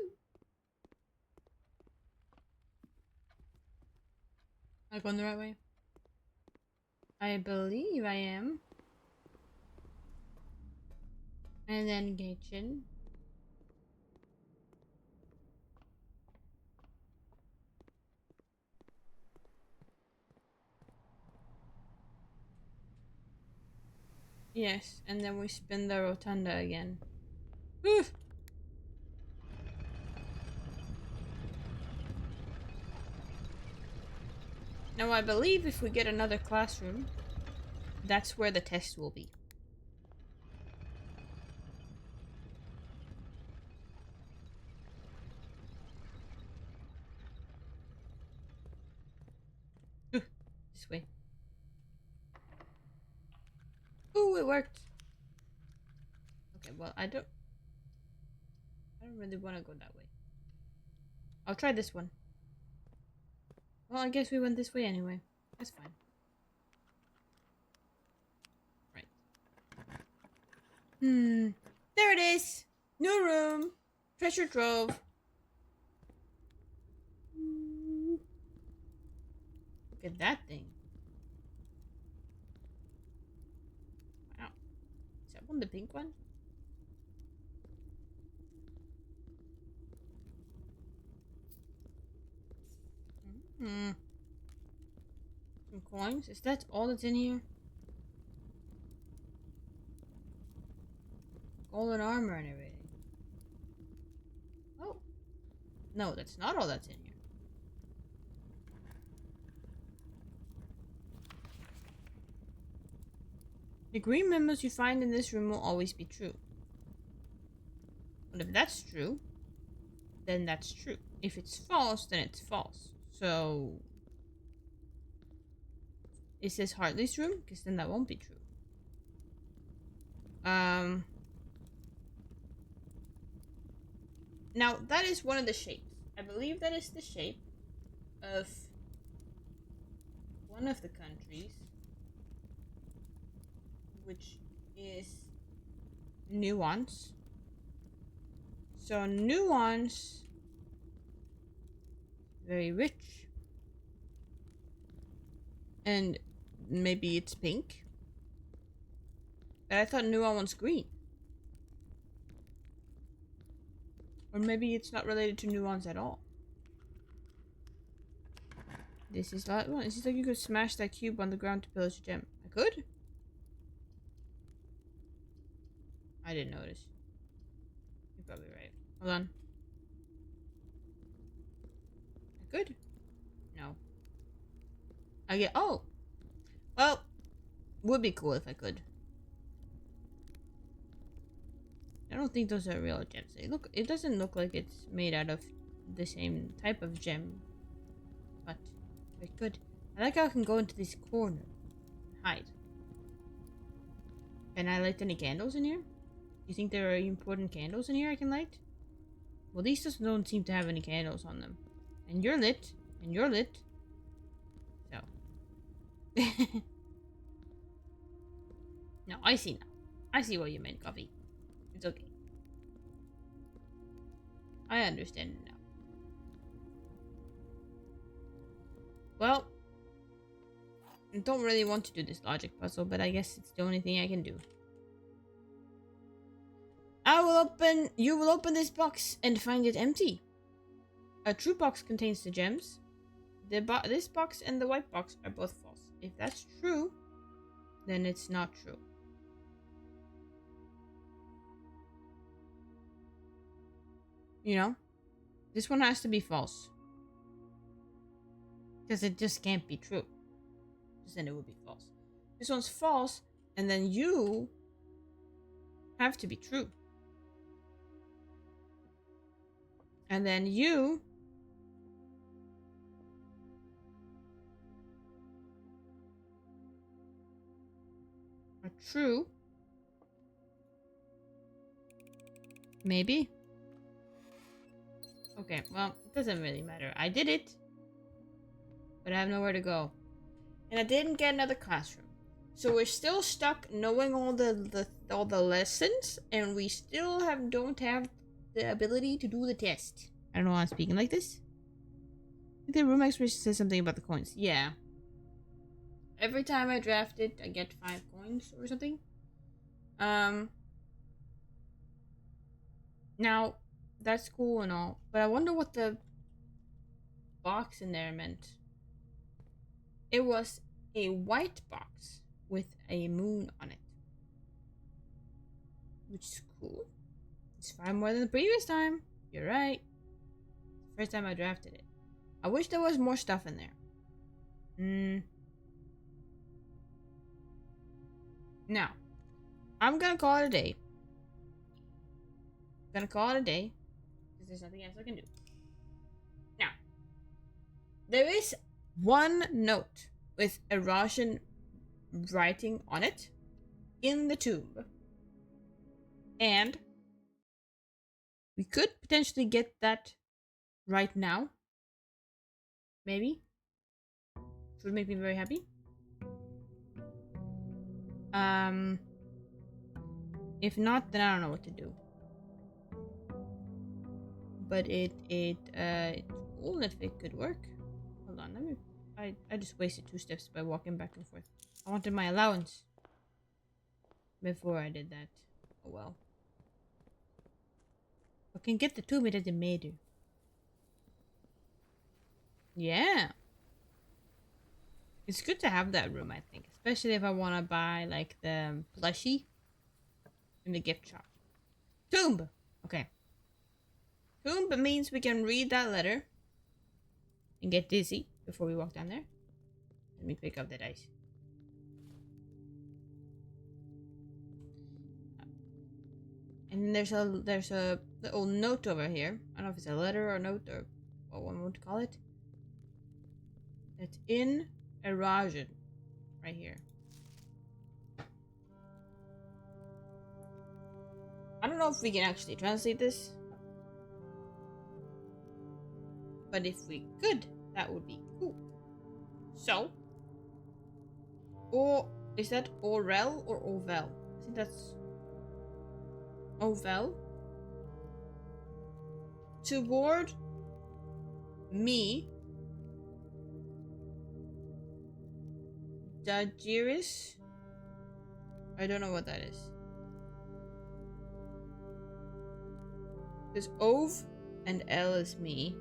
S1: Am I going the right way? I believe I am. And then kitchen. Yes, and then we spin the rotunda again. Oof. Now I believe if we get another classroom, that's where the test will be. This way. Ooh, it worked. Okay, well I don't really want to go that way. I'll try this one. Well, I guess we went this way anyway. That's fine. Right. There it is! New room! Treasure trove! Look at that thing. Wow. Is that one the pink one? Hmm. Some coins? Is that all that's in here? Golden armor and everything. Oh. No, that's not all that's in here. The green memos you find in this room will always be true. But if that's true, then that's true. If it's false, then it's false. So... is this Hartley's room? Because then that won't be true. Now, that is one of the shapes. I believe that is the shape of one of the countries, which is Nuance. So Nuance, very rich. And maybe it's pink. But I thought Nuance was green. Or maybe it's not related to Nuance at all. This is that one. It seems like you could smash that cube on the ground to pillage a gem. I could? I didn't notice. You're probably right. Hold on. I could? No. I get. Oh! Well, would be cool if I could. I don't think those are real gems. It doesn't look like it's made out of the same type of gem. But very good. I like how I can go into this corner and hide. Can I light any candles in here? Do you think there are important candles in here I can light? Well, these just don't seem to have any candles on them. And you're lit. And you're lit. So. No, I see now. I see what you meant, Coffee. It's okay. I understand it now. Well, I don't really want to do this logic puzzle, but I guess it's the only thing I can do. You will open this box and find it empty. A true box contains the gems. This box and the white box are both false. If that's true, then it's not true. You know? This one has to be false. Because it just can't be true. Because then it would be false. This one's false, and then you have to be true. And then you are true. Maybe. Okay, well, it doesn't really matter. I did it. But I have nowhere to go. And I didn't get another classroom. So we're still stuck knowing all the lessons, and we still don't have the ability to do the test. I don't know why I'm speaking like this. The room exploration says something about the coins. Yeah. Every time I draft it, I get 5 coins or something. Now, that's cool and all, but I wonder what the box in there meant. It was a white box with a moon on it. Which is cool. It's 5 more than the previous time. You're right. It's the first time I drafted it. I wish there was more stuff in there. Now, I'm gonna call it a day. Because there's nothing else I can do. Now, there is one note with a Russian writing on it in the tomb. And we could potentially get that right now. Maybe. Which would make me very happy. If not, then I don't know what to do. But it's cool if it could work. Hold on, I just wasted 2 steps by walking back and forth. I wanted my allowance before I did that. Oh well. I can get the tomb, it doesn't matter. Yeah. It's good to have that room, I think. Especially if I want to buy, like, the plushie in the gift shop. Tomb! Okay. Tomb means we can read that letter and get dizzy before we walk down there. Let me pick up the dice. And there's a little note over here. I don't know if it's a letter or a note or what one would call it. It's in erosion. Right here. I don't know if we can actually translate this. But if we could, that would be cool. So. Or is that Orel or Ovel? I think that's Ovel. Toward me, Dajiris. I don't know what that is. Because Ov and L is me.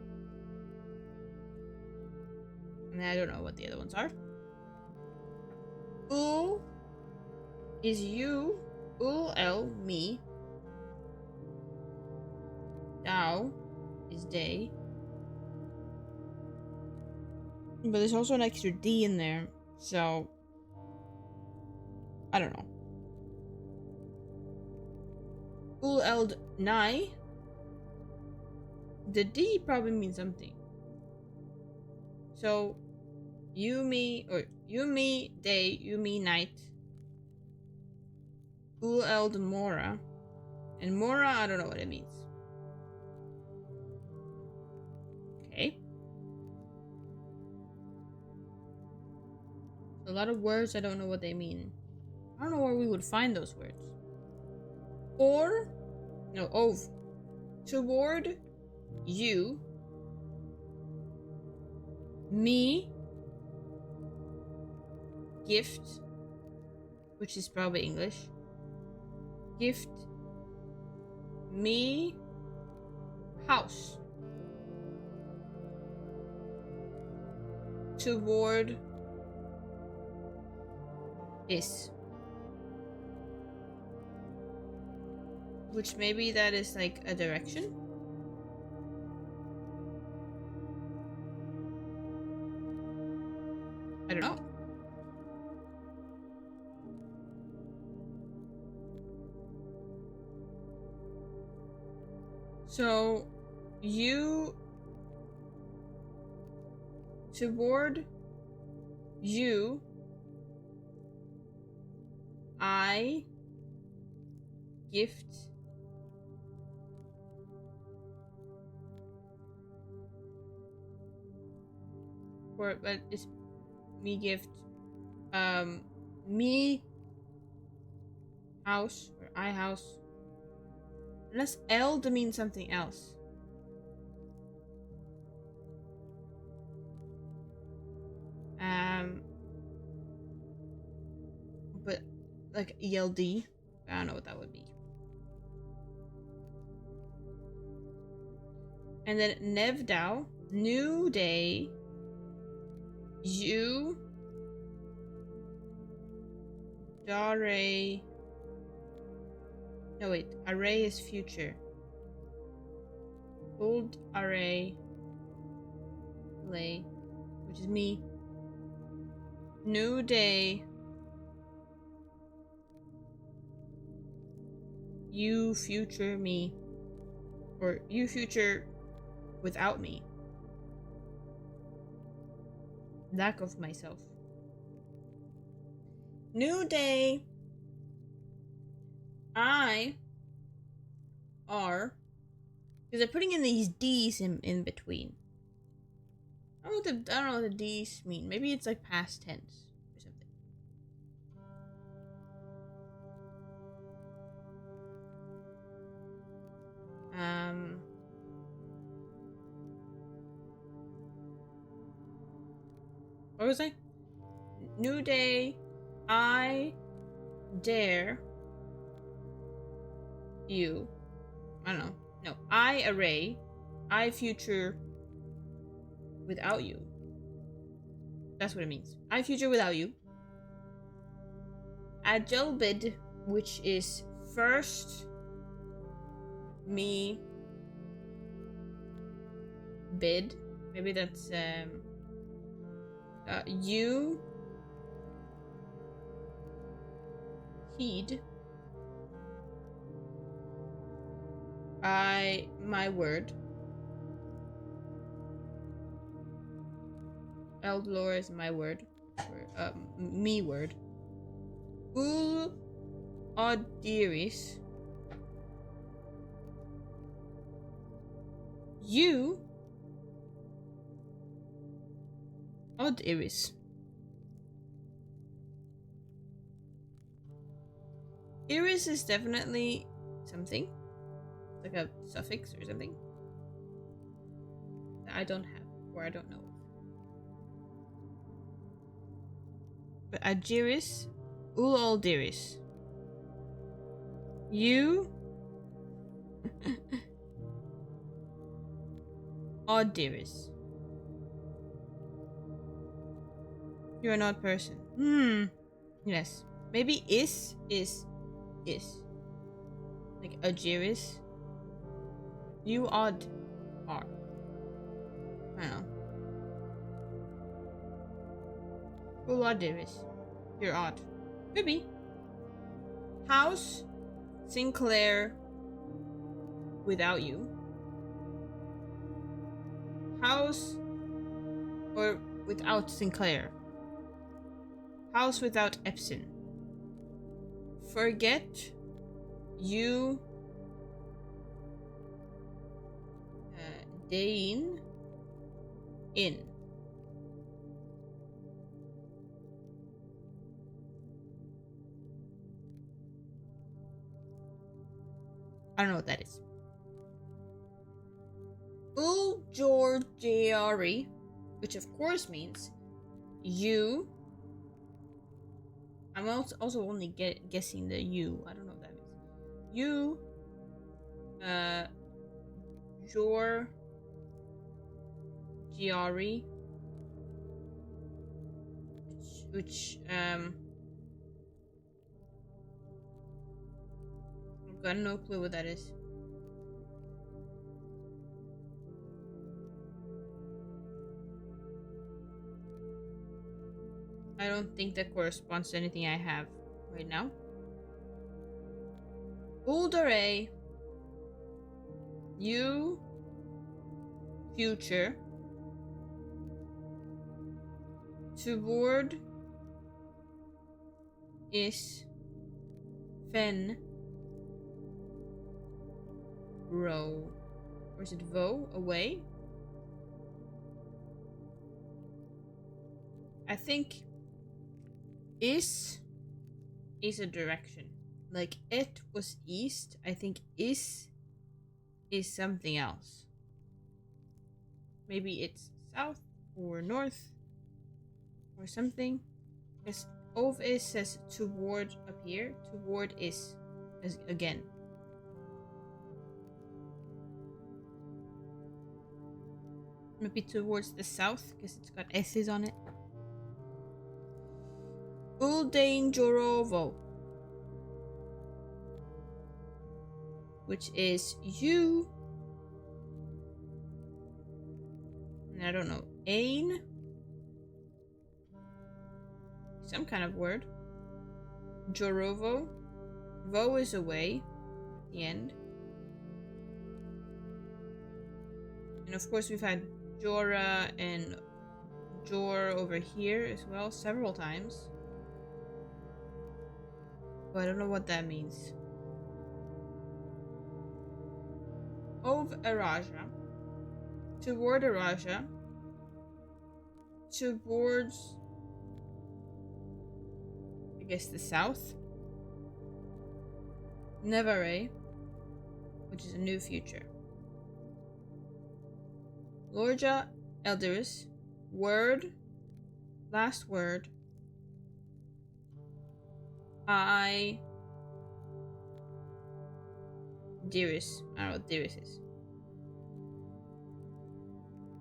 S1: And I don't know what the other ones are. Ul is you. Ul L, me. Dao is day. But there's also an extra D in there. So I don't know. Ul Eld Nai. The D probably means something. So you me day, you me night. Ul Eld Mora. And Mora, I don't know what it means. Okay. A lot of words, I don't know what they mean. I don't know where we would find those words. Or, no, Ov. Toward you, me, gift, which is probably English. Gift, me, house. Toward is. Which maybe that is like a direction. I don't know. So, you toward you, I gift or but it's me gift me house or I house. Unless L to mean something else. But like ELD. I don't know what that would be. And then Nevdao, new day, you, Dare. No wait, array is future. Old array, lay, which is me. New day. You future me. Or you future without me. Lack of myself. New day. I are. Because they're putting in these D's in between. I don't know what the D's mean. Maybe it's like past tense or something. What was I? New day. I dare you. I don't know. No. I array. I future without you. That's what it means. I future without you. Ajelbid, which is first me bid. Maybe that's you heed I my word. Eldlore is my word. Or, me word. Ul Odiris. You Odiris. Iris is definitely something. Like a suffix or something. That I don't have. Or I don't know. But Agiris. Ul Aldiris. You Odiris. You're an odd person. Yes. Maybe is. Like Agiris. You odd are. I don't know. Ul Odiris. You're odd. Could be. House Sinclair without you. House or without Sinclair. House without Epson. Forget you Dane in. I don't know what that is. Ul Georgiari, which of course means you. I'm also only guessing the you. I don't know what that means. You, Georgiari, which I've got no clue what that is. I don't think that corresponds to anything I have right now. Uldare, you, future, toward is fen, row, or is it vo, away? I think is a direction. Like it was east. I think is something else. Maybe it's south or north or something. Because ov is says toward up here. Toward is again. Maybe towards the south because it's got S's on it. Uldanjorovo, which is you. And I don't know. Ain. Some kind of word. Jorovo. Vo is away. The end. And of course we've had Jora and Jor over here as well several times. But I don't know what that means. Ov Araja. Toward Araja. Towards, I guess, the south. Nevare, which is a new future. Lorja Elderis. Word. Last word. I. Dearest. I don't know what dearest is.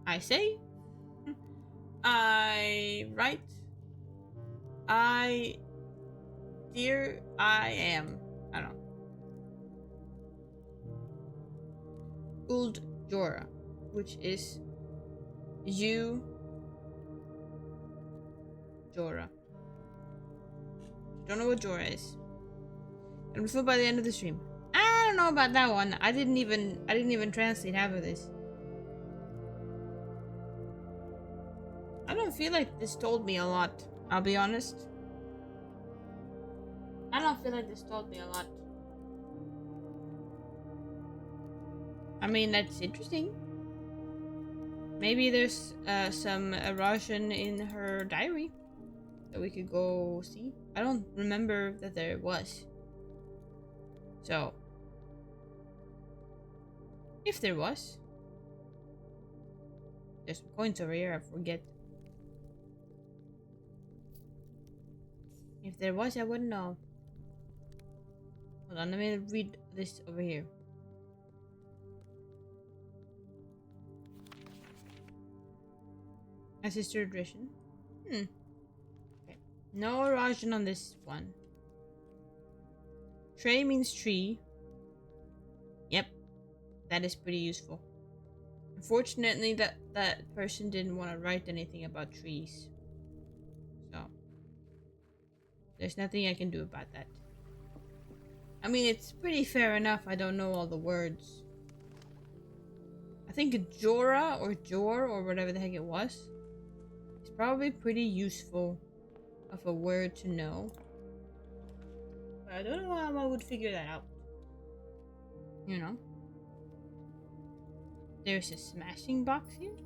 S1: I say. I write. I dear I am. I don't know. Uld Jora, which is you Jora. Don't know what Jora is. And we by the end of the stream. I don't know about that one. I didn't even translate half of this. I don't feel like this told me a lot. I'll be honest. I don't feel like this told me a lot. I mean, that's interesting. Maybe there's some Russian in her diary that we could go see. I don't remember that there was. So, if there was, there's some coins over here. I forget. If there was, I wouldn't know. Hold on, let me read this over here. My sister tradition. Okay. No Russian on this one. Trey means tree. Yep. That is pretty useful. Unfortunately, that person didn't want to write anything about trees. So, there's nothing I can do about that. I mean, it's pretty fair enough. I don't know all the words. I think Jora or Jor or whatever the heck it was is probably pretty useful of a word to know. But I don't know how I would figure that out. You know? There's a smashing box here.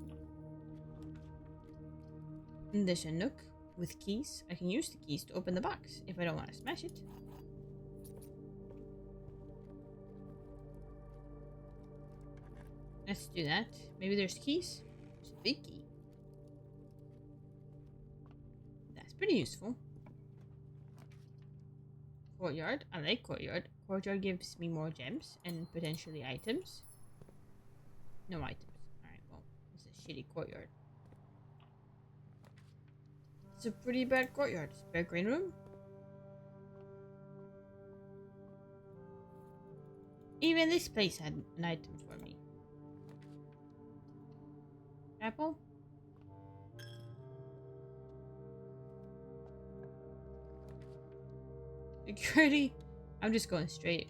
S1: And there's a nook with keys. I can use the keys to open the box if I don't want to smash it. Let's do that. Maybe there's keys. There's a big key. That's pretty useful. Courtyard. I like courtyard. Courtyard gives me more gems and potentially items. No items. Alright, well, it's a shitty courtyard. It's a pretty bad courtyard. Spare green room. Even this place had an item for me. Apple? Security? I'm just going straight.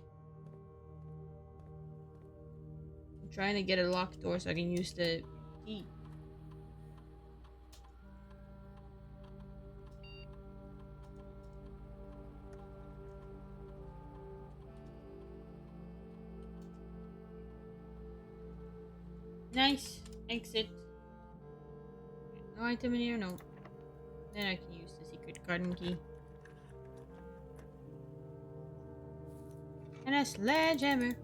S1: I'm trying to get a locked door so I can use the key. Nice. Exit. No item in here? No. Then I can use the secret garden key. And a sledgehammer.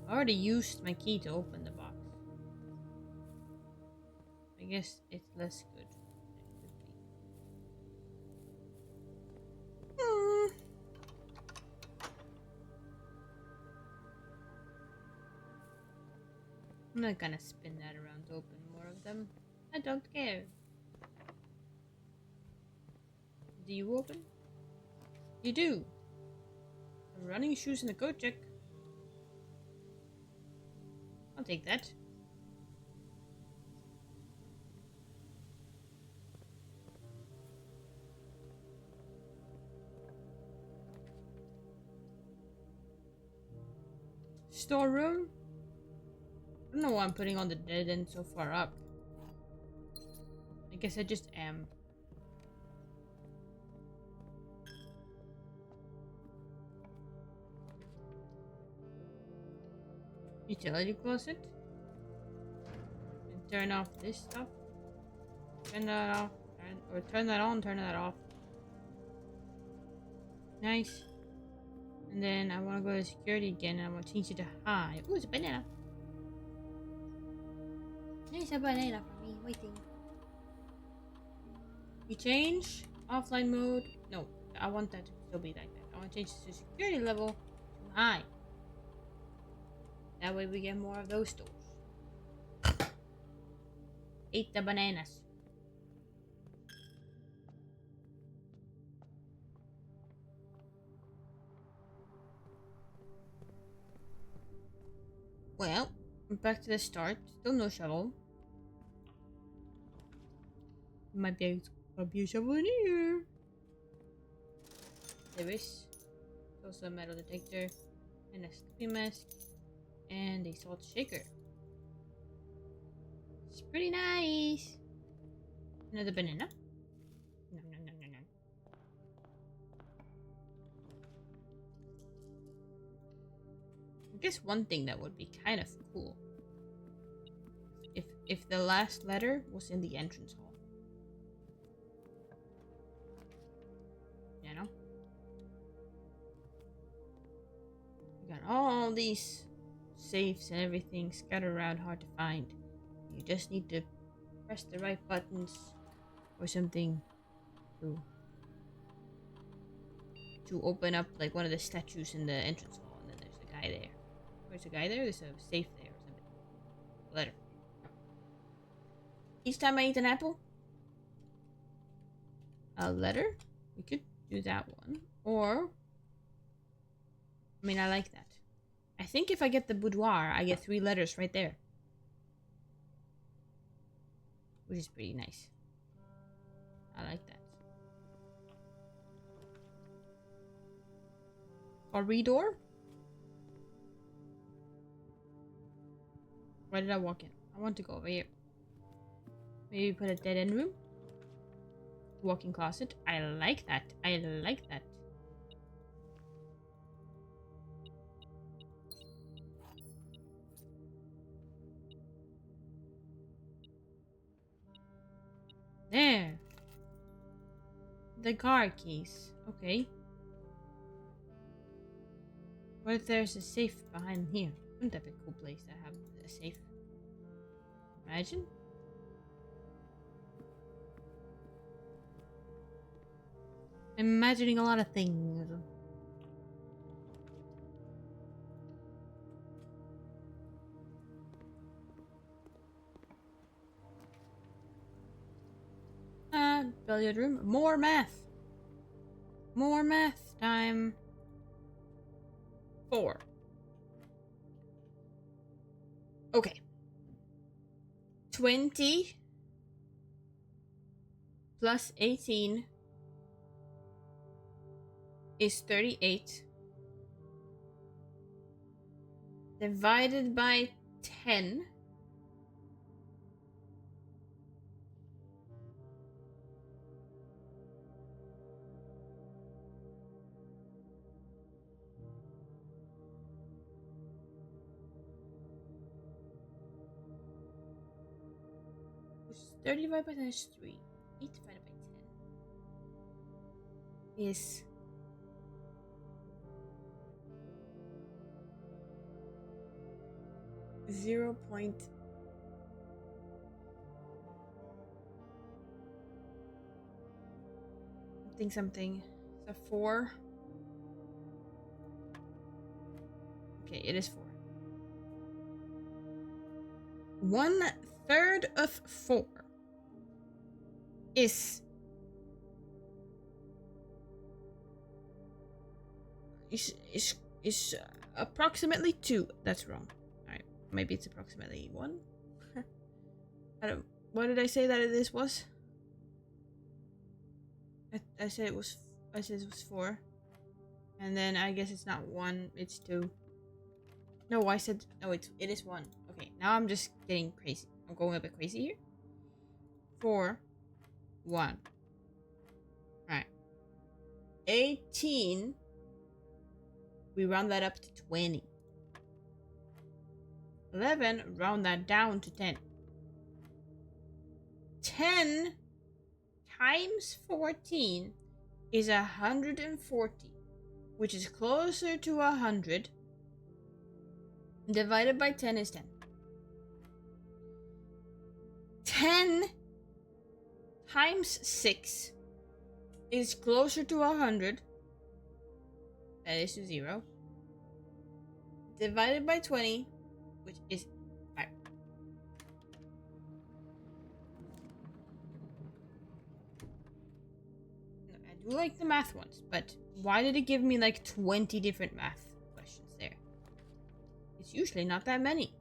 S1: I already used my key to open the box. I guess it's less good than it could be. I'm not gonna spin that around to open more of them. I don't care. Do you open? You do. Running shoes and a coat check. I'll take that. Storeroom? I don't know why I'm putting on the dead end so far up. I guess I just am. Utility closet. And turn off this stuff. Turn that off. Or turn that on, turn that off. Nice. And then I want to go to security again and I want to change it to high. Ooh, it's a banana. There's a banana for me, waiting. You change offline mode. No, I want that to still be like that. I want to change the security level to high. That way we get more of those doors. Eat the bananas. Well, back to the start. Still no shovel. Might be a shovel in here. There is also a metal detector and a sleeping mask and a salt shaker. It's pretty nice. Another banana. Nom, nom, nom, nom, nom. I guess one thing that would be kind of cool if the last letter was in the entrance hall. You know? You got all these safes and everything scattered around, hard to find. You just need to press the right buttons or something to open up like one of the statues in the entrance hall, and then there's a guy there. There's a guy there. There's a safe there or something. A letter. Each time I eat an apple, a letter. We could do that one, or I mean, I like that. I think if I get the boudoir, I get 3 letters right there, which is pretty nice. I like that. Corridor? Where did I walk in? I want to go over here. Maybe put a dead end room? Walk-in closet. I like that. I like that. There. The car keys. Okay. What if there's a safe behind here? Wouldn't that be a cool place to have a safe? Imagine. I'm imagining a lot of things. Billiard room. More math. More math time. 4. Okay. 20 plus 18 is 38. Divided by 10. Which is 30 divided by 10 is 3. 8 divided by 10 is 0. Something. So 4. Okay, it is 4. 1/3 of 4 is approximately 2. That's wrong. Alright, maybe it's approximately 1. I don't. What did I say that this was? I said it was. I said it was 4, and then I guess it's not 1. It's 2. No, I said no. It is 1. Okay, now I'm just getting crazy. I'm going a bit crazy here. 4, 1. Alright. 18. We round that up to 20. 11. Round that down to 10. 10 times 14 is 140, which is closer to 100. Divided by 10 is 10. 10 times 6 is closer to 100. That is to 0. Divided by 20, which is 5. I do like the math ones, but why did it give me like 20 different math questions there? It It's usually not that many.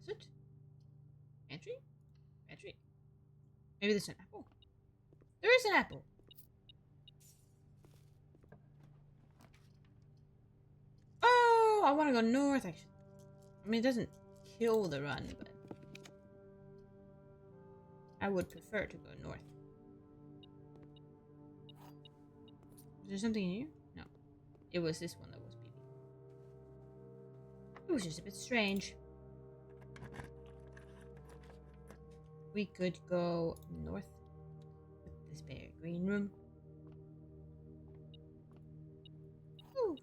S1: Closet? Pantry? Pantry? Maybe there's an apple? There is an apple! Oh, I want to go north, actually. I mean, it doesn't kill the run, but I would prefer to go north. Is there something in here? No. It was this one that was beeping. It was just a bit strange. We could go north with the spare green room. Ooh.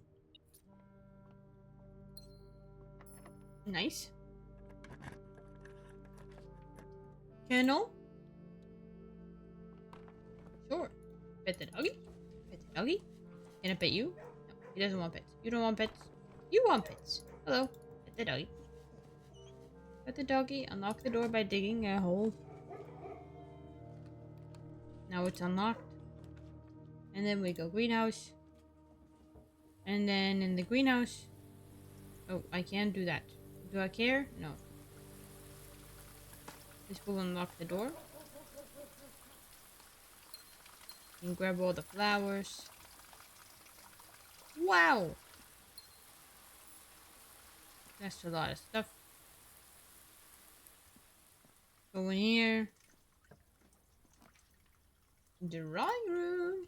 S1: Nice. Kennel? Sure. Pet the doggy? Pet the doggy? Can I pet you? No, he doesn't want pets. You don't want pets? You want pets. Hello. Pet the doggy. Pet the doggy. Unlock the door by digging a hole. Now it's unlocked. And then we go greenhouse. And then in the greenhouse... Oh, I can't do that. Do I care? No. This will unlock the door. And grab all the flowers. Wow! That's a lot of stuff. Go in here. Drawing room.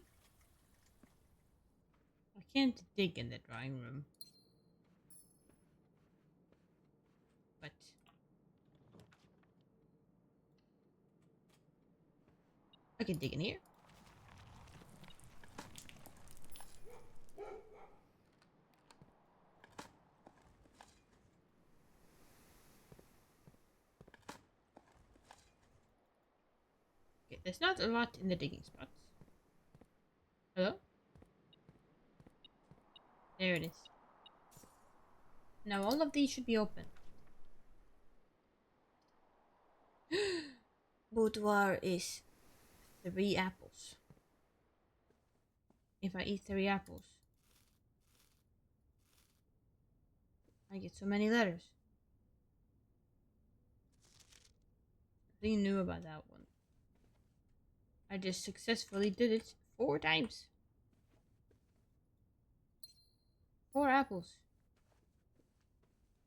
S1: I can't dig in the drawing room. But I can dig in here. Okay, there's not a lot in the digging spots. Hello? There it is. Now all of these should be open. Boudoir is 3 apples. If I eat 3 apples, I get so many letters. Nothing new about that one. I just successfully did it 4 times. 4 apples.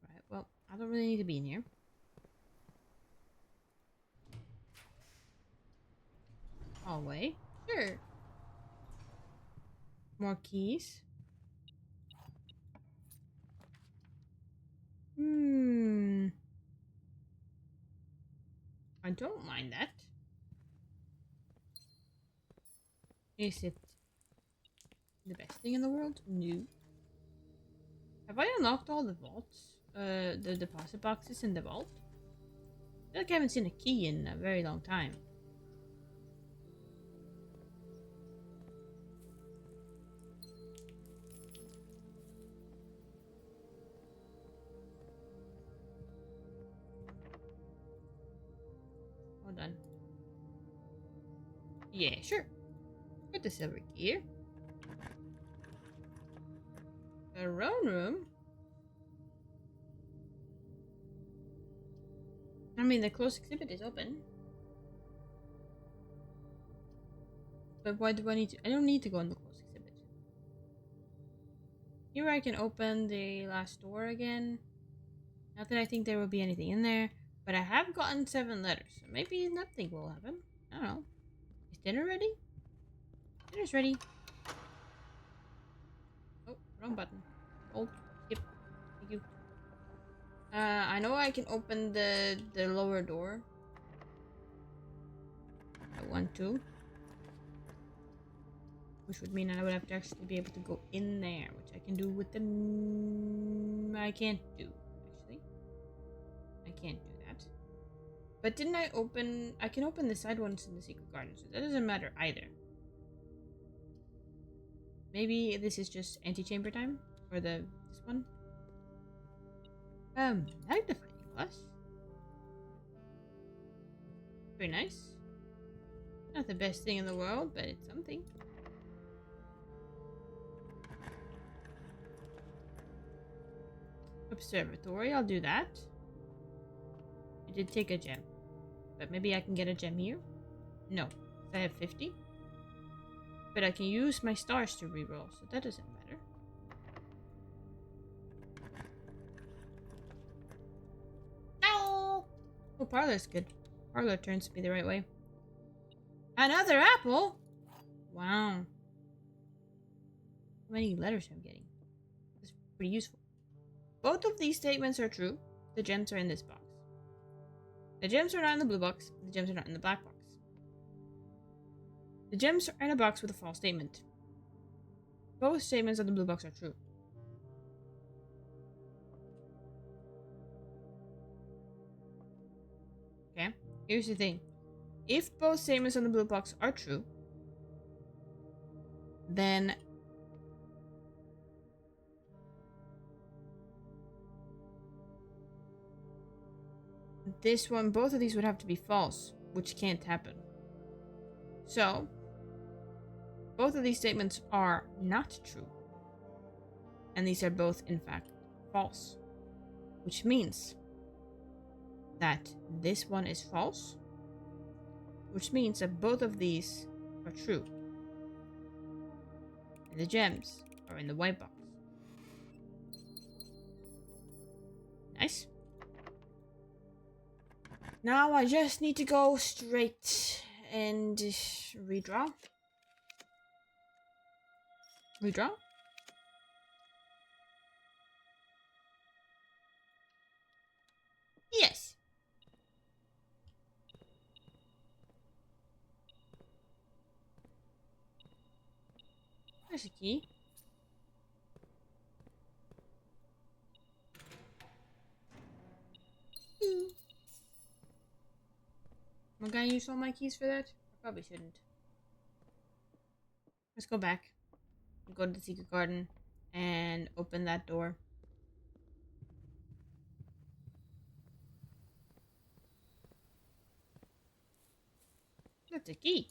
S1: Right, well, I don't really need to be in here. Hallway. Sure. More keys. I don't mind that. Is it the best thing in the world? No. Have I unlocked all the vaults? The deposit boxes in the vault? I feel like I haven't seen a key in a very long time. Hold on. Yeah, sure. Put the silver key here. Throne room? I mean, the closed exhibit is open. But why do I need to? I don't need to go in the closed exhibit. Here I can open the last door again. Not that I think there will be anything in there. But I have gotten 7 letters. So maybe nothing will happen. I don't know. Is dinner ready? Dinner's ready. Oh, wrong button. Hold. Skip. Thank you. I know I can open the lower door. I want to. Which would mean I would have to actually be able to go in there. Which I can do with the... I can't do, actually. I can't do that. But didn't I open... I can open the side ones in the secret garden. So that doesn't matter either. Maybe this is just antechamber time? For this one? Magnifying glass. Very nice. Not the best thing in the world, but it's something. Observatory, I'll do that. I did take a gem. But maybe I can get a gem here? No. I have 50. But I can use my stars to reroll, so that doesn't matter. No! Oh, Parlor's good. Parlor turns to be the right way. Another apple? Wow. How many letters I'm getting? That's pretty useful. Both of these statements are true. The gems are in this box. The gems are not in the blue box. The gems are not in the black box. The gems are in a box with a false statement. Both statements of the blue box are true. Okay, here's the thing. If both statements on the blue box are true, then this one, both of these would have to be false, which can't happen. So, both of these statements are not true. And these are both, in fact, false. Which means that this one is false. Which means that both of these are true. And the gems are in the white box. Nice. Now I just need to go straight and redraw. Redraw? Yes. There's a key. Am I gonna use all my keys for that? I probably shouldn't. Let's go back. Go to the secret garden and open that door. That's a key.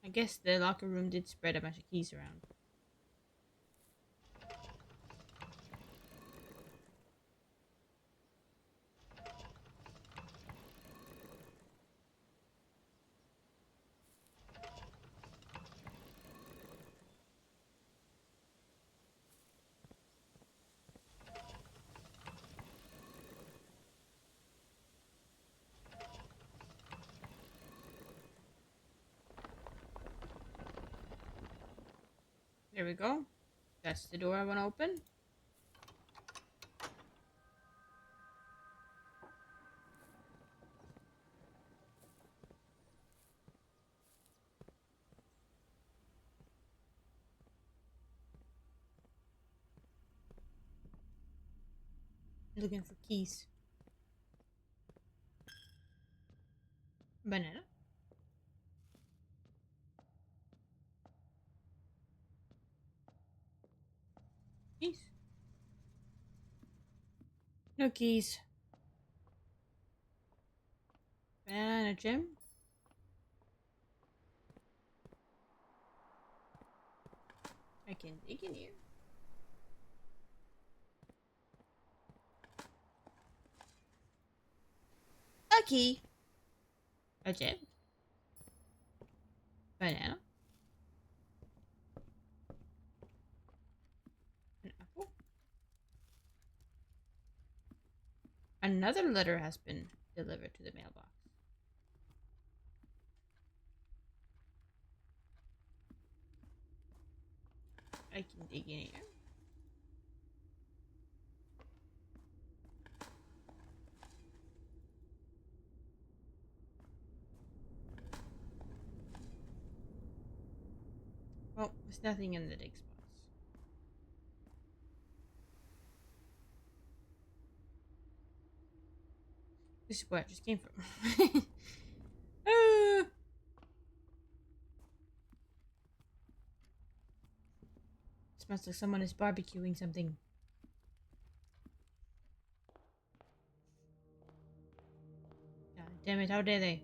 S1: I guess the locker room did spread a bunch of keys around. There we go. That's the door I want to open. Looking for keys. Banana. Keys. No keys. Banana gem. I can dig in here. A key. A gem. Banana. An apple. Another letter has been delivered to the mailbox. I can dig in here. Well, there's nothing in the dig spots. This is where I just came from. Smells like someone is barbecuing something. God damn it, how dare they?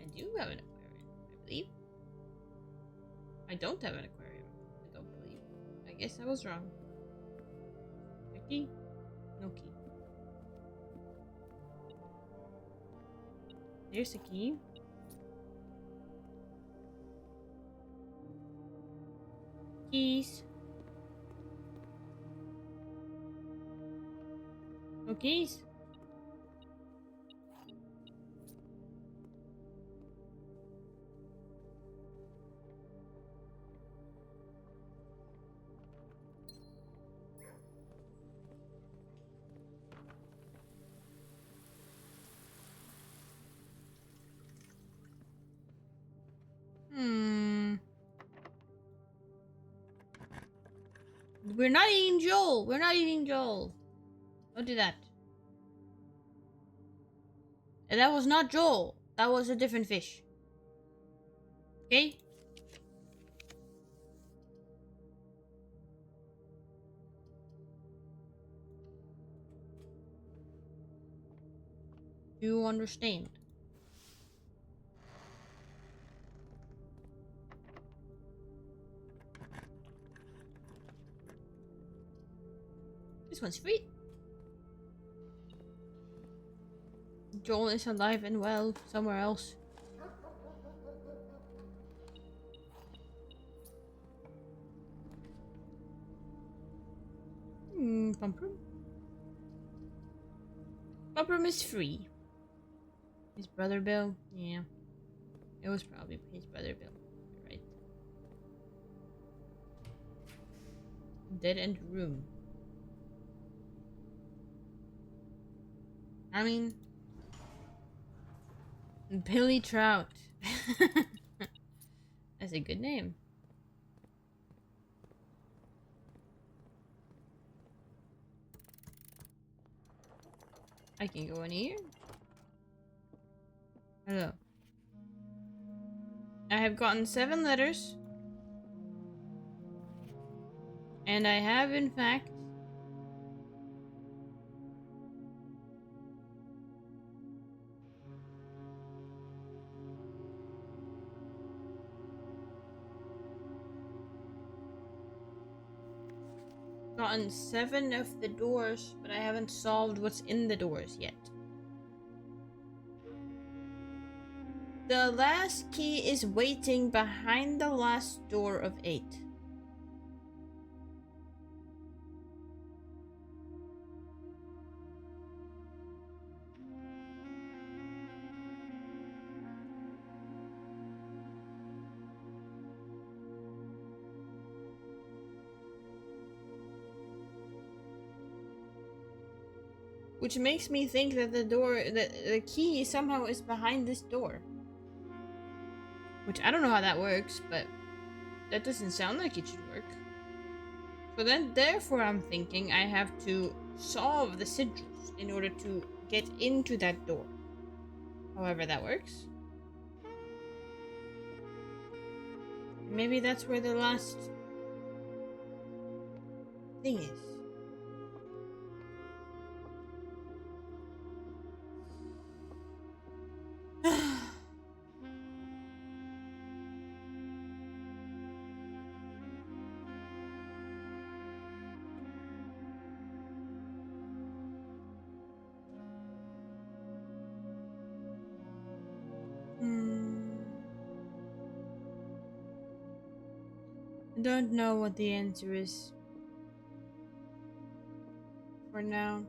S1: I do have an aquarium, I believe. I don't have an aquarium. I don't believe. I guess I was wrong. A key? No key. There's a key. Keys. No keys. We're not eating Joel. We're not eating Joel. Don't do that. And that was not Joel. That was a different fish. Okay? You understand? This one's free. Joel is alive and well somewhere else. Bumprum? Bumprum is free. His brother Bill? Yeah. It was probably his brother Bill. You're right. Dead end room. I mean, Billy Trout. That's a good name. I can go in here. Hello. I have gotten 7 letters. And I have, in fact, gotten 7 of the doors, but I haven't solved what's in the doors yet. The last key is waiting behind the last door of 8. Which makes me think that the key somehow is behind this door. Which I don't know how that works, but that doesn't sound like it should work. So then, therefore, I'm thinking I have to solve the sigils in order to get into that door. However that works. Maybe that's where the last thing is. I don't know what the answer is for now.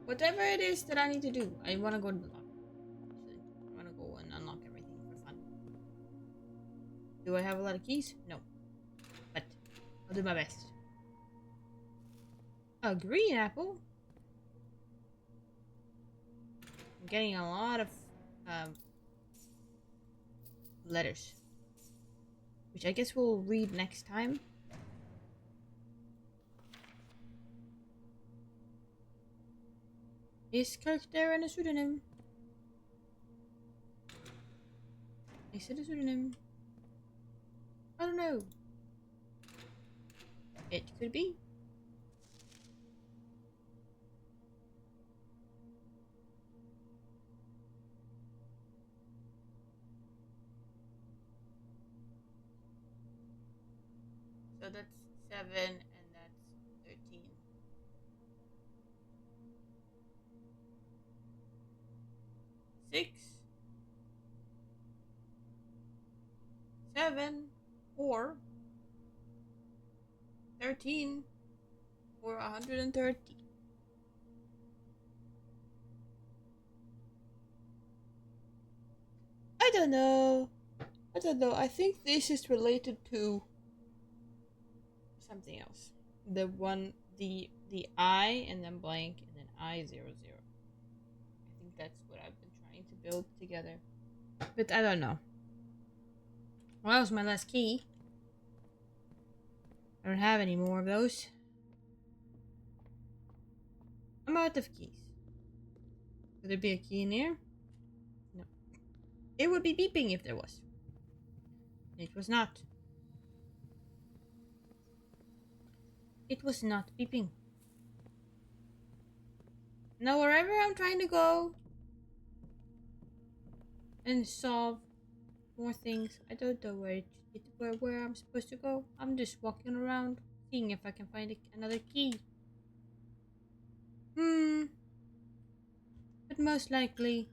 S1: Whatever it is that I need to do, I want to go to the locker. Actually, I want to go and unlock everything for fun. Do I have a lot of keys? No. But I'll do my best. A green apple? I'm getting a lot of letters. Which I guess we'll read next time. Is character and a pseudonym? Is it a pseudonym? I don't know. It could be. that's 7 and that's 13. 6, 7, or 13, or 130. I don't know. I don't know. I think this is related to something else. The one, the I and then blank and then I 00. I think that's what I've been trying to build together. But I don't know. Well, that was my last key. I don't have any more of those. I'm out of keys. Would there be a key in here? No. It would be beeping if there was. It was not. It was not beeping. Now wherever I'm trying to go and solve more things, I don't know where I'm supposed to go. I'm just walking around, seeing if I can find another key. But most likely,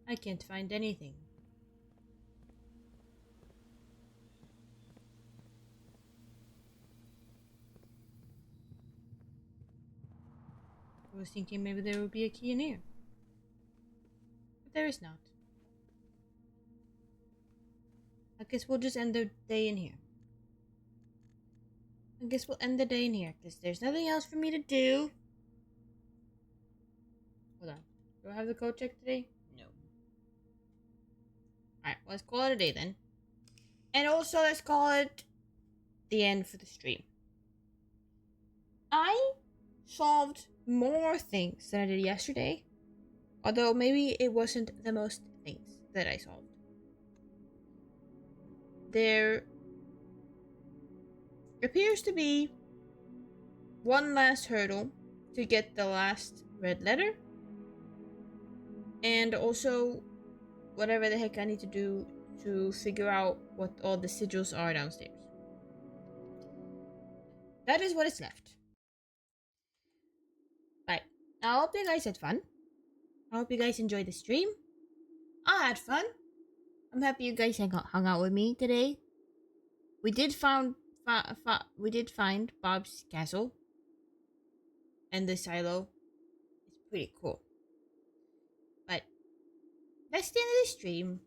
S1: I can't find anything. I was thinking maybe there would be a key in here. But there is not. I guess we'll just end the day in here. I guess we'll end the day in here, because there's nothing else for me to do. Hold on. Do I have the code check today? No. Alright, let's call it a day then. And also, let's call it the end for the stream. I solved more things than I did yesterday. Although, maybe it wasn't the most things that I solved. There appears to be one last hurdle to get the last red letter. And also, whatever the heck I need to do to figure out what all the sigils are downstairs. That is what is left. Right. I hope you guys had fun. I hope you guys enjoyed the stream. I had fun. I'm happy you guys hung out with me today. We did find Bob's castle and the silo. It's pretty cool. But that's the end of the stream.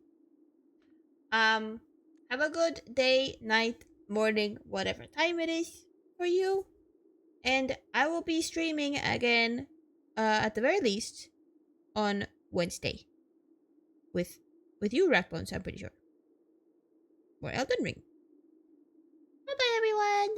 S1: Have a good day, night, morning, whatever time it is for you. And I will be streaming again, at the very least, on Wednesday. With you, Rackbones, I'm pretty sure. Or Elden Ring. Bye bye, everyone!